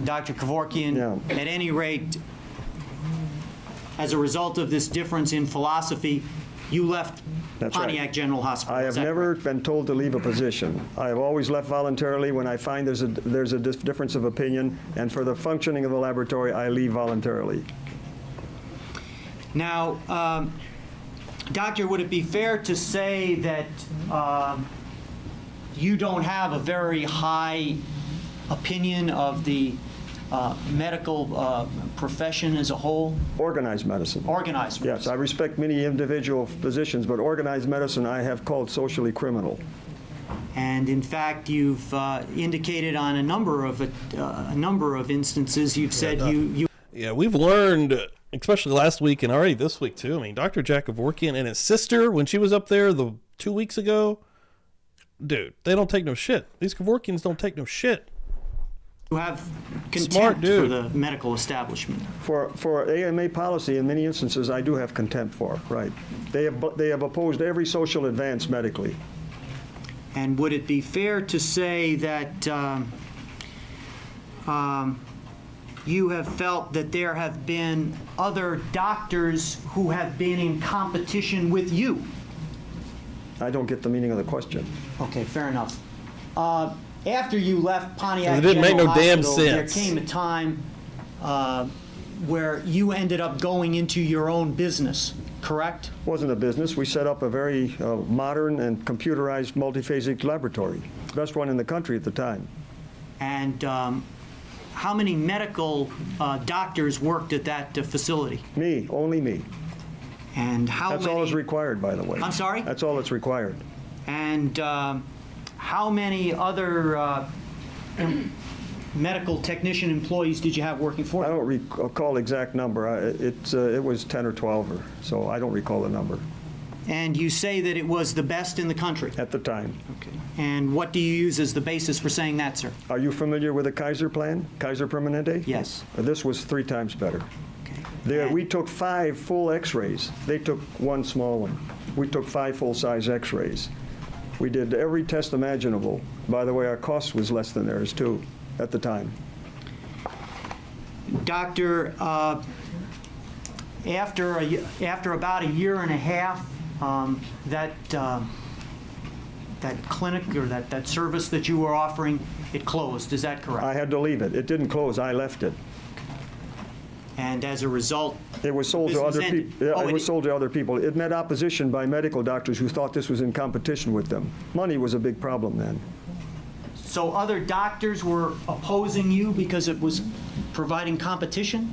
Dr. Kevorkian, Yeah. at any rate, as a result of this difference in philosophy, you left That's right. Pontiac General Hospital. I Is have that never correct? been told to leave a position. I have always left voluntarily when I find there's a difference of opinion, and for the functioning of the laboratory, I leave voluntarily. Now, doctor, would it be fair to say that you don't have a very high opinion of the medical profession as a whole? Organized medicine. Organized medicine. Yes, I respect many individual positions, but organized medicine I have called socially criminal. And in fact, you've indicated on a number of instances, you've said you Yeah, we've learned, especially last week and already this week too. I mean, Dr. Jack Kevorkian and his sister, when she was up there 2 weeks ago, dude, they don't take no shit. These Kevorkians don't take no shit. have Smart contempt for dude. the medical establishment. For AMA policy, in many instances, I do have contempt for, right. They have opposed every social advance medically. And would it be fair to say that you have felt that there have been other doctors who have been in competition with you? I don't get the meaning of the question. Okay, fair enough. After you left Pontiac It didn't make General no damn Hospital, there sense. came a time where you ended up going into your own business, correct? Wasn't a business. We set up a very modern and computerized multiphasic laboratory, best one in the country at the time. And how many medical doctors worked at that facility? Me, only me. And how That's many? all that's required, by the way. I'm sorry? That's all that's required. And how many other medical technician employees did you have working for I you? don't recall the exact number. It was 10 or 12, so I don't recall the number And you say that it was the best in the country. at the time. Okay. And what do you use as the basis for saying that, sir? Are you familiar with the Kaiser plan, Kaiser Permanente? Yes. This was 3 times better. Okay. We took 5 full x-rays. They took 1 small one. We took 5 full-size x-rays. We did every test imaginable. By the way, our cost was less than theirs, too, at the time. Doctor, after about a year and a half, that clinic or that service that you were offering, it closed. Is that correct? I had to leave it. It didn't close. I left it. And as a result, it was sold to other people. Yeah, it was sold to other people. It met opposition by medical doctors who thought this was in competition with them. Money was a big problem then. So other doctors were opposing you because it was providing competition?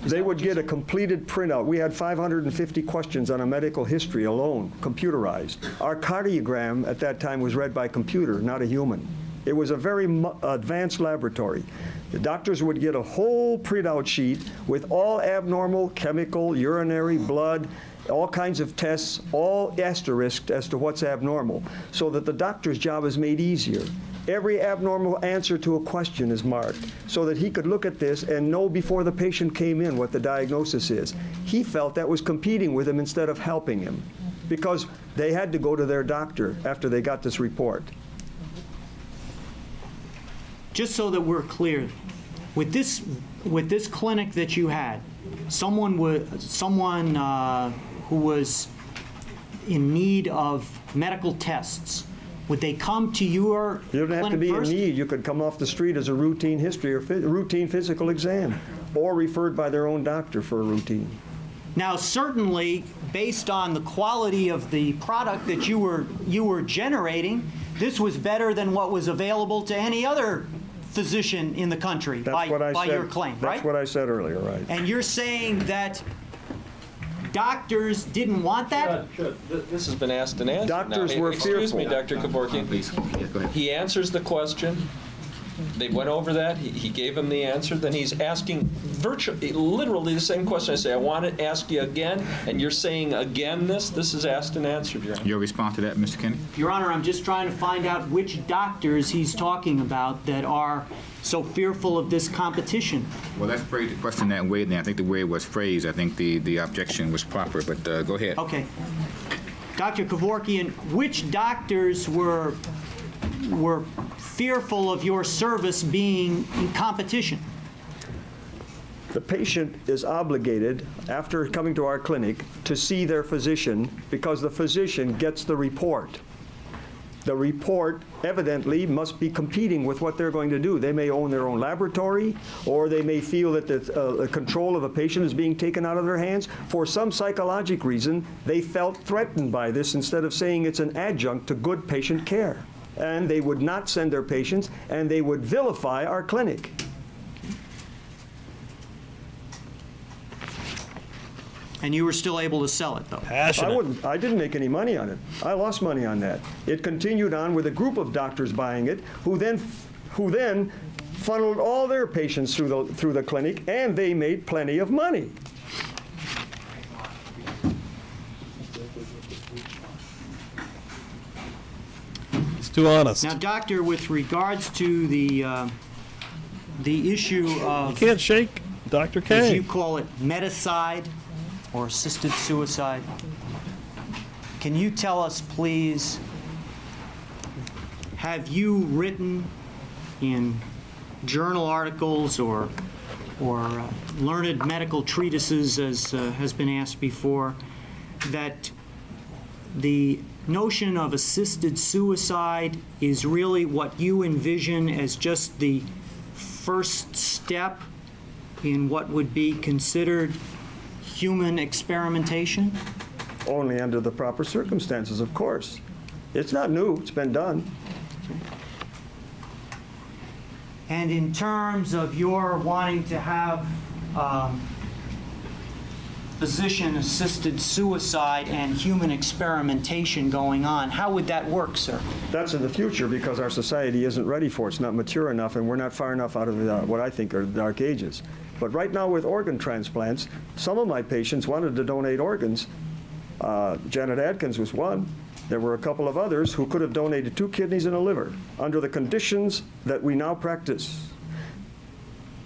They would get a completed printout. We had 550 questions on a medical history alone, computerized. Our cardiogram at that time was read by computer, not a human. It was a very advanced laboratory. The doctors would get a whole printout sheet with all abnormal chemical, urinary, blood, all kinds of tests, all asterisked as to what's abnormal, so that the doctor's job is made easier. Every abnormal answer to a question is marked so that he could look at this and know before the patient came in what the diagnosis is. He felt that was competing with him instead of helping him because they had to go to their doctor after they got this report. Just so that we're clear, with this clinic that you had, someone who was in need of medical tests, would they come to your clinic first? You don't have to be in need. You could come off the street as a routine history or routine physical exam, or referred by their own doctor for a routine. Now, certainly, based on the quality of the product that you were generating, this was better than what was available to any other physician in the country by your claim, right? That's what I said earlier, right? And you're saying that doctors didn't want that? Sure. This has been asked and answered. Doctors were fearful. Excuse me, Dr. Kevorkian. Please, yes, go ahead. He answers the question. They went over that. He gave him the answer. Then he's asking literally the same question. I say, I want to ask you again, and you're saying again this? This is asked and answered, Your Honor. Your response to that, Mr. Kenny? Your Honor, I'm just trying to find out which doctors he's talking about that are so fearful of this competition. Well, let's phrase the question that way then. I think the way it was phrased, I think the objection was proper, but go ahead. Okay. Dr. Kevorkian, which doctors were fearful of your service being in competition? The patient is obligated, after coming to our clinic, to see their physician because the physician gets the report. The report evidently must be competing with what they're going to do. They may own their own laboratory, or they may feel that the control of a patient is being taken out of their hands. For some psychological reason, they felt threatened by this instead of saying it's an adjunct to good patient care. And they would not send their patients, and they would vilify our clinic. And you were still able to sell it, though? Passionate. I didn't make any money on it. I lost money on that. It continued on with a group of doctors buying it, who then funneled all their patients through the clinic, and they made plenty of money. It's too honest. Now, Doctor, with regards to the issue of, You can't shake Dr. K. as you call it, meticide or assisted suicide, can you tell us, please, have you written in journal articles or learned medical treatises, as has been asked before, that the notion of assisted suicide is really what you envision as just the first step in what would be considered human experimentation? Only under the proper circumstances, of course. It's not new. It's been done. And in terms of your wanting to have physician-assisted suicide and human experimentation going on, how would that work, sir? That's in the future because our society isn't ready for it. It's not mature enough, and we're not far enough out of what I think are the dark ages. But right now with organ transplants, some of my patients wanted to donate organs. Janet Adkins was one. There were a couple of others who could have donated 2 kidneys and a liver under the conditions that we now practice.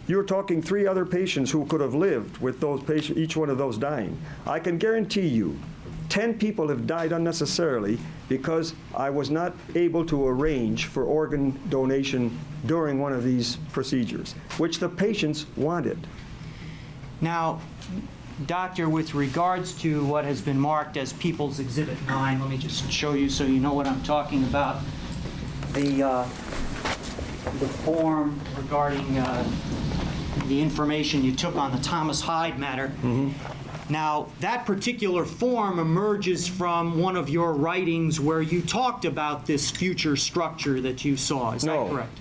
You're talking 3 other patients who could have lived with those patients, each one of those dying. I can guarantee you 10 people have died unnecessarily because I was not able to arrange for organ donation during one of these procedures, which the patients wanted. Now, Doctor, with regards to what has been marked as People's Exhibit 9, let me just show you so you know what I'm talking about. The form regarding the information you took on the Thomas Hyde matter. Now, that particular form emerges from one of your writings where you talked about this future structure that you saw. Is that correct?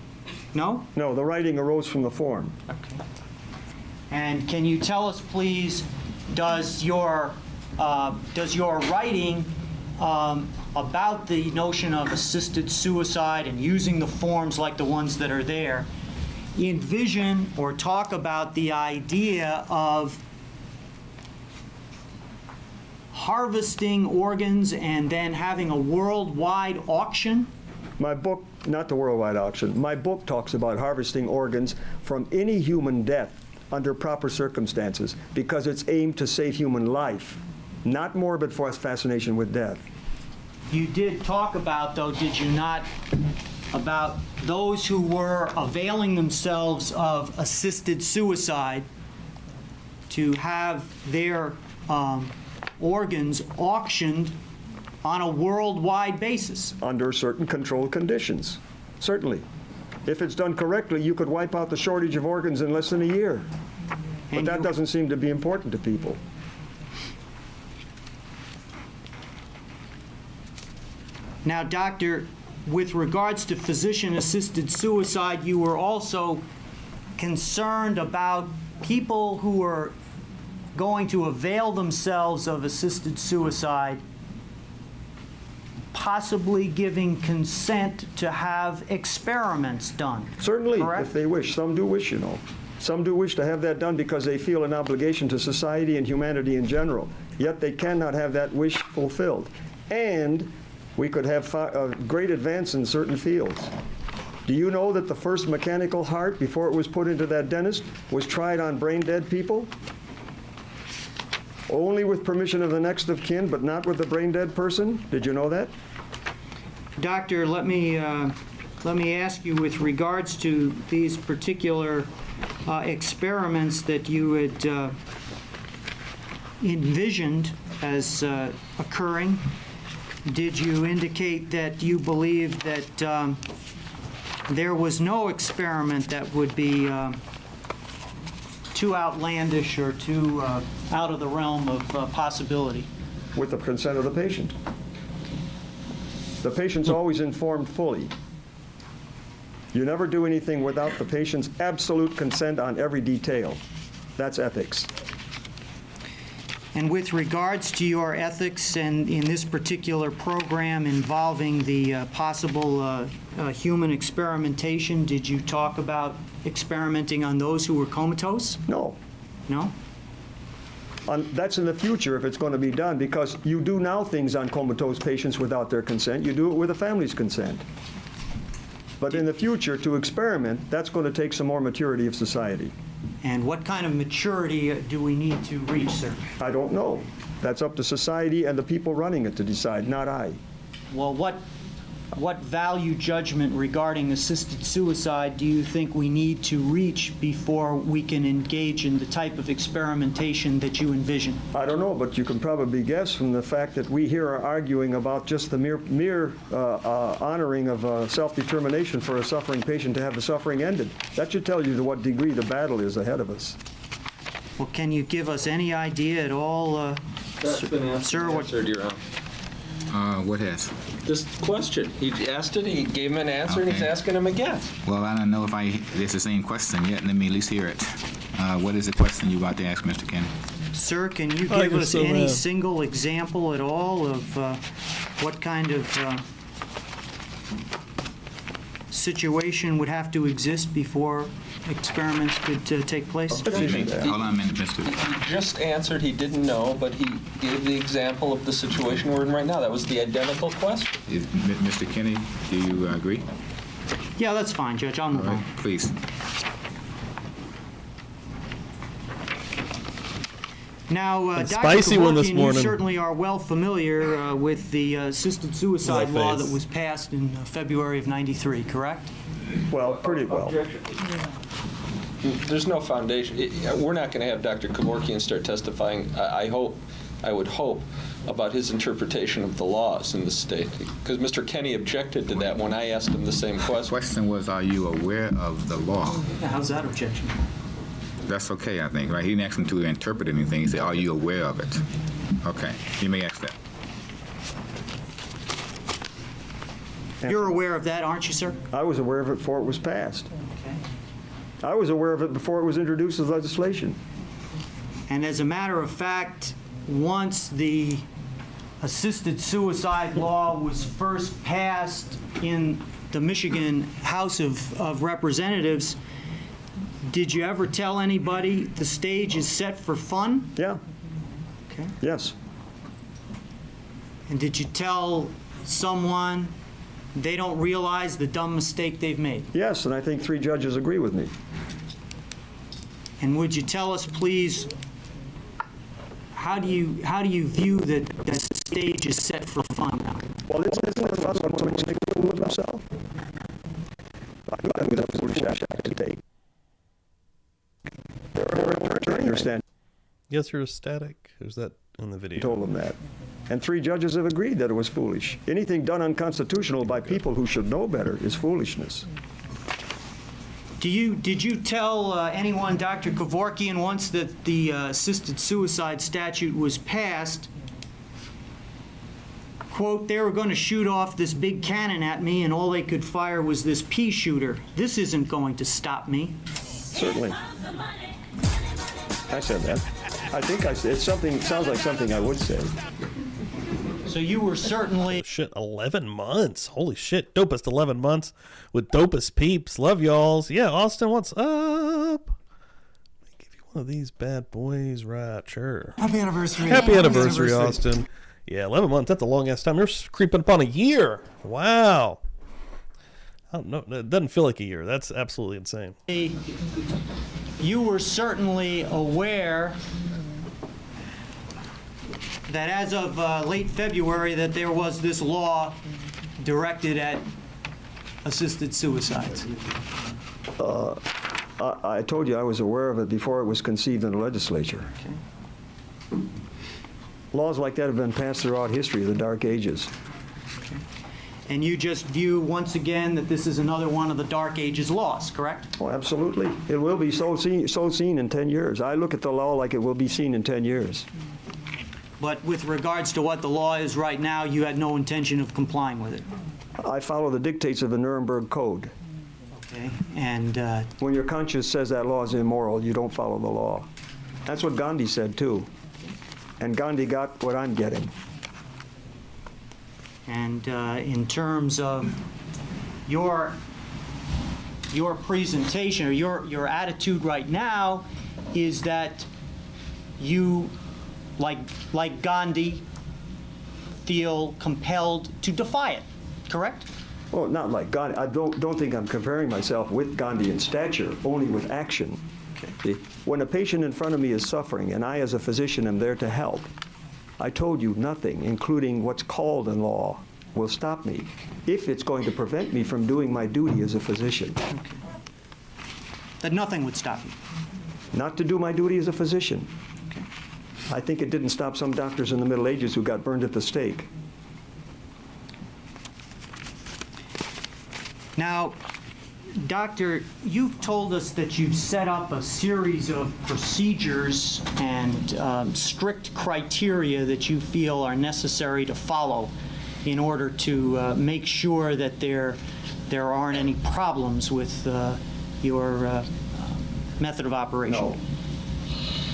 No? No, the writing arose from the form. Okay. And can you tell us, please, does your writing about the notion of assisted suicide and using the forms like the ones that are there envision or talk about the idea of harvesting organs and then having a worldwide auction? My book, not the worldwide auction, my book talks about harvesting organs from any human death under proper circumstances because it's aimed to save human life, not morbid fascination with death. You did talk about, though, did you not, about those who were availing themselves of assisted suicide to have their organs auctioned on a worldwide basis? Under certain controlled conditions, certainly. If it's done correctly, you could wipe out the shortage of organs in less than a year. But that doesn't seem to be important to people. Now, Doctor, with regards to physician-assisted suicide, you were also concerned about people who are going to avail themselves of assisted suicide possibly giving consent to have experiments done. Certainly, correct? If they wish. Some do wish, you know. Some do wish to have that done because they feel an obligation to society and humanity in general. Yet they cannot have that wish fulfilled. And we could have a great advance in certain fields. Do you know that the first mechanical heart, before it was put into that dentist, was tried on brain-dead people? Only with permission of the next of kin, but not with the brain-dead person? Did you know that? Doctor, let me ask you, with regards to these particular experiments that you had envisioned as occurring, did you indicate that you believe that there was no experiment that would be too outlandish or too out of the realm of possibility? With the consent of the patient. The patient's always informed fully. You never do anything without the patient's absolute consent on every detail. That's ethics. And with regards to your ethics and in this particular program involving the possible human experimentation, did you talk about experimenting on those who were comatose? No. No? That's in the future if it's going to be done, because you do now things on comatose patients without their consent. You do it with the family's consent. But in the future, to experiment, that's going to take some more maturity of society. And what kind of maturity do we need to reach, sir? I don't know. That's up to society and the people running it to decide, not I. Well, what value judgment regarding assisted suicide do you think we need to reach before we can engage in the type of experimentation that you envision? I don't know, but you can probably guess from the fact that we here are arguing about just the mere honoring of self-determination for a suffering patient to have the suffering ended. That should tell you to what degree the battle is ahead of us. Well, can you give us any idea at all, That's been sir? answered, Your Honor. What has? This question. He asked it, he gave him an answer, and he's Okay. asking him again. Well, I don't know if it's the same question yet. Let me at least hear it. What is the question you about to ask, Mr. Kenny? Sir, can you I give guess us so, any ma'am. single example at all of what kind of situation would have to exist before experiments could take place? Excuse me. Hold on a minute, Mr. He just answered he didn't know, but he gave the example of the situation we're in right now. That was the identical question. Mr. Kenny, do you agree? Yeah, that's fine, Judge. I'll move All on. right, please. Now, And Dr. spicy one this Kevorkian, morning. you certainly are well familiar with the assisted suicide My law face. that was passed in February of '93, correct? Well, pretty well. There's no foundation. We're not going to have Dr. Kevorkian start testifying, I would hope, about his interpretation of the laws in the state. Because Mr. Kenny objected to that when I asked him the same The question. question was, are you aware of the law? How's that objection? That's okay, I think, right? He didn't ask him to interpret anything. He said, are you aware of it? Okay, you may ask that. You're aware of that, aren't you, sir? I was aware of it before it was passed. Okay. I was aware of it before it was introduced as legislation. And as a matter of fact, once the assisted suicide law was first passed in the Michigan House of Representatives, did you ever tell anybody the stage is set for fun? Yeah, Okay. yes. And did you tell someone they don't realize the dumb mistake they've made? Yes, and I think 3 judges agree with me. And would you tell us, please, how do you view that the stage is set for fun now? Well, isn't it fun when somebody's making a fool of himself? I knew that was a foolish act to take. I understand. Yes, you're ecstatic. Is that in the I video? told them that. And 3 judges have agreed that it was foolish. Anything done unconstitutional by people who should know better is foolishness. Did you tell anyone, Dr. Kevorkian, once that the assisted suicide statute was passed, quote, they were going to shoot off this big cannon at me and all they could fire was this pea shooter. This isn't going to stop me. Certainly. I said that. I think I said, sounds like something I would say. So you were certainly... Shit, 11 months. Holy shit. Dopest 11 months with dopest peeps. Love y'alls. Yeah, Austin, what's up? Let me give you one of these bad boys. Right, sure. Happy anniversary. Happy anniversary, Austin. Yeah, 11 months. That's a long ass time. You're creeping upon a year. Wow. I don't know. It doesn't feel like a year. That's absolutely insane. You were certainly aware that as of late February that there was this law directed at assisted suicides. I told you I was aware of it before it was conceived in the legislature. Laws like that have been passed throughout history, the Dark Ages. And you just view once again that this is another one of the Dark Ages laws, correct? Oh, absolutely. It will be so seen in 10 years. I look at the law like it will be seen in 10 years. But with regards to what the law is right now, you had no intention of complying with it. I follow the dictates of the Nuremberg Code. Okay. And When your conscience says that law is immoral, you don't follow the law. That's what Gandhi said, too. And Gandhi got what I'm getting. And in terms of your presentation or your attitude right now is that you, like Gandhi, feel compelled to defy it, correct? Well, not like Gandhi. I don't think I'm comparing myself with Gandhi in stature, only with action. Okay. When a patient in front of me is suffering and I as a physician am there to help, I told you nothing, including what's called in law, will stop me if it's going to prevent me from doing my duty as a physician. Okay. That nothing would stop you. Not to do my duty as a physician. Okay. I think it didn't stop some doctors in the Middle Ages who got burned at the stake. Now, Doctor, you've told us that you've set up a series of procedures and strict criteria that you feel are necessary to follow in order to make sure that there aren't any problems with your method of operation. No.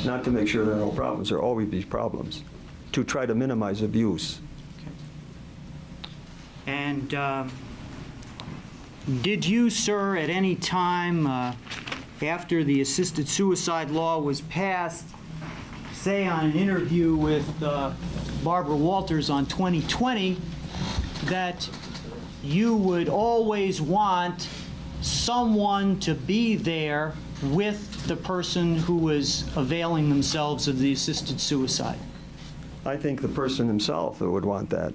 Not to make sure there are no problems. There will always be problems. To try to minimize abuse. And did you, sir, at any time after the assisted suicide law was passed, say on an interview with Barbara Walters on 2020, that you would always want someone to be there with the person who was availing themselves of the assisted suicide? I think the person himself would want that.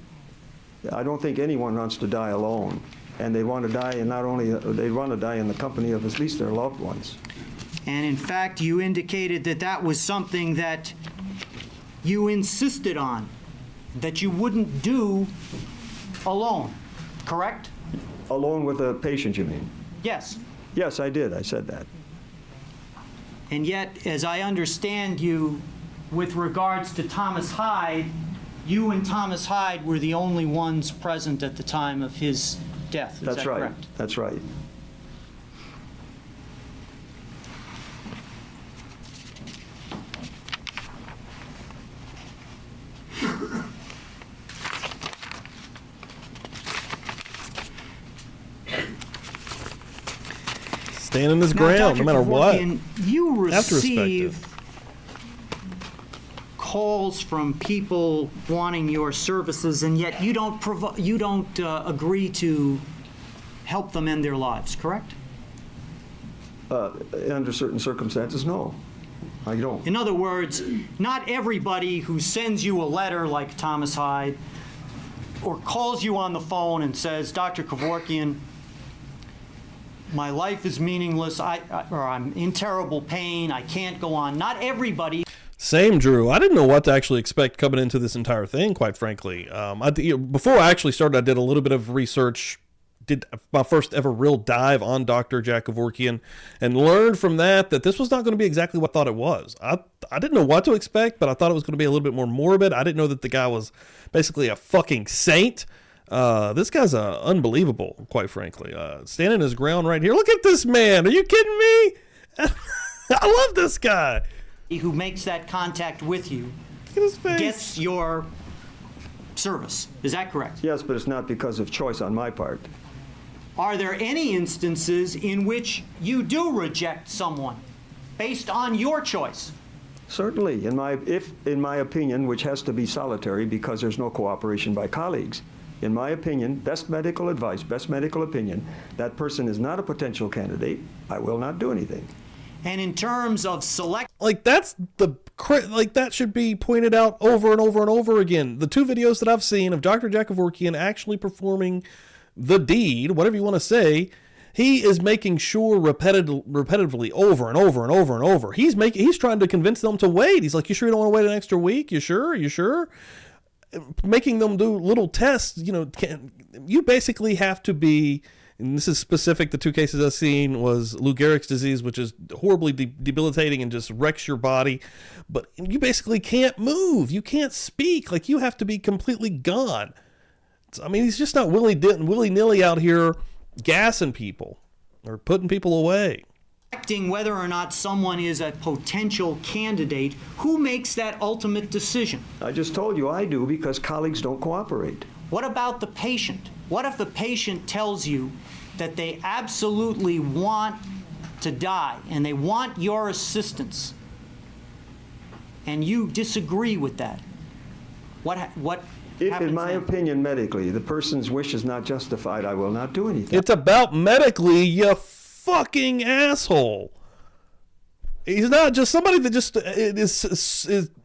I don't think anyone wants to die alone. And they want to die, and not only, they want to die in the company of at least their loved ones. And in fact, you indicated that that was something that you insisted on, that you wouldn't do alone, correct? Alone with a patient, you mean? Yes. Yes, I did. I said that. And yet, as I understand you, with regards to Thomas Hyde, you and Thomas Hyde were the only ones present at the time of his death. Is That's that right. correct? That's right. Standing his Now, ground, Dr. no matter what. Kevorkian, you Have to respect receive calls from people wanting your services, and yet you don't agree to help them end their lives, correct? Under certain circumstances, no. I don't. In other words, not everybody who sends you a letter like Thomas Hyde or calls you on the phone and says, Dr. Kevorkian, my life is meaningless, or I'm in terrible pain, I can't go on. Not everybody. Same, Drew. I didn't know what to actually expect coming into this entire thing, quite frankly. Before I actually started, I did a little bit of research, did my first ever real dive on Dr. Jack Kevorkian, and learned from that this was not going to be exactly what I thought it was. I didn't know what to expect, but I thought it was going to be a little bit more morbid. I didn't know that the guy was basically a fucking saint. This guy's unbelievable, quite frankly. Standing his ground right here. Look at this man. Are you kidding me? I love this guy. Who makes that contact with you Look at his face. gets your service. Is that correct? Yes, but it's not because of choice on my part. Are there any instances in which you do reject someone based on your choice? Certainly, in my opinion, which has to be solitary because there's no cooperation by colleagues, in my opinion, best medical advice, best medical opinion, that person is not a potential candidate, I will not do anything. And in terms of that should be pointed out over and over and over again. The two videos that I've seen of Dr. Jack Kevorkian actually performing the deed, whatever you want to say, he is making sure repetitively over and over and over and over. He's trying to convince them to wait. He's like, you sure you don't want to wait an extra week? You sure? You sure? Making them do little tests. You basically have to be. And this is specific. The two cases I've seen was Lou Gehrig's disease, which is horribly debilitating and just wrecks your body. But you basically can't move. You can't speak. Like, you have to be completely gone. He's just not willy-nilly out here gassing people or putting people away. Whether or not someone is a potential candidate, who makes that ultimate decision? I just told you I do because colleagues don't cooperate. What about the patient? What if the patient tells you that they absolutely want to die and they want your assistance and you disagree with that? What If, happens in my then? opinion, medically, the person's wish is not justified, I will not do anything. It's about medically, you fucking asshole. He's not just somebody that just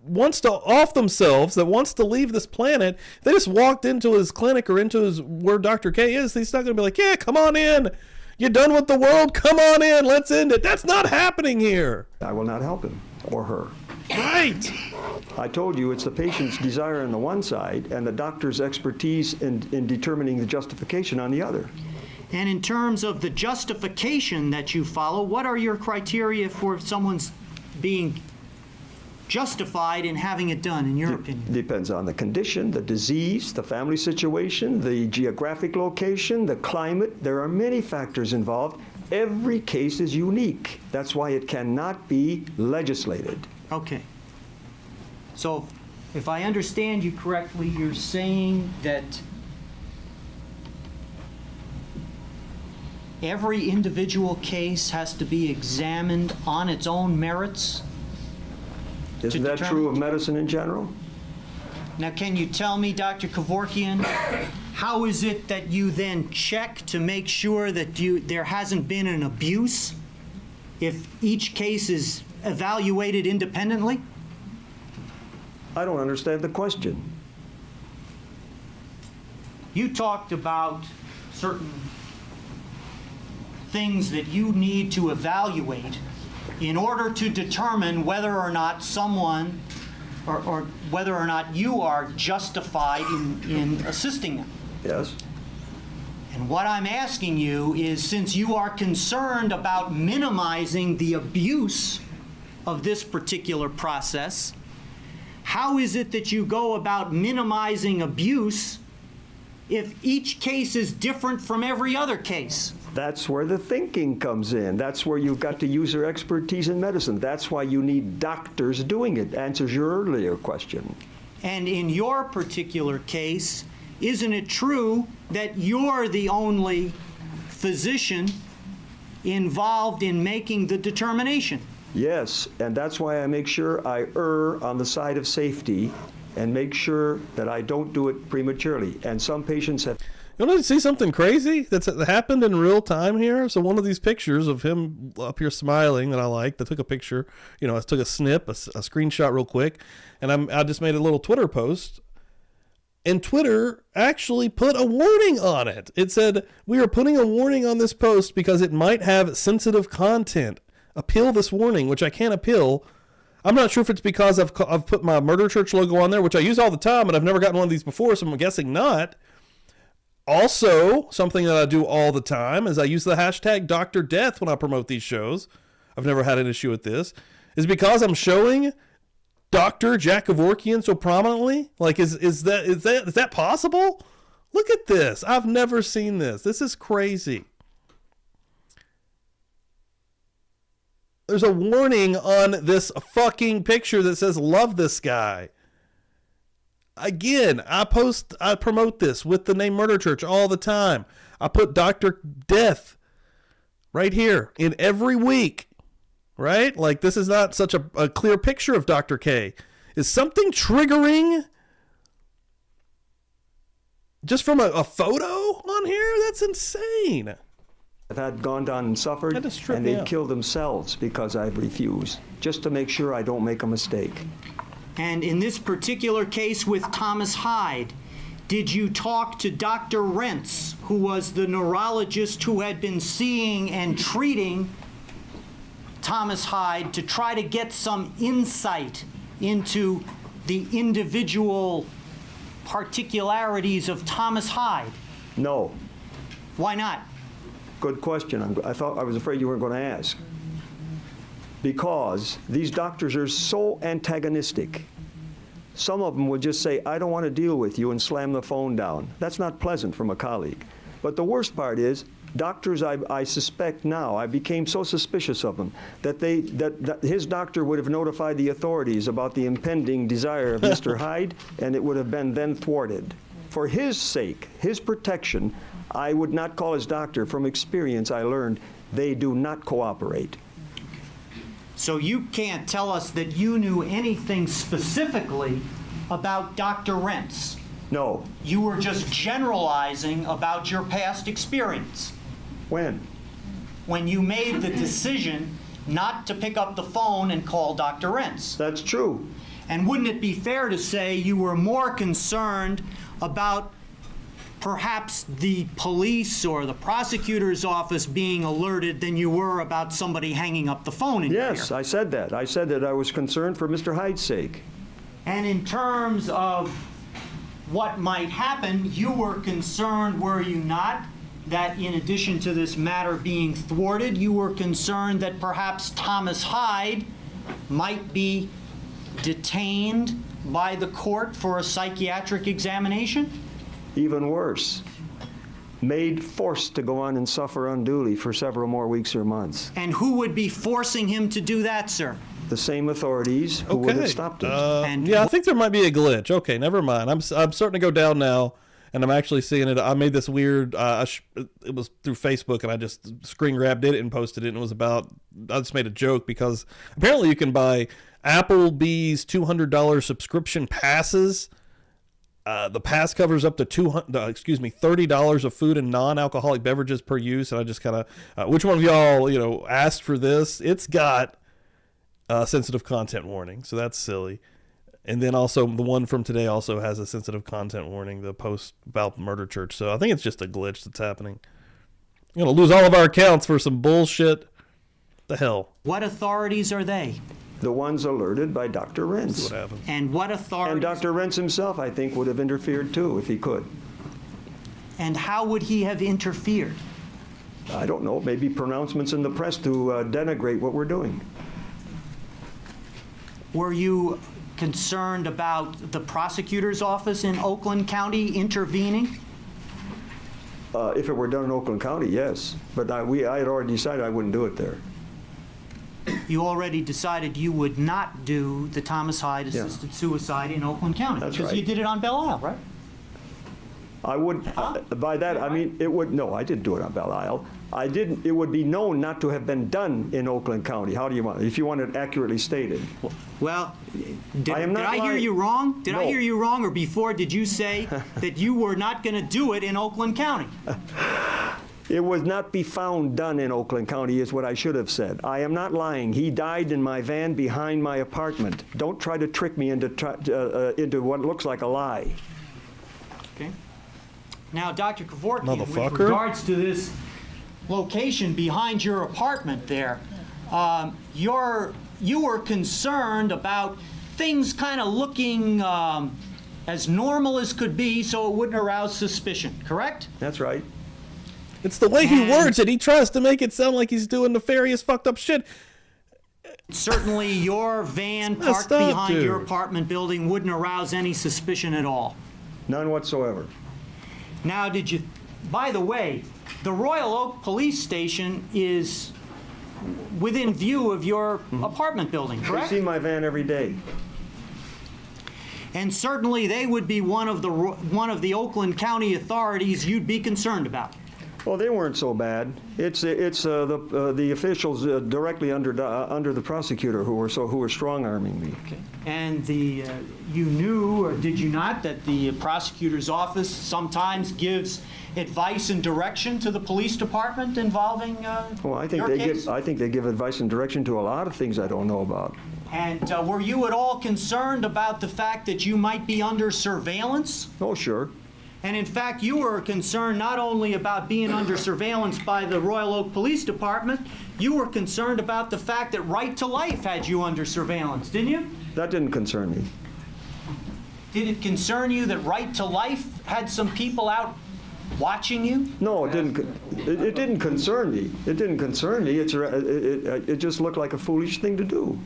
wants to off themselves, that wants to leave this planet. They just walked into his clinic or into where Dr. K is. He's not going to be like, yeah, come on in. You're done with the world? Come on in. Let's end it. That's not happening here. I will not help him or her. Right. I told you it's the patient's desire on the one side and the doctor's expertise in determining the justification on the other. And in terms of the justification that you follow, what are your criteria for someone's being justified in having it done, in your opinion? Depends on the condition, the disease, the family situation, the geographic location, the climate. There are many factors involved. Every case is unique. That's why it cannot be legislated. Okay. So if I understand you correctly, you're saying that every individual case has to be examined on its own merits? Isn't that true of medicine in general? Now, can you tell me, Dr. Kevorkian, how is it that you then check to make sure that there hasn't been an abuse if each case is evaluated independently? I don't understand the question. You talked about certain things that you need to evaluate in order to determine whether or not someone or whether or not you are justified in assisting them. Yes? And what I'm asking you is, since you are concerned about minimizing the abuse of this particular process, how is it that you go about minimizing abuse if each case is different from every other case? That's where the thinking comes in. That's where you've got to use your expertise in medicine. That's why you need doctors doing it. Answers your earlier question. And in your particular case, isn't it true that you're the only physician involved in making the determination? Yes, and that's why I make sure I err on the side of safety and make sure that I don't do it prematurely. And some patients have... You want to see something crazy that happened in real time here? So one of these pictures of him up here smiling that I liked, I took a picture, I took a snip, a screenshot real quick, and I just made a little Twitter post. And Twitter actually put a warning on it. It said, "We are putting a warning on this post because it might have sensitive content. Appeal this warning," which I can't appeal. I'm not sure if it's because I've put my Murder Church logo on there, which I use all the time, and I've never gotten one of these before, so I'm guessing not. Also, something that I do all the time is I use the hashtag Dr. Death when I promote these shows. I've never had an issue with this. Is because I'm showing Dr. Jack Kevorkian so prominently? Like, is that possible? Look at this. I've never seen this. This is crazy. There's a warning on this fucking picture that says, "Love this guy." Again, I promote this with the name Murder Church all the time. I put Dr. Death right here in every week, right? Like, this is not such a clear picture of Dr. K. Is something triggering just from a photo on here? That's insane. I've had gone down and suffered, and they kill themselves because I've refused, just to make sure I don't make a mistake. And in this particular case with Thomas Hyde, did you talk to Dr. Rentz, who was the neurologist who had been seeing and treating Thomas Hyde, to try to get some insight into the individual particularities of Thomas Hyde? No. Why not? Good question. I was afraid you weren't going to ask. Because these doctors are so antagonistic. Some of them would just say, "I don't want to deal with you," and slam the phone down. That's not pleasant from a colleague. But the worst part is, doctors I suspect now, I became so suspicious of them, that his doctor would have notified the authorities about the impending desire of Mr. Hyde, and it would have been then thwarted. For his sake, his protection, I would not call his doctor. From experience, I learned they do not cooperate. So you can't tell us that you knew anything specifically about Dr. Rentz? No. You were just generalizing about your past experience? When? When you made the decision not to pick up the phone and call Dr. Rentz. That's true. And wouldn't it be fair to say you were more concerned about perhaps the police or the prosecutor's office being alerted than you were about somebody hanging up the phone in your ear? Yes, I said that. I said that I was concerned for Mr. Hyde's sake. And in terms of what might happen, you were concerned, were you not, that in addition to this matter being thwarted, you were concerned that perhaps Thomas Hyde might be detained by the court for a psychiatric examination? Even worse, forced to go on and suffer unduly for several more weeks or months. And who would be forcing him to do that, sir? The same authorities who would have stopped it. Yeah, I think there might be a glitch. Okay, never mind. I'm starting to go down now, and I'm actually seeing it. I made this weird, it was through Facebook, and I just screen grabbed it and posted it, and it was about, I just made a joke because apparently you can buy Applebee's $200 subscription passes The pass covers up to $30 of food and non-alcoholic beverages per use. And I just kind of, which one of y'all, asked for this? It's got sensitive content warning, so that's silly. And then also the one from today also has a sensitive content warning, the post about Murder Church. So I think it's just a glitch that's happening. We're going to lose all of our accounts for some bullshit. The hell? What authorities are they? The ones alerted by Dr. Rentz. That's what happened. And what authorities? And Dr. Rentz himself, I think, would have interfered too if he could. And how would he have interfered? I don't know, maybe pronouncements in the press to denigrate what we're doing. Were you concerned about the prosecutor's office in Oakland County intervening? If it were done in Oakland County, yes. But I had already decided I wouldn't do it there. You already decided you would not do the Thomas Hyde assisted suicide in Oakland County. That's because right. you did it on Belle Isle, right? I would, by that, I mean, it would, no, I didn't do it on Belle Isle. I didn't, it would be known not to have been done in Oakland County. How do you want, if you want it accurately stated? Well, did I am not I hear lying. you wrong? Did I No. hear you wrong, or before did you say that you were not going to do it in Oakland County? It would not be found done in Oakland County is what I should have said. I am not lying. He died in my van behind my apartment. Don't try to trick me into what looks like a lie. Okay. Now, Dr. Kevorkian, with Motherfucker. regards to this location behind your apartment there, you were concerned about things kind of looking as normal as could be so it wouldn't arouse suspicion, correct? That's right. It's the way he And- words it. He tries to make it sound like he's doing nefarious, fucked up shit. Certainly your van messed parked up, behind your dude. apartment building wouldn't arouse any suspicion at all. None whatsoever. Now, by the way, the Royal Oak Police Station is within view of your apartment building, They correct? see my van every day. And certainly they would be one of the Oakland County authorities you'd be concerned about. Well, they weren't so bad. It's the officials directly under the prosecutor who were strong-arming me. And you knew, or did you not, that the prosecutor's office sometimes gives advice and direction to the police department involving Well, I think your case? I think they give advice and direction to a lot of things I don't know about. And were you at all concerned about the fact that you might be under surveillance? Oh, sure. And in fact, you were concerned not only about being under surveillance by the Royal Oak Police Department, you were concerned about the fact that Right to Life had you under surveillance, didn't you? That didn't concern me. Did it concern you that Right to Life had some people out watching you? No, it didn't. It didn't concern me. It didn't concern me. It just looked like a foolish thing to do.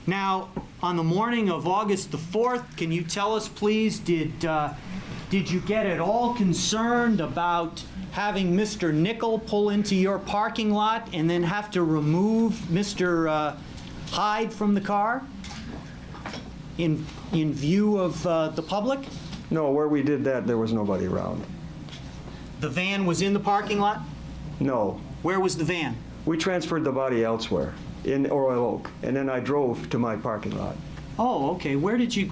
Now, on the morning of August the 4th, can you tell us, please, did you get at all concerned about having Mr. Nickel pull into your parking lot and then have to remove Mr. Hyde from the car in view of the public? No, where we did that, there was nobody around. The van was in the parking lot? No. Where was the van? We transferred the body elsewhere, in Royal Oak, and then I drove to my parking lot. Oh, okay. Where did you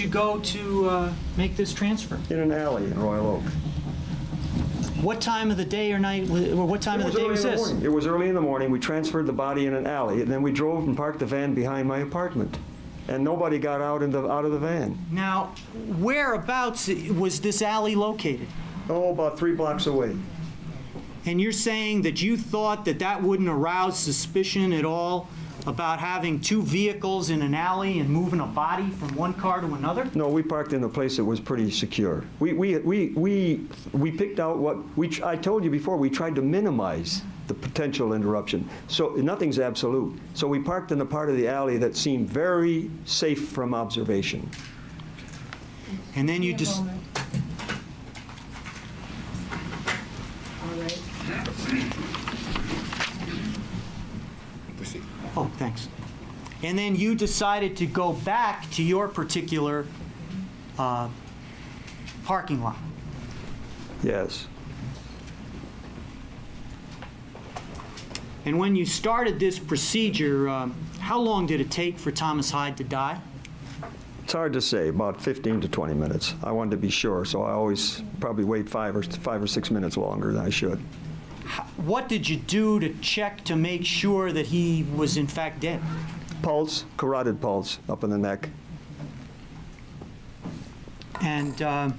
go to make this transfer? In an alley in Royal Oak. What time of the day or night, or what time of the day was this? It was early in the morning. We transferred the body in an alley, and then we drove and parked the van behind my apartment. And nobody got out of the van. Now, whereabouts was this alley located? Oh, about 3 blocks away. And you're saying that you thought that wouldn't arouse suspicion at all about having two vehicles in an alley and moving a body from one car to another? No, we parked in a place that was pretty secure. We picked out what I told you before. We tried to minimize the potential interruption. So nothing's absolute. So we parked in a part of the alley that seemed very safe from observation. And then you just. Oh, thanks. And then you decided to go back to your particular parking lot. Yes. And when you started this procedure, how long did it take for Thomas Hyde to die? It's hard to say, about 15 to 20 minutes. I wanted to be sure, so I always probably wait 5 or 6 minutes longer than I should. What did you do to check to make sure that he was in fact dead? Pulse, carotid pulse up in the neck. And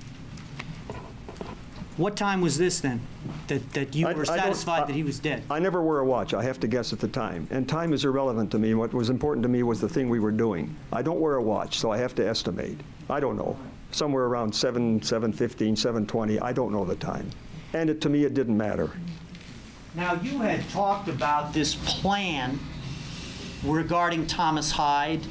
what time was this then, that you were satisfied that he was dead? I never wear a watch. I have to guess at the time. And time is irrelevant to me. What was important to me was the thing we were doing. I don't wear a watch, so I have to estimate. I don't know. Somewhere around 7:15, 7:20. I don't know the time. And to me, it didn't matter. Now, you had talked about this plan regarding Thomas Hyde,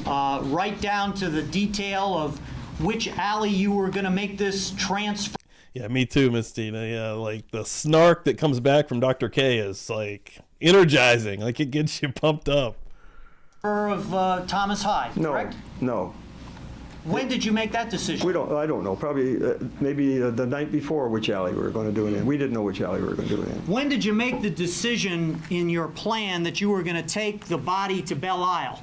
right down to the detail of which alley you were going to make this transfer. Yeah, me too, Miss Tina. Yeah, like the snark that comes back from Dr. K is like energizing. Like it gets you pumped up. Of Thomas Hyde, correct? No. When did you make that decision? I don't know. Probably maybe the night before which alley we were going to do it in. We didn't know which alley we were going to do it in. When did you make the decision in your plan that you were going to take the body to Belle Isle?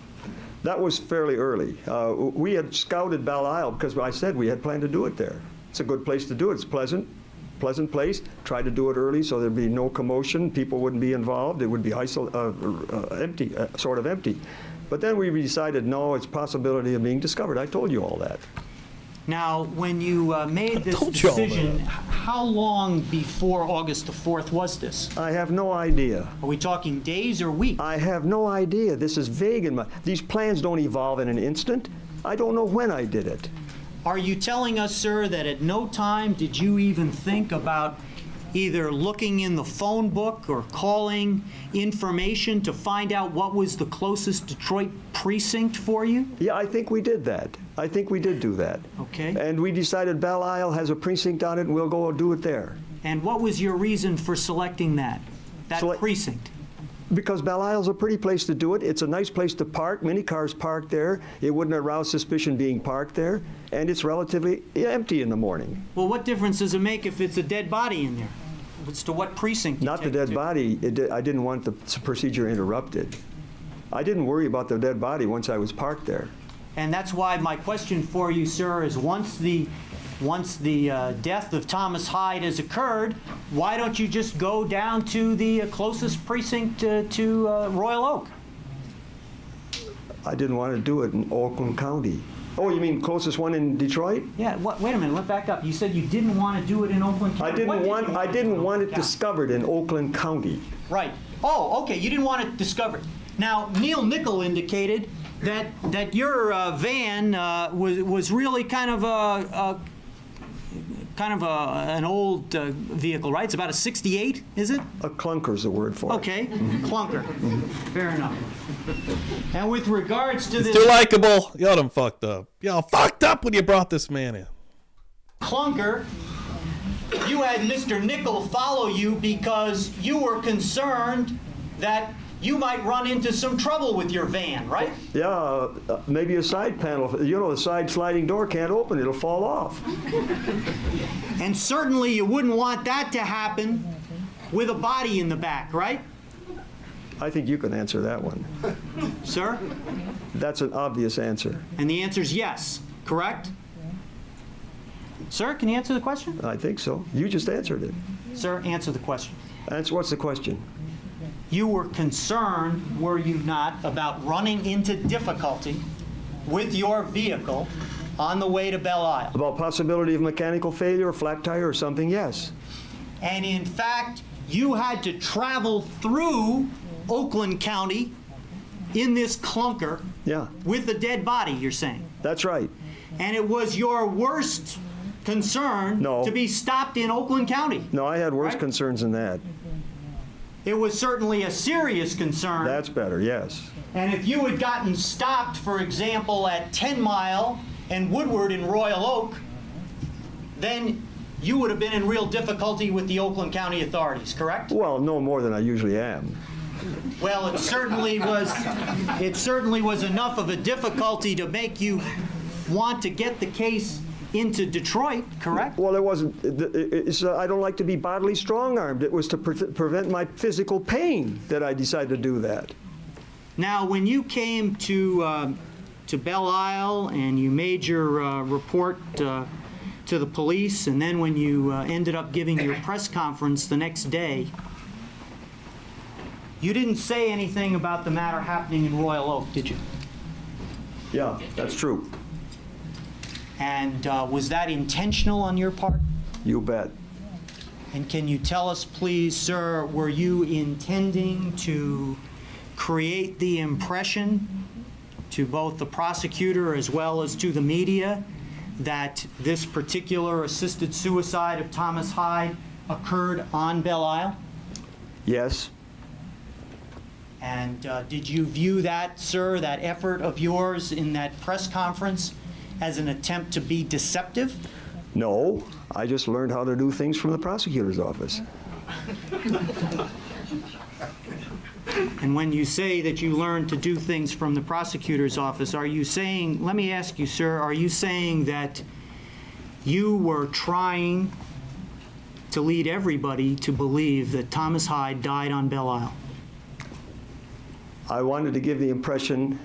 That was fairly early. We had scouted Belle Isle because I said we had planned to do it there. It's a good place to do it. It's pleasant place. Tried to do it early so there'd be no commotion. People wouldn't be involved. It would be empty, sort of empty. But then we decided, no, it's possibility of being discovered. I told you all that. Now, when you made this decision, how long before August the 4th was this? I have no idea. Are we talking days or weeks? I have no idea. This is vague in my... These plans don't evolve in an instant. I don't know when I did it. Are you telling us, sir, that at no time did you even think about either looking in the phone book or calling information to find out what was the closest Detroit precinct for you? Yeah, I think we did that. I think we did do that. Okay. And we decided Belle Isle has a precinct on it, and we'll go do it there. And what was your reason for selecting that precinct? Because Belle Isle's a pretty place to do it. It's a nice place to park. Many cars parked there. It wouldn't arouse suspicion being parked there. And it's relatively empty in the morning. Well, what difference does it make if it's a dead body in there? As to what precinct you Not the dead body. I didn't want the procedure interrupted. I didn't worry about the dead body once I was parked there. And that's why my question for you, sir, is once the death of Thomas Hyde has occurred, why don't you just go down to the closest precinct to Royal Oak? I didn't want to do it in Oakland County. Oh, you mean closest one in Detroit? Yeah. Wait a minute. Let's back up. You said you didn't want to do it in Oakland County. I didn't want it discovered in Oakland County. Right. Oh, okay. You didn't want it discovered. Now, Neil Nickel indicated that your van was really kind of an old vehicle, right? It's about a 68, is it? A clunker's the word for it. Okay, clunker. Fair enough. And with regards to this... Too likable. Y'all done fucked up. Y'all fucked up when you brought this man in. Clunker, you had Mr. Nickel follow you because you were concerned that you might run into some trouble with your van, right? Yeah, maybe a side panel. You know, the side sliding door can't open. It'll fall off. And certainly you wouldn't want that to happen with a body in the back, right? I think you can answer that one. Sir? That's an obvious answer. And the answer is yes, correct? Sir, can you answer the question? I think so. You just answered it. Sir, answer the question. What's the question? You were concerned, were you not, about running into difficulty with your vehicle on the way to Belle Isle? About possibility of mechanical failure, a flat tire or something, yes. And in fact, you had to travel through Oakland County in this clunker with the dead body, you're saying? That's right. And it was your worst concern to be stopped in Oakland County? No, I had worse concerns than that. It was certainly a serious concern. That's better, yes. And if you had gotten stopped, for example, at 10 Mile and Woodward in Royal Oak, then you would have been in real difficulty with the Oakland County authorities, correct? Well, no more than I usually am. Well, it certainly was enough of a difficulty to make you want to get the case into Detroit, correct? Well, it wasn't. I don't like to be bodily strong-armed. It was to prevent my physical pain that I decided to do that. Now, when you came to to Belle Isle and you made your report to the police, and then when you ended up giving your press conference the next day, you didn't say anything about the matter happening in Royal Oak, did you? Yeah, that's true. And was that intentional on your part? You bet. And can you tell us, please, sir, were you intending to create the impression to both the prosecutor as well as to the media that this particular assisted suicide of Thomas Hyde occurred on Belle Isle? Yes. And did you view that, sir, that effort of yours in that press conference as an attempt to be deceptive? No, I just learned how to do things from the prosecutor's office. And when you say that you learned to do things from the prosecutor's office, are you saying, let me ask you, sir, are you saying that you were trying to lead everybody to believe that Thomas Hyde died on Belle Isle? I wanted to give the impression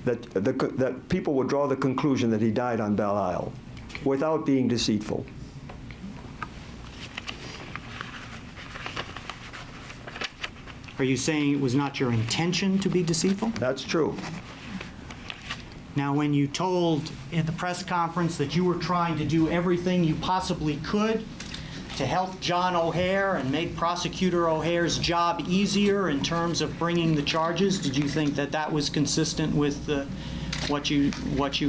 that that people would draw the conclusion that he died on Belle Isle without being deceitful. Are you saying it was not your intention to be deceitful? That's true. Now, when you told at the press conference that you were trying to do everything you possibly could to help John O'Hare and make Prosecutor O'Hare's job easier in terms of bringing the charges, did you think that that was consistent with what you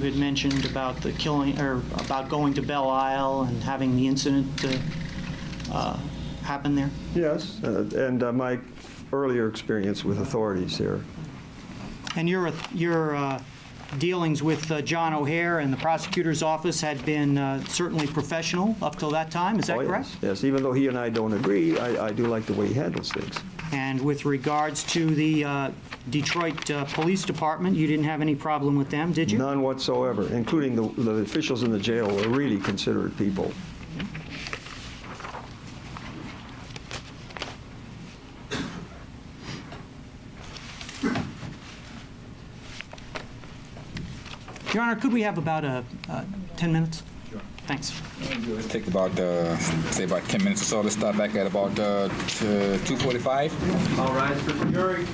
had mentioned about the killing, or about going to Belle Isle and having the incident happen there? Yes, and my earlier experience with authorities here. And your dealings with John O'Hare and the prosecutor's office had been certainly professional up till that time, is that correct? Yes, even though he and I don't agree, I do like the way he handles things. And with regards to the Detroit Police Department, you didn't have any problem with them, did you? None whatsoever, including the officials in the jail were really considerate people. Your Honor, could we have about 10 minutes? Sure. Thanks. Let's take about, say about 10 minutes or so. Let's start back at about 2:45. All rise for the jury.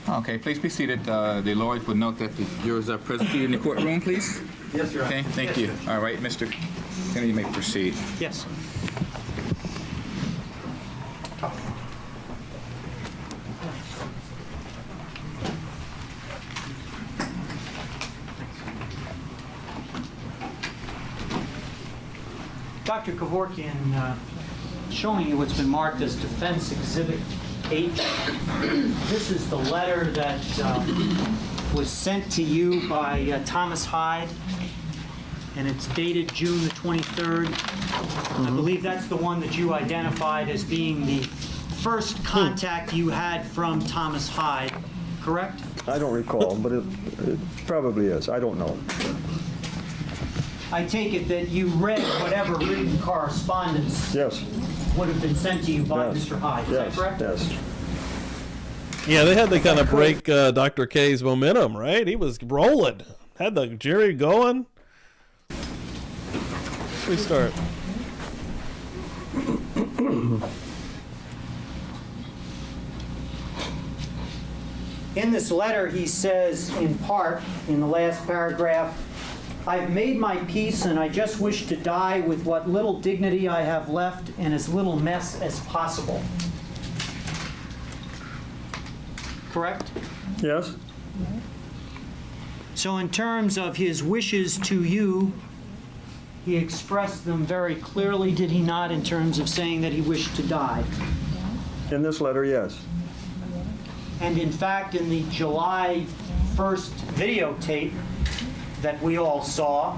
Okay, please be seated. The lawyers would note that the jurors are present in the courtroom, please. Yes, Your Honor. Okay, thank you. All right, Mr. Kennedy, you may proceed. Yes. Dr. Kevorkian, showing you what's been marked as Defense Exhibit H. This is the letter that was sent to you by Thomas Hyde, and it's dated June the 23rd. I believe that's the one that you identified as being the first contact you had from Thomas Hyde, correct? I don't recall, but it probably is. I don't know. I take it that you read whatever written correspondence Yes. would have been sent to you by Yes. Mr. Hyde. Is that correct? Yes. Yeah, they had to kind of break Dr. K's momentum, right? He was rolling. Had the jury going. We start. In this letter, he says, in part, in the last paragraph, I've made my peace and I just wish to die with what little dignity I have left and as little mess as possible. Correct? Yes. So in terms of his wishes to you, he expressed them very clearly, did he not, in terms of saying that he wished to die? In this letter, yes. And in fact, in the July 1st videotape that we all saw,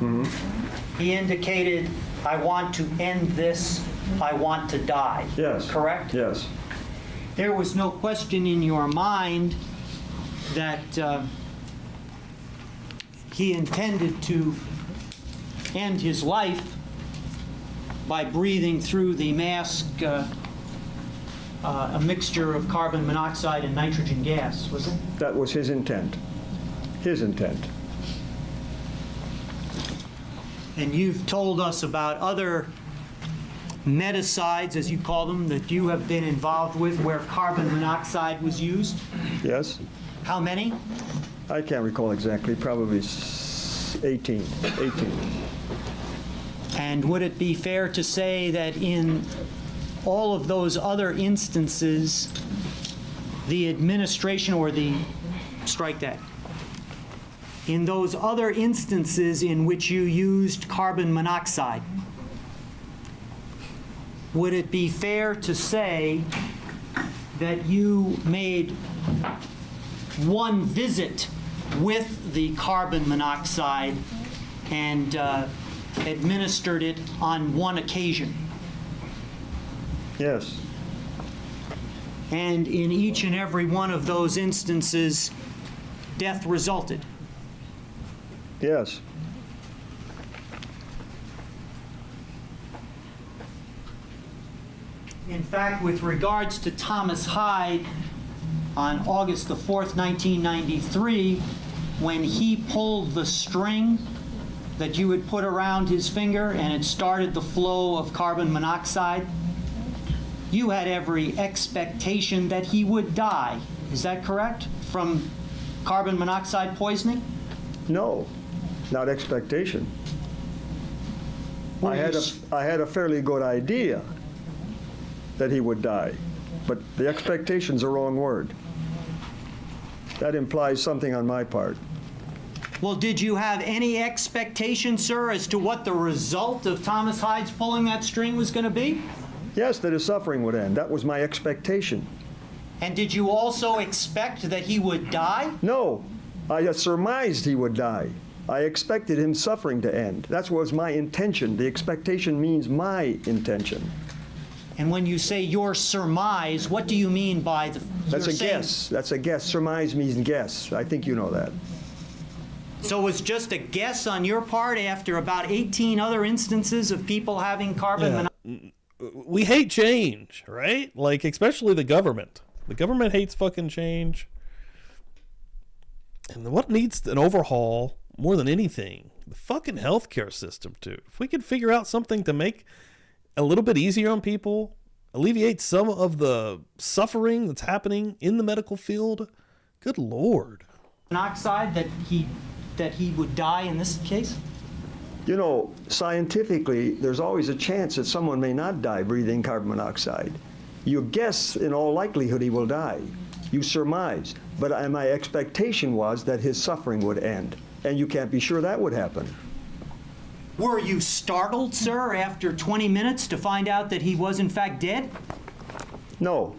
he indicated, I want to end this, I want to die. Yes. Correct? Yes. There was no question in your mind that he intended to end his life by breathing through the mask a mixture of carbon monoxide and nitrogen gas, was it? That was his intent. His intent. And you've told us about other meticides, as you call them, that you have been involved with where carbon monoxide was used. Yes? How many? I can't recall exactly, probably 18. And would it be fair to say that in all of those other instances, the administration or the, strike that, in those other instances in which you used carbon monoxide, would it be fair to say that you made one visit with the carbon monoxide and administered it on one occasion? Yes. And in each and every one of those instances, death resulted? Yes. In fact, with regards to Thomas Hyde, on August the 4th, 1993, when he pulled the string that you had put around his finger and it started the flow of carbon monoxide, you had every expectation that he would die. Is that correct? From carbon monoxide poisoning? No, not expectation. I had a fairly good idea that he would die, but the expectation's a wrong word. That implies something on my part. Well, did you have any expectation, sir, as to what the result of Thomas Hyde's pulling that string was going to be? Yes, that his suffering would end. That was my expectation. And did you also expect that he would die? No, I surmised he would die. I expected him suffering to end. That was my intention. The expectation means my intention. And when you say your surmise, what do you mean by the... That's a guess. That's a guess. Surmise means guess. I think you know that. So it was just a guess on your part after about 18 other instances of people having carbon monoxide? We hate change, right? Like, especially the government. The government hates fucking change. And what needs an overhaul more than anything? The fucking healthcare system, too. If we could figure out something to make a little bit easier on people, alleviate some of the suffering that's happening in the medical field, good Lord. Monoxide that he would die in this case? You know, scientifically, there's always a chance that someone may not die breathing carbon monoxide. You guess in all likelihood he will die. You surmise. But my expectation was that his suffering would end. And you can't be sure that would happen. Were you startled, sir, after 20 minutes to find out that he was in fact dead? No.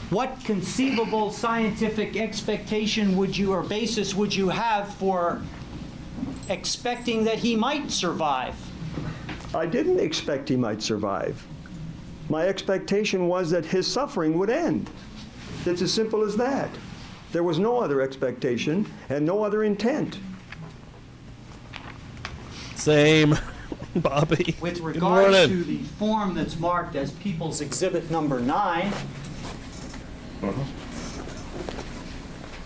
What conceivable scientific expectation would you, or basis would you have for expecting that he might survive? I didn't expect he might survive. My expectation was that his suffering would end. It's as simple as that. There was no other expectation and no other intent. Same, Bobby. With regards to the form that's marked as People's Exhibit number 9,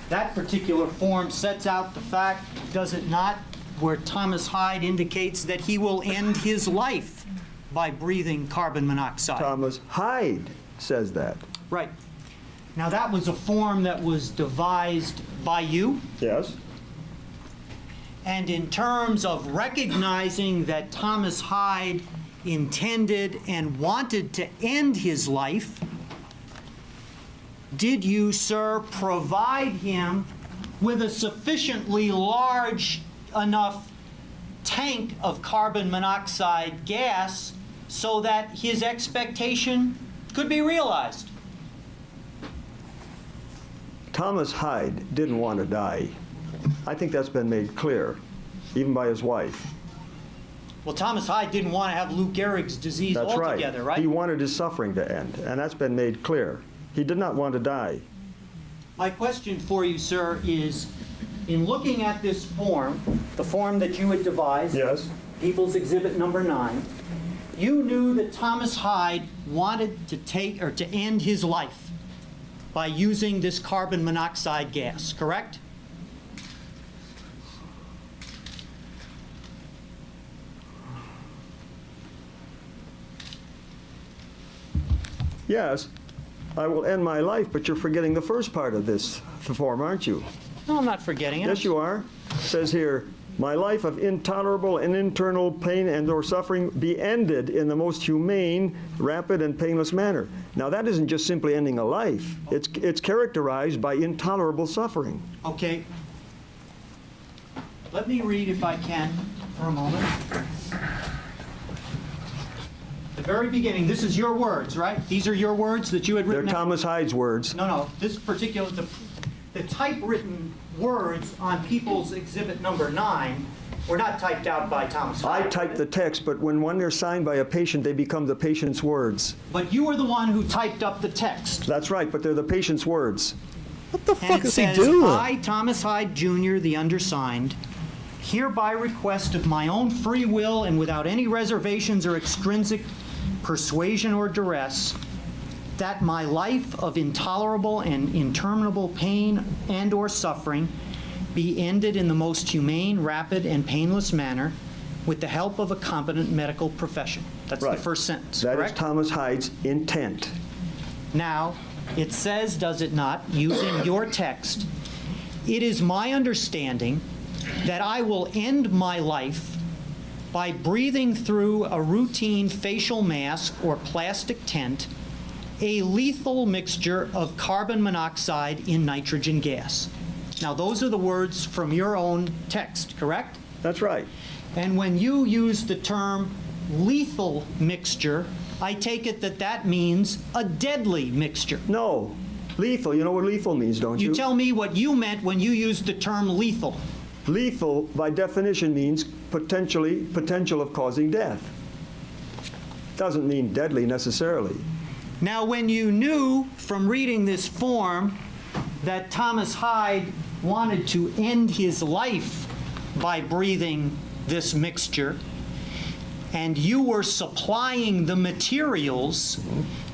that particular form sets out the fact, does it not, where Thomas Hyde indicates that he will end his life by breathing carbon monoxide. Thomas Hyde says that. Right. Now that was a form that was devised by you. Yes. And in terms of recognizing that Thomas Hyde intended and wanted to end his life, did you, sir, provide him with a sufficiently large enough tank of carbon monoxide gas so that his expectation could be realized? Thomas Hyde didn't want to die. I think that's been made clear, even by his wife. Well, Thomas Hyde didn't want to have Lou Gehrig's disease That's altogether, right? He wanted his suffering to end, and that's been made clear. He did not want to die. My question for you, sir, is in looking at this form, the form that you had devised, Yes. People's Exhibit number 9, you knew that Thomas Hyde wanted to take or to end his life by using this carbon monoxide gas, correct? Yes, I will end my life, but you're forgetting the first part of this form, aren't you? No, I'm not forgetting it. Yes, you are. It says here, my life of intolerable and internal pain and or suffering be ended in the most humane, rapid, and painless manner. Now, that isn't just simply ending a life. It's characterized by intolerable suffering. Okay. Let me read, if I can, for a moment. The very beginning, this is your words, right? These are your words that you had They're written? Thomas Hyde's words. No, this particular, the typewritten words on People's Exhibit number 9 were not typed out by Thomas Hyde. I typed the text, but when they're signed by a patient, they become the patient's words. But you were the one who typed up the text. That's right, but they're the patient's words. What the And fuck it is he says, doing? I, Thomas Hyde Jr., the undersigned, hereby request of my own free will and without any reservations or extrinsic persuasion or duress, that my life of intolerable and interminable pain and or suffering be ended in the most humane, rapid, and painless manner with the help of a competent medical profession. That's Right. the first sentence, That correct? is Thomas Hyde's intent. Now, it says, does it not, using your text, it is my understanding that I will end my life by breathing through a routine facial mask or plastic tent a lethal mixture of carbon monoxide in nitrogen gas. Now, those are the words from your own text, correct? That's right. And when you use the term lethal mixture, I take it that that means a deadly mixture. No. Lethal. You know what lethal means, don't you? You tell me what you meant when you used the term lethal. Lethal, by definition, means potential of causing death. Doesn't mean deadly necessarily. Now, when you knew from reading this form that Thomas Hyde wanted to end his life by breathing this mixture, and you were supplying the materials,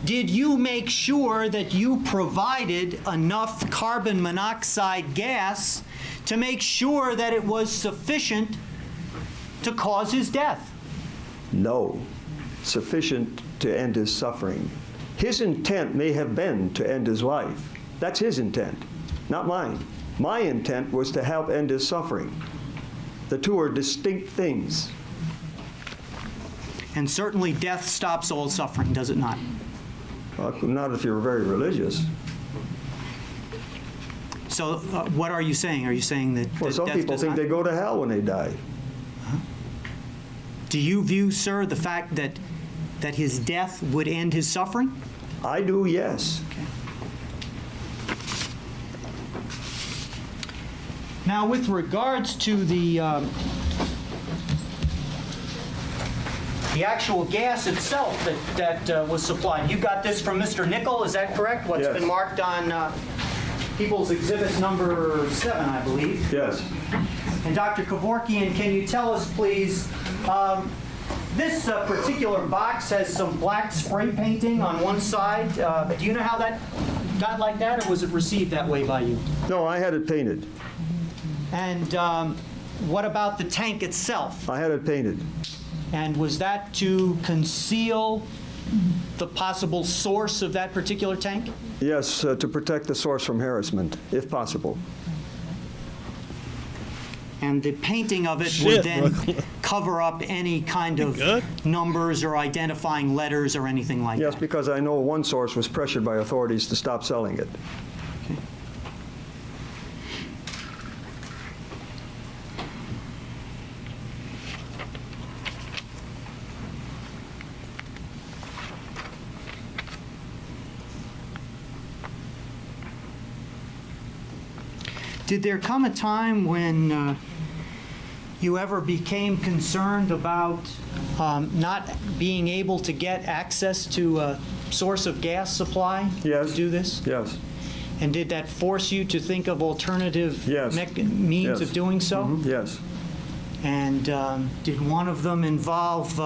did you make sure that you provided enough carbon monoxide gas to make sure that it was sufficient to cause his death? No. Sufficient to end his suffering. His intent may have been to end his life. That's his intent, not mine. My intent was to help end his suffering. The two are distinct things. And certainly death stops all suffering, does it not? Not if you're very religious. So what are you saying? Are you saying that, Well, that some death people does think not? they go to hell when they die. Do you view, sir, the fact that his death would end his suffering? I do, yes. Now, with regards to the actual gas itself that was supplied, you got this from Mr. Nickel, is that correct? What's Yes. been marked on People's Exhibit number 7, I believe. Yes. And Dr. Kevorkian, can you tell us, please, this particular box has some black spray painting on one side. Do you know how that got like that, or was it received that way by you? No, I had it painted. And what about the tank itself? I had it painted. And was that to conceal the possible source of that particular tank? Yes, to protect the source from harassment, if possible. And the painting of it Shit, would then Brooklyn. cover up any kind of good? numbers or identifying letters or anything like Yes, that? because I know one source was pressured by authorities to stop selling it. Did there come a time when you ever became concerned about not being able to get access to a source of gas supply Yes. to do this? Yes. And did that force you to think of alternative Yes. means Yes. of doing so? Mhm, yes. And did one of them involve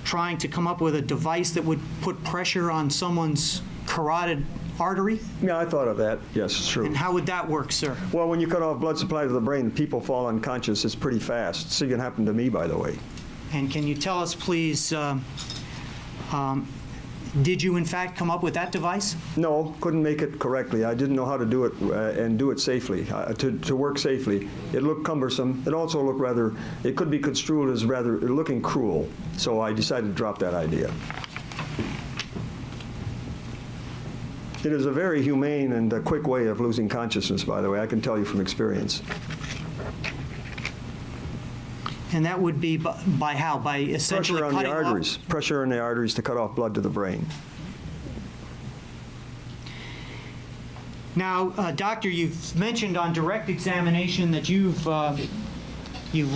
trying to come up with a device that would put pressure on someone's carotid artery? Yeah, I thought of that. Yes, it's true. And how would that work, sir? Well, when you cut off blood supply to the brain, people fall unconscious. It's pretty fast. It's going to happen to me, by the way. And can you tell us, please, did you in fact come up with that device? No, couldn't make it correctly. I didn't know how to do it and do it safely, to work safely. It looked cumbersome. It also looked rather, it could be construed as rather looking cruel. So I decided to drop that idea. It is a very humane and quick way of losing consciousness, by the way. I can tell you from experience. And that would be by how? By essentially Pressure on the cutting arteries. off? Pressure on the arteries to cut off blood to the brain. Now, doctor, you've mentioned on direct examination that you've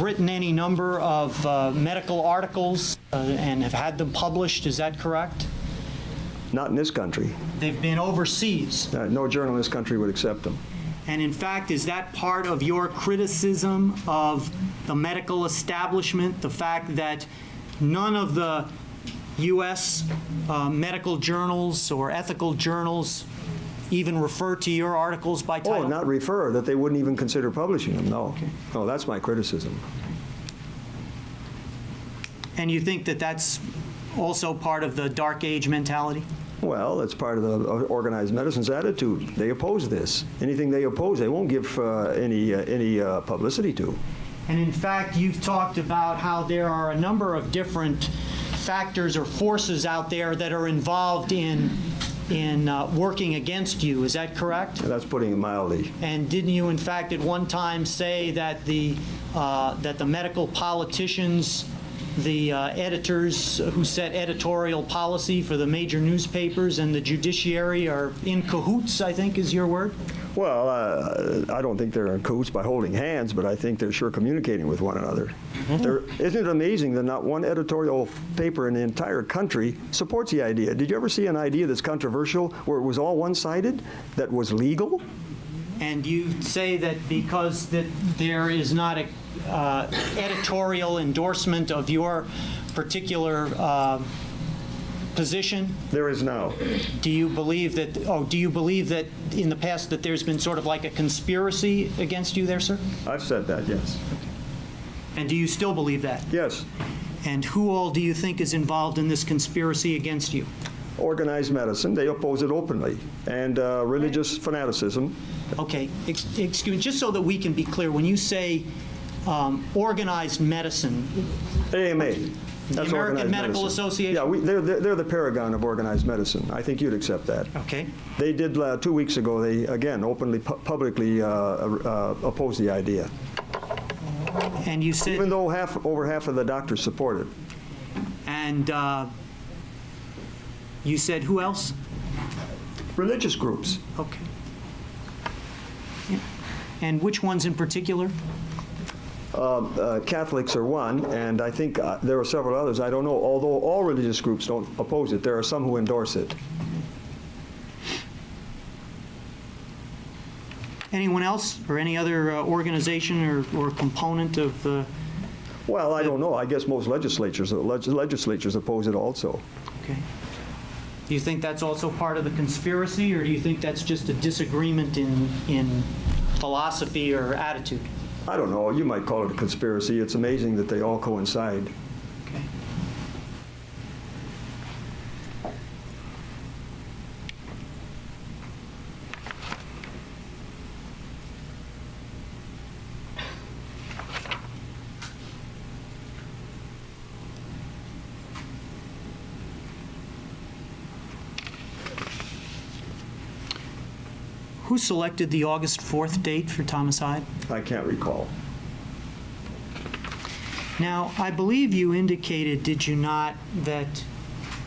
written any number of medical articles and have had them published. Is that correct? Not in this country. They've been overseas. No journal in this country would accept them. And in fact, is that part of your criticism of the medical establishment, the fact that none of the U.S. Medical journals or ethical journals even refer to your articles by title? Oh, not refer, that they wouldn't even consider publishing them, no. Okay. No, that's my criticism. And you think that that's also part of the dark age mentality? Well, it's part of the organized medicine's attitude. They oppose this. Anything they oppose, they won't give any publicity to. And in fact, you've talked about how there are a number of different factors or forces out there that are involved in working against you. Is that correct? That's putting it mildly. And didn't you, in fact, at one time say that the medical politicians, the editors who set editorial policy for the major newspapers and the judiciary are in cahoots, I think is your word? Well, I don't think they're in cahoots by holding hands, but I think they're sure communicating with one another. Isn't it amazing that not one editorial paper in the entire country supports the idea? Did you ever see an idea that's controversial where it was all one-sided, that was legal? And you say that because that there is not a editorial endorsement of your particular position? There is now. Do you believe that? Oh, do you believe that in the past that there's been sort of like a conspiracy against you there, sir? I've said that, yes. And do you still believe that? Yes. And who all do you think is involved in this conspiracy against you? Organized medicine, they oppose it openly, and religious fanaticism. Okay, excuse me, just so that we can be clear, when you say organized medicine, AMA. the American Medical Association? Yeah, they're the paragon of organized medicine. I think you'd accept that. Okay. They did 2 weeks ago. They again openly, publicly opposed the idea. And you said, even though over half of the doctors support it. And you said who else? Religious groups. Okay. Yeah. And which ones in particular? Catholics are one, and I think there are several others. I don't know, although all religious groups don't oppose it. There are some who endorse it. Anyone else, or any other organization or component of the... Well, I don't know. I guess most legislatures oppose it also. Okay. Do you think that's also part of the conspiracy, or do you think that's just a disagreement in philosophy or attitude? I don't know. You might call it a conspiracy. It's amazing that they all coincide. Okay. Who selected the August 4th date for Thomas Hyde? I can't recall. Now, I believe you indicated, did you not, that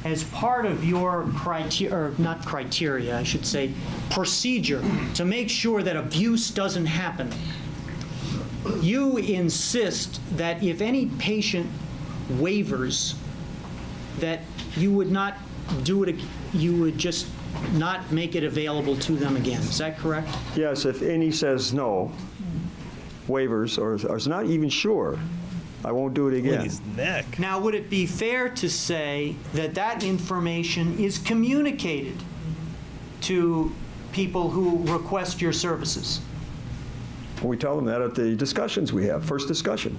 as part of your criteria, or not criteria, I should say, procedure to make sure that abuse doesn't happen, you insist that if any patient wavers, that you would not do it, you would just not make it available to them again. Is that correct? Yes, if any says no, waivers, or is not even sure, I won't do it again. His neck. Now, would it be fair to say that that information is communicated to people who request your services? We tell them that at the discussions we have, first discussion.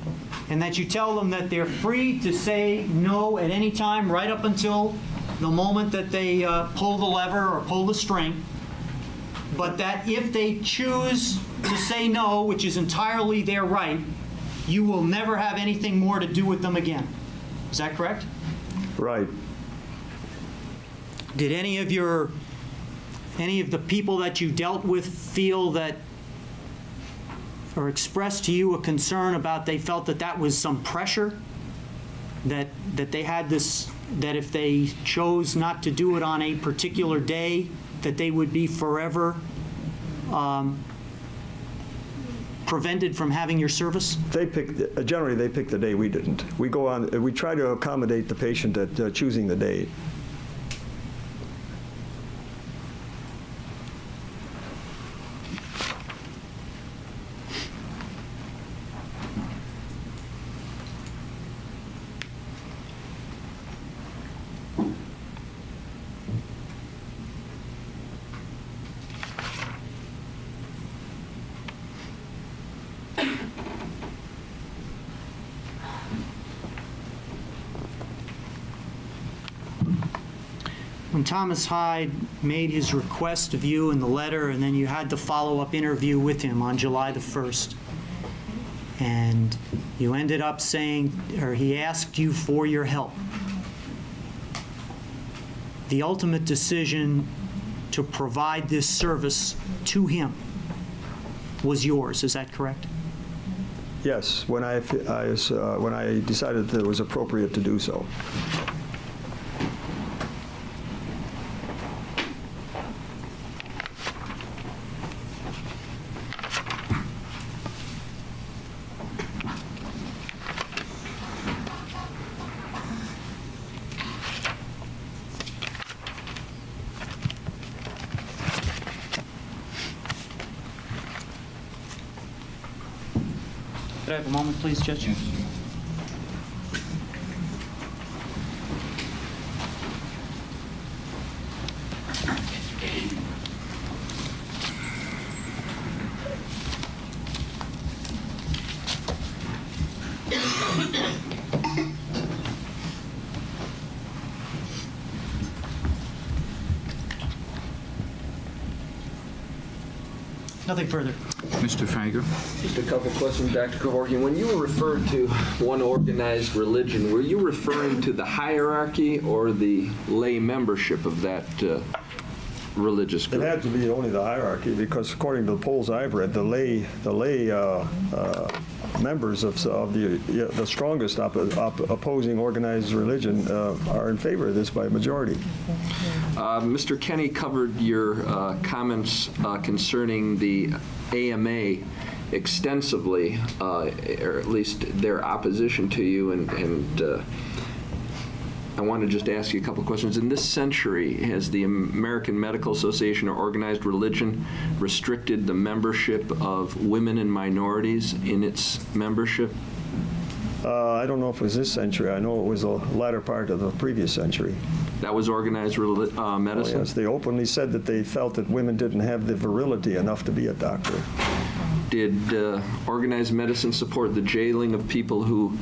And that you tell them that they're free to say no at any time, right up until the moment that they pull the lever or pull the string, but that if they choose to say no, which is entirely their right, you will never have anything more to do with them again. Is that correct? Right. Did any of the people that you dealt with feel that, or expressed to you a concern about, they felt that that was some pressure, that they had this, that if they chose not to do it on a particular day, that they would be forever prevented from having your service? Generally they pick the day we didn't. We try to accommodate the patient at choosing the day. When Thomas Hyde made his request of you in the letter, and then you had the follow-up interview with him on July the 1st, and you ended up saying, or he asked you for your help, the ultimate decision to provide this service to him was yours. Is that correct? Yes, when I decided that it was appropriate to do so. Could I have a moment, please, Judge? Nothing further. Mr. Feiger? Just a couple questions, Dr. Kevorkian. When you referred to one organized religion, were you referring to the hierarchy or the lay membership of that religious It group? had to be only the hierarchy, because according to the polls I've read, the lay members of the strongest opposing organized religion are in favor of this by a majority. Mr. Kenny covered your comments concerning the AMA extensively, or at least their opposition to you, and I want to just ask you a couple questions. In this century, has the American Medical Association or organized religion restricted the membership of women and minorities in its membership? I don't know if it was this century. I know it was the latter part of the previous century. That was organized medicine? Oh, yes, they openly said that they felt that women didn't have the virility enough to be a doctor. Did organized medicine support the jailing of people who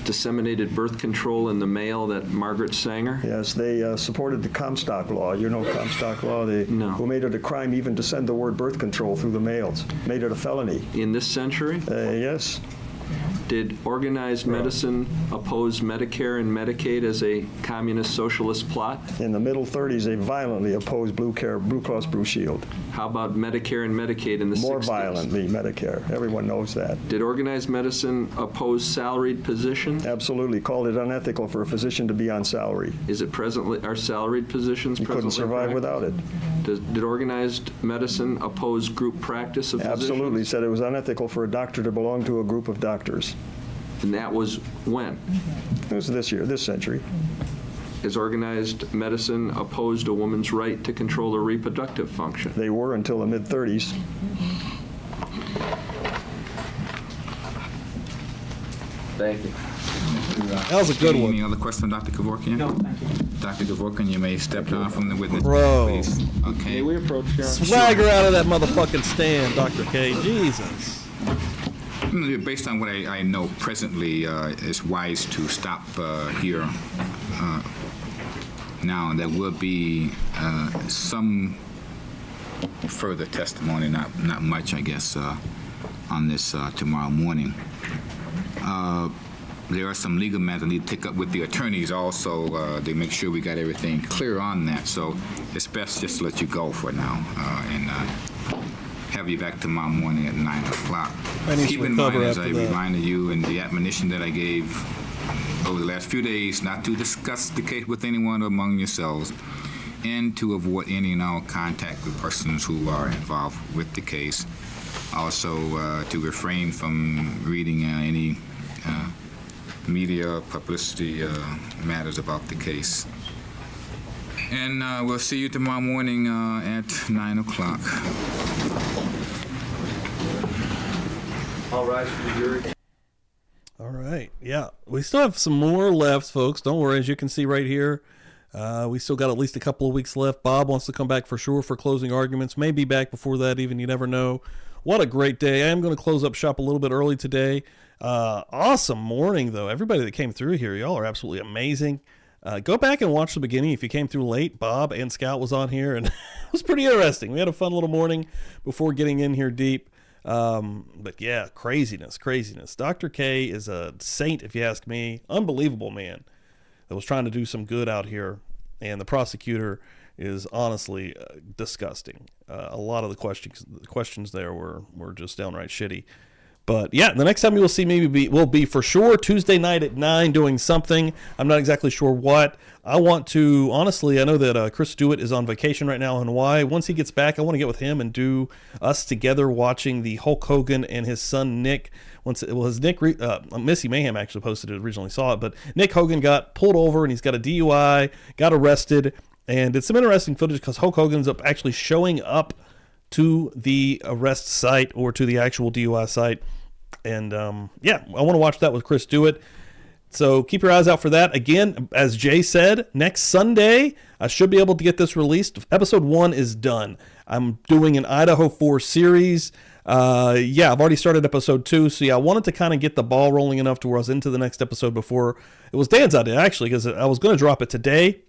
disseminated birth control in the mail, that Margaret Sanger? Yes, they supported the Comstock Law. You know Comstock Law? No. Who made it a crime even to send the word birth control through the mails. Made it a felony. In this century? Yes. Did organized medicine oppose Medicare and Medicaid as a communist socialist plot? In the middle 30s, they violently opposed Blue Cross Blue Shield. How about Medicare and Medicaid in the 60s? More violently, Medicare. Everyone knows that. Did organized medicine oppose salaried positions? Absolutely. Called it unethical for a physician to be on salary. Is it presently, are salaried positions You couldn't survive without it. Did organized medicine oppose group practice of physicians? Absolutely. Said it was unethical for a doctor to belong to a group of doctors. And that was when? It was this year, this century. Has organized medicine opposed a woman's right to control her reproductive function? They were until the mid-30s. Thank you. That was a good one. Any other question, Dr. Kevorkian? No, thank you. Dr. Kevorkian, you may step down from the witness. Bro. Please. Okay. Swagger out of that motherfucking stand, Dr. K. Jesus. Based on what I know presently, it's wise to stop here now. There will be some further testimony, not much, I guess, on this tomorrow morning. There are some legal matters I need to take up with the attorneys also to make sure we got everything clear on that. So it's best just to let you go for now and have you back tomorrow morning at 9 o'clock. Keep in mind, as I reminded you in the admonition that I gave over the last few days, not to discuss the case with anyone among yourselves, and to avoid any and all contact with persons who are involved with the case. Also, to refrain from reading any media publicity matters about the case. And we'll see you tomorrow morning at 9 o'clock. All rise for the jury. All right. Yeah. We still have some more left, folks. Don't worry. As you can see right here, we still got at least a couple of weeks left. Bob wants to come back for sure for closing arguments. May be back before that even. You never know. What a great day. I am going to close up shop a little bit early today. Awesome morning, though. Everybody that came through here, y'all are absolutely amazing. Go back and watch the beginning if you came through late. Bob and Scout was on here, and it was pretty interesting. We had a fun little morning before getting in here deep. But yeah, craziness. Dr. K is a saint, if you ask me. Unbelievable man that was trying to do some good out here. And the prosecutor is honestly disgusting. A lot of the questions there were just downright shitty. But yeah, the next time you will see me will be for sure Tuesday night at 9 doing something. I'm not exactly sure what. I want to, honestly, I know that Chris Stewart is on vacation right now in Hawaii. Once he gets back, I want to get with him and do us together watching the Hulk Hogan and his son Nick. Missy Mayhem actually posted it, originally saw it, but Nick Hogan got pulled over and he's got a DUI, got arrested, and it's some interesting footage because Hulk Hogan's actually showing up to the arrest site or to the actual DUI site. And yeah, I want to watch that with Chris Stewart. So keep your eyes out for that. Again, as Jay said, next Sunday, I should be able to get this released. Episode 1 is done. I'm doing an Idaho 4 series. Yeah, I've already started episode 2. So yeah, I wanted to kind of get the ball rolling enough to where I was into the next episode before it was Dan's idea, actually, because I was going to drop it today.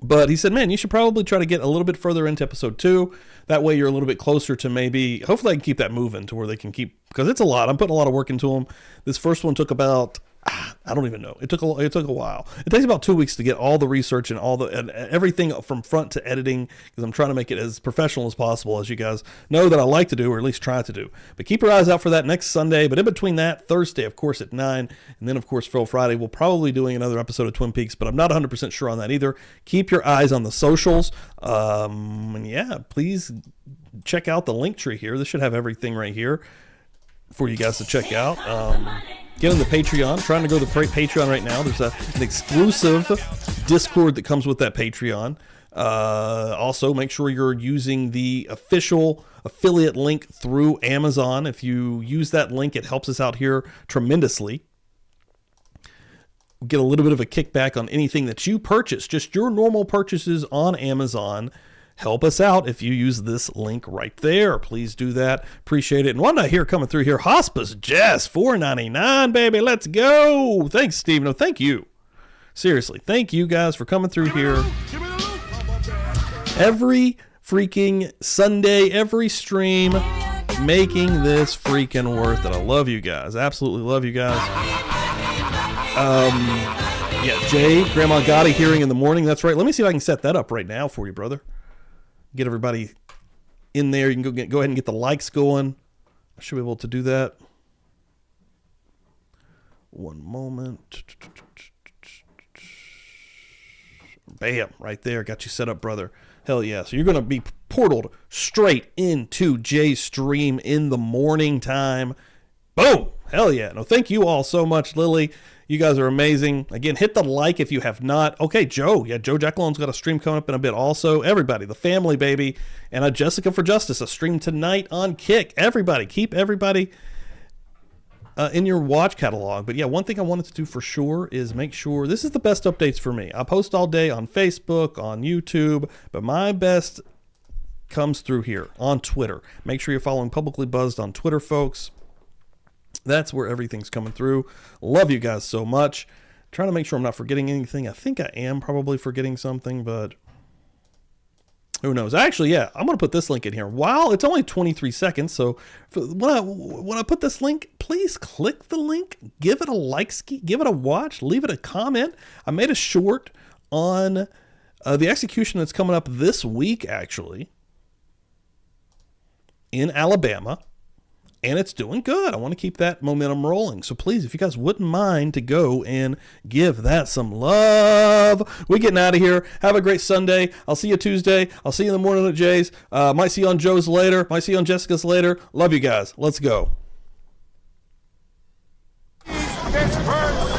But he said, man, you should probably try to get a little bit further into episode 2. That way you're a little bit closer to maybe, hopefully I can keep that moving to where they can keep, because it's a lot. I'm putting a lot of work into them. This first one took about, I don't even know. It took a while. It takes about 2 weeks to get all the research and and everything from front to editing, because I'm trying to make it as professional as possible, as you guys know that I like to do, or at least try to do. But keep your eyes out for that next Sunday. But in between that, Thursday, of course, at 9, and then, of course, Friday, we'll probably be doing another episode of Twin Peaks, but I'm not 100% sure on that either. Keep your eyes on the socials. And yeah, please check out the Linktree here. This should have everything right here for you guys to check out. Get on the Patreon. Trying to go to the Patreon right now. There's an exclusive Discord that comes with that Patreon. Also, make sure you're using the official affiliate link through Amazon. If you use that link, it helps us out here tremendously. Get a little bit of a kickback on anything that you purchase. Just your normal purchases on Amazon. Help us out if you use this link right there. Please do that. Appreciate it. And one night here coming through here, Hospice Jess, $4.99, baby. Let's go. Thanks, Steve. No, thank you. Seriously, thank you guys for coming through here. Every freaking Sunday, every stream, making this freaking worth it. I love you guys. Absolutely love you guys. Yeah, Jay, Grandma Gotti hearing in the morning. That's right. Let me see if I can set that up right now for you, brother. Get everybody in there. You can go ahead and get the likes going. I should be able to do that. One moment. Bam, right there. Got you set up, brother. Hell yeah. So you're going to be portaled straight into Jay's stream in the morning time. Boom. Hell yeah. No, thank you all so much, Lily. You guys are amazing. Again, hit the like if you have not. Okay, Joe. Yeah, Joe Jacqueline's got a stream coming up in a bit also. Everybody, the family, baby. And Jessica for Justice, a stream tonight on Kick. Everybody, keep everybody in your watch catalog. But yeah, one thing I wanted to do for sure is make sure this is the best updates for me. I post all day on Facebook, on YouTube, but my best comes through here on Twitter. Make sure you're following Publicly Buzzed on Twitter, folks. That's where everything's coming through. Love you guys so much. Trying to make sure I'm not forgetting anything. I think I am probably forgetting something, but who knows? Actually, yeah, I'm going to put this link in here. Wow, it's only 23 seconds, so when I put this link, please click the link, give it a like, give it a watch, leave it a comment. I made a short on the execution that's coming up this week, actually, in Alabama. And it's doing good. I want to keep that momentum rolling. So please, if you guys wouldn't mind to go and give that some love. We're getting out of here. Have a great Sunday. I'll see you Tuesday. I'll see you in the morning at Jay's. Might see you on Joe's later. Might see you on Jessica's later. Love you guys. Let's go. This hurts.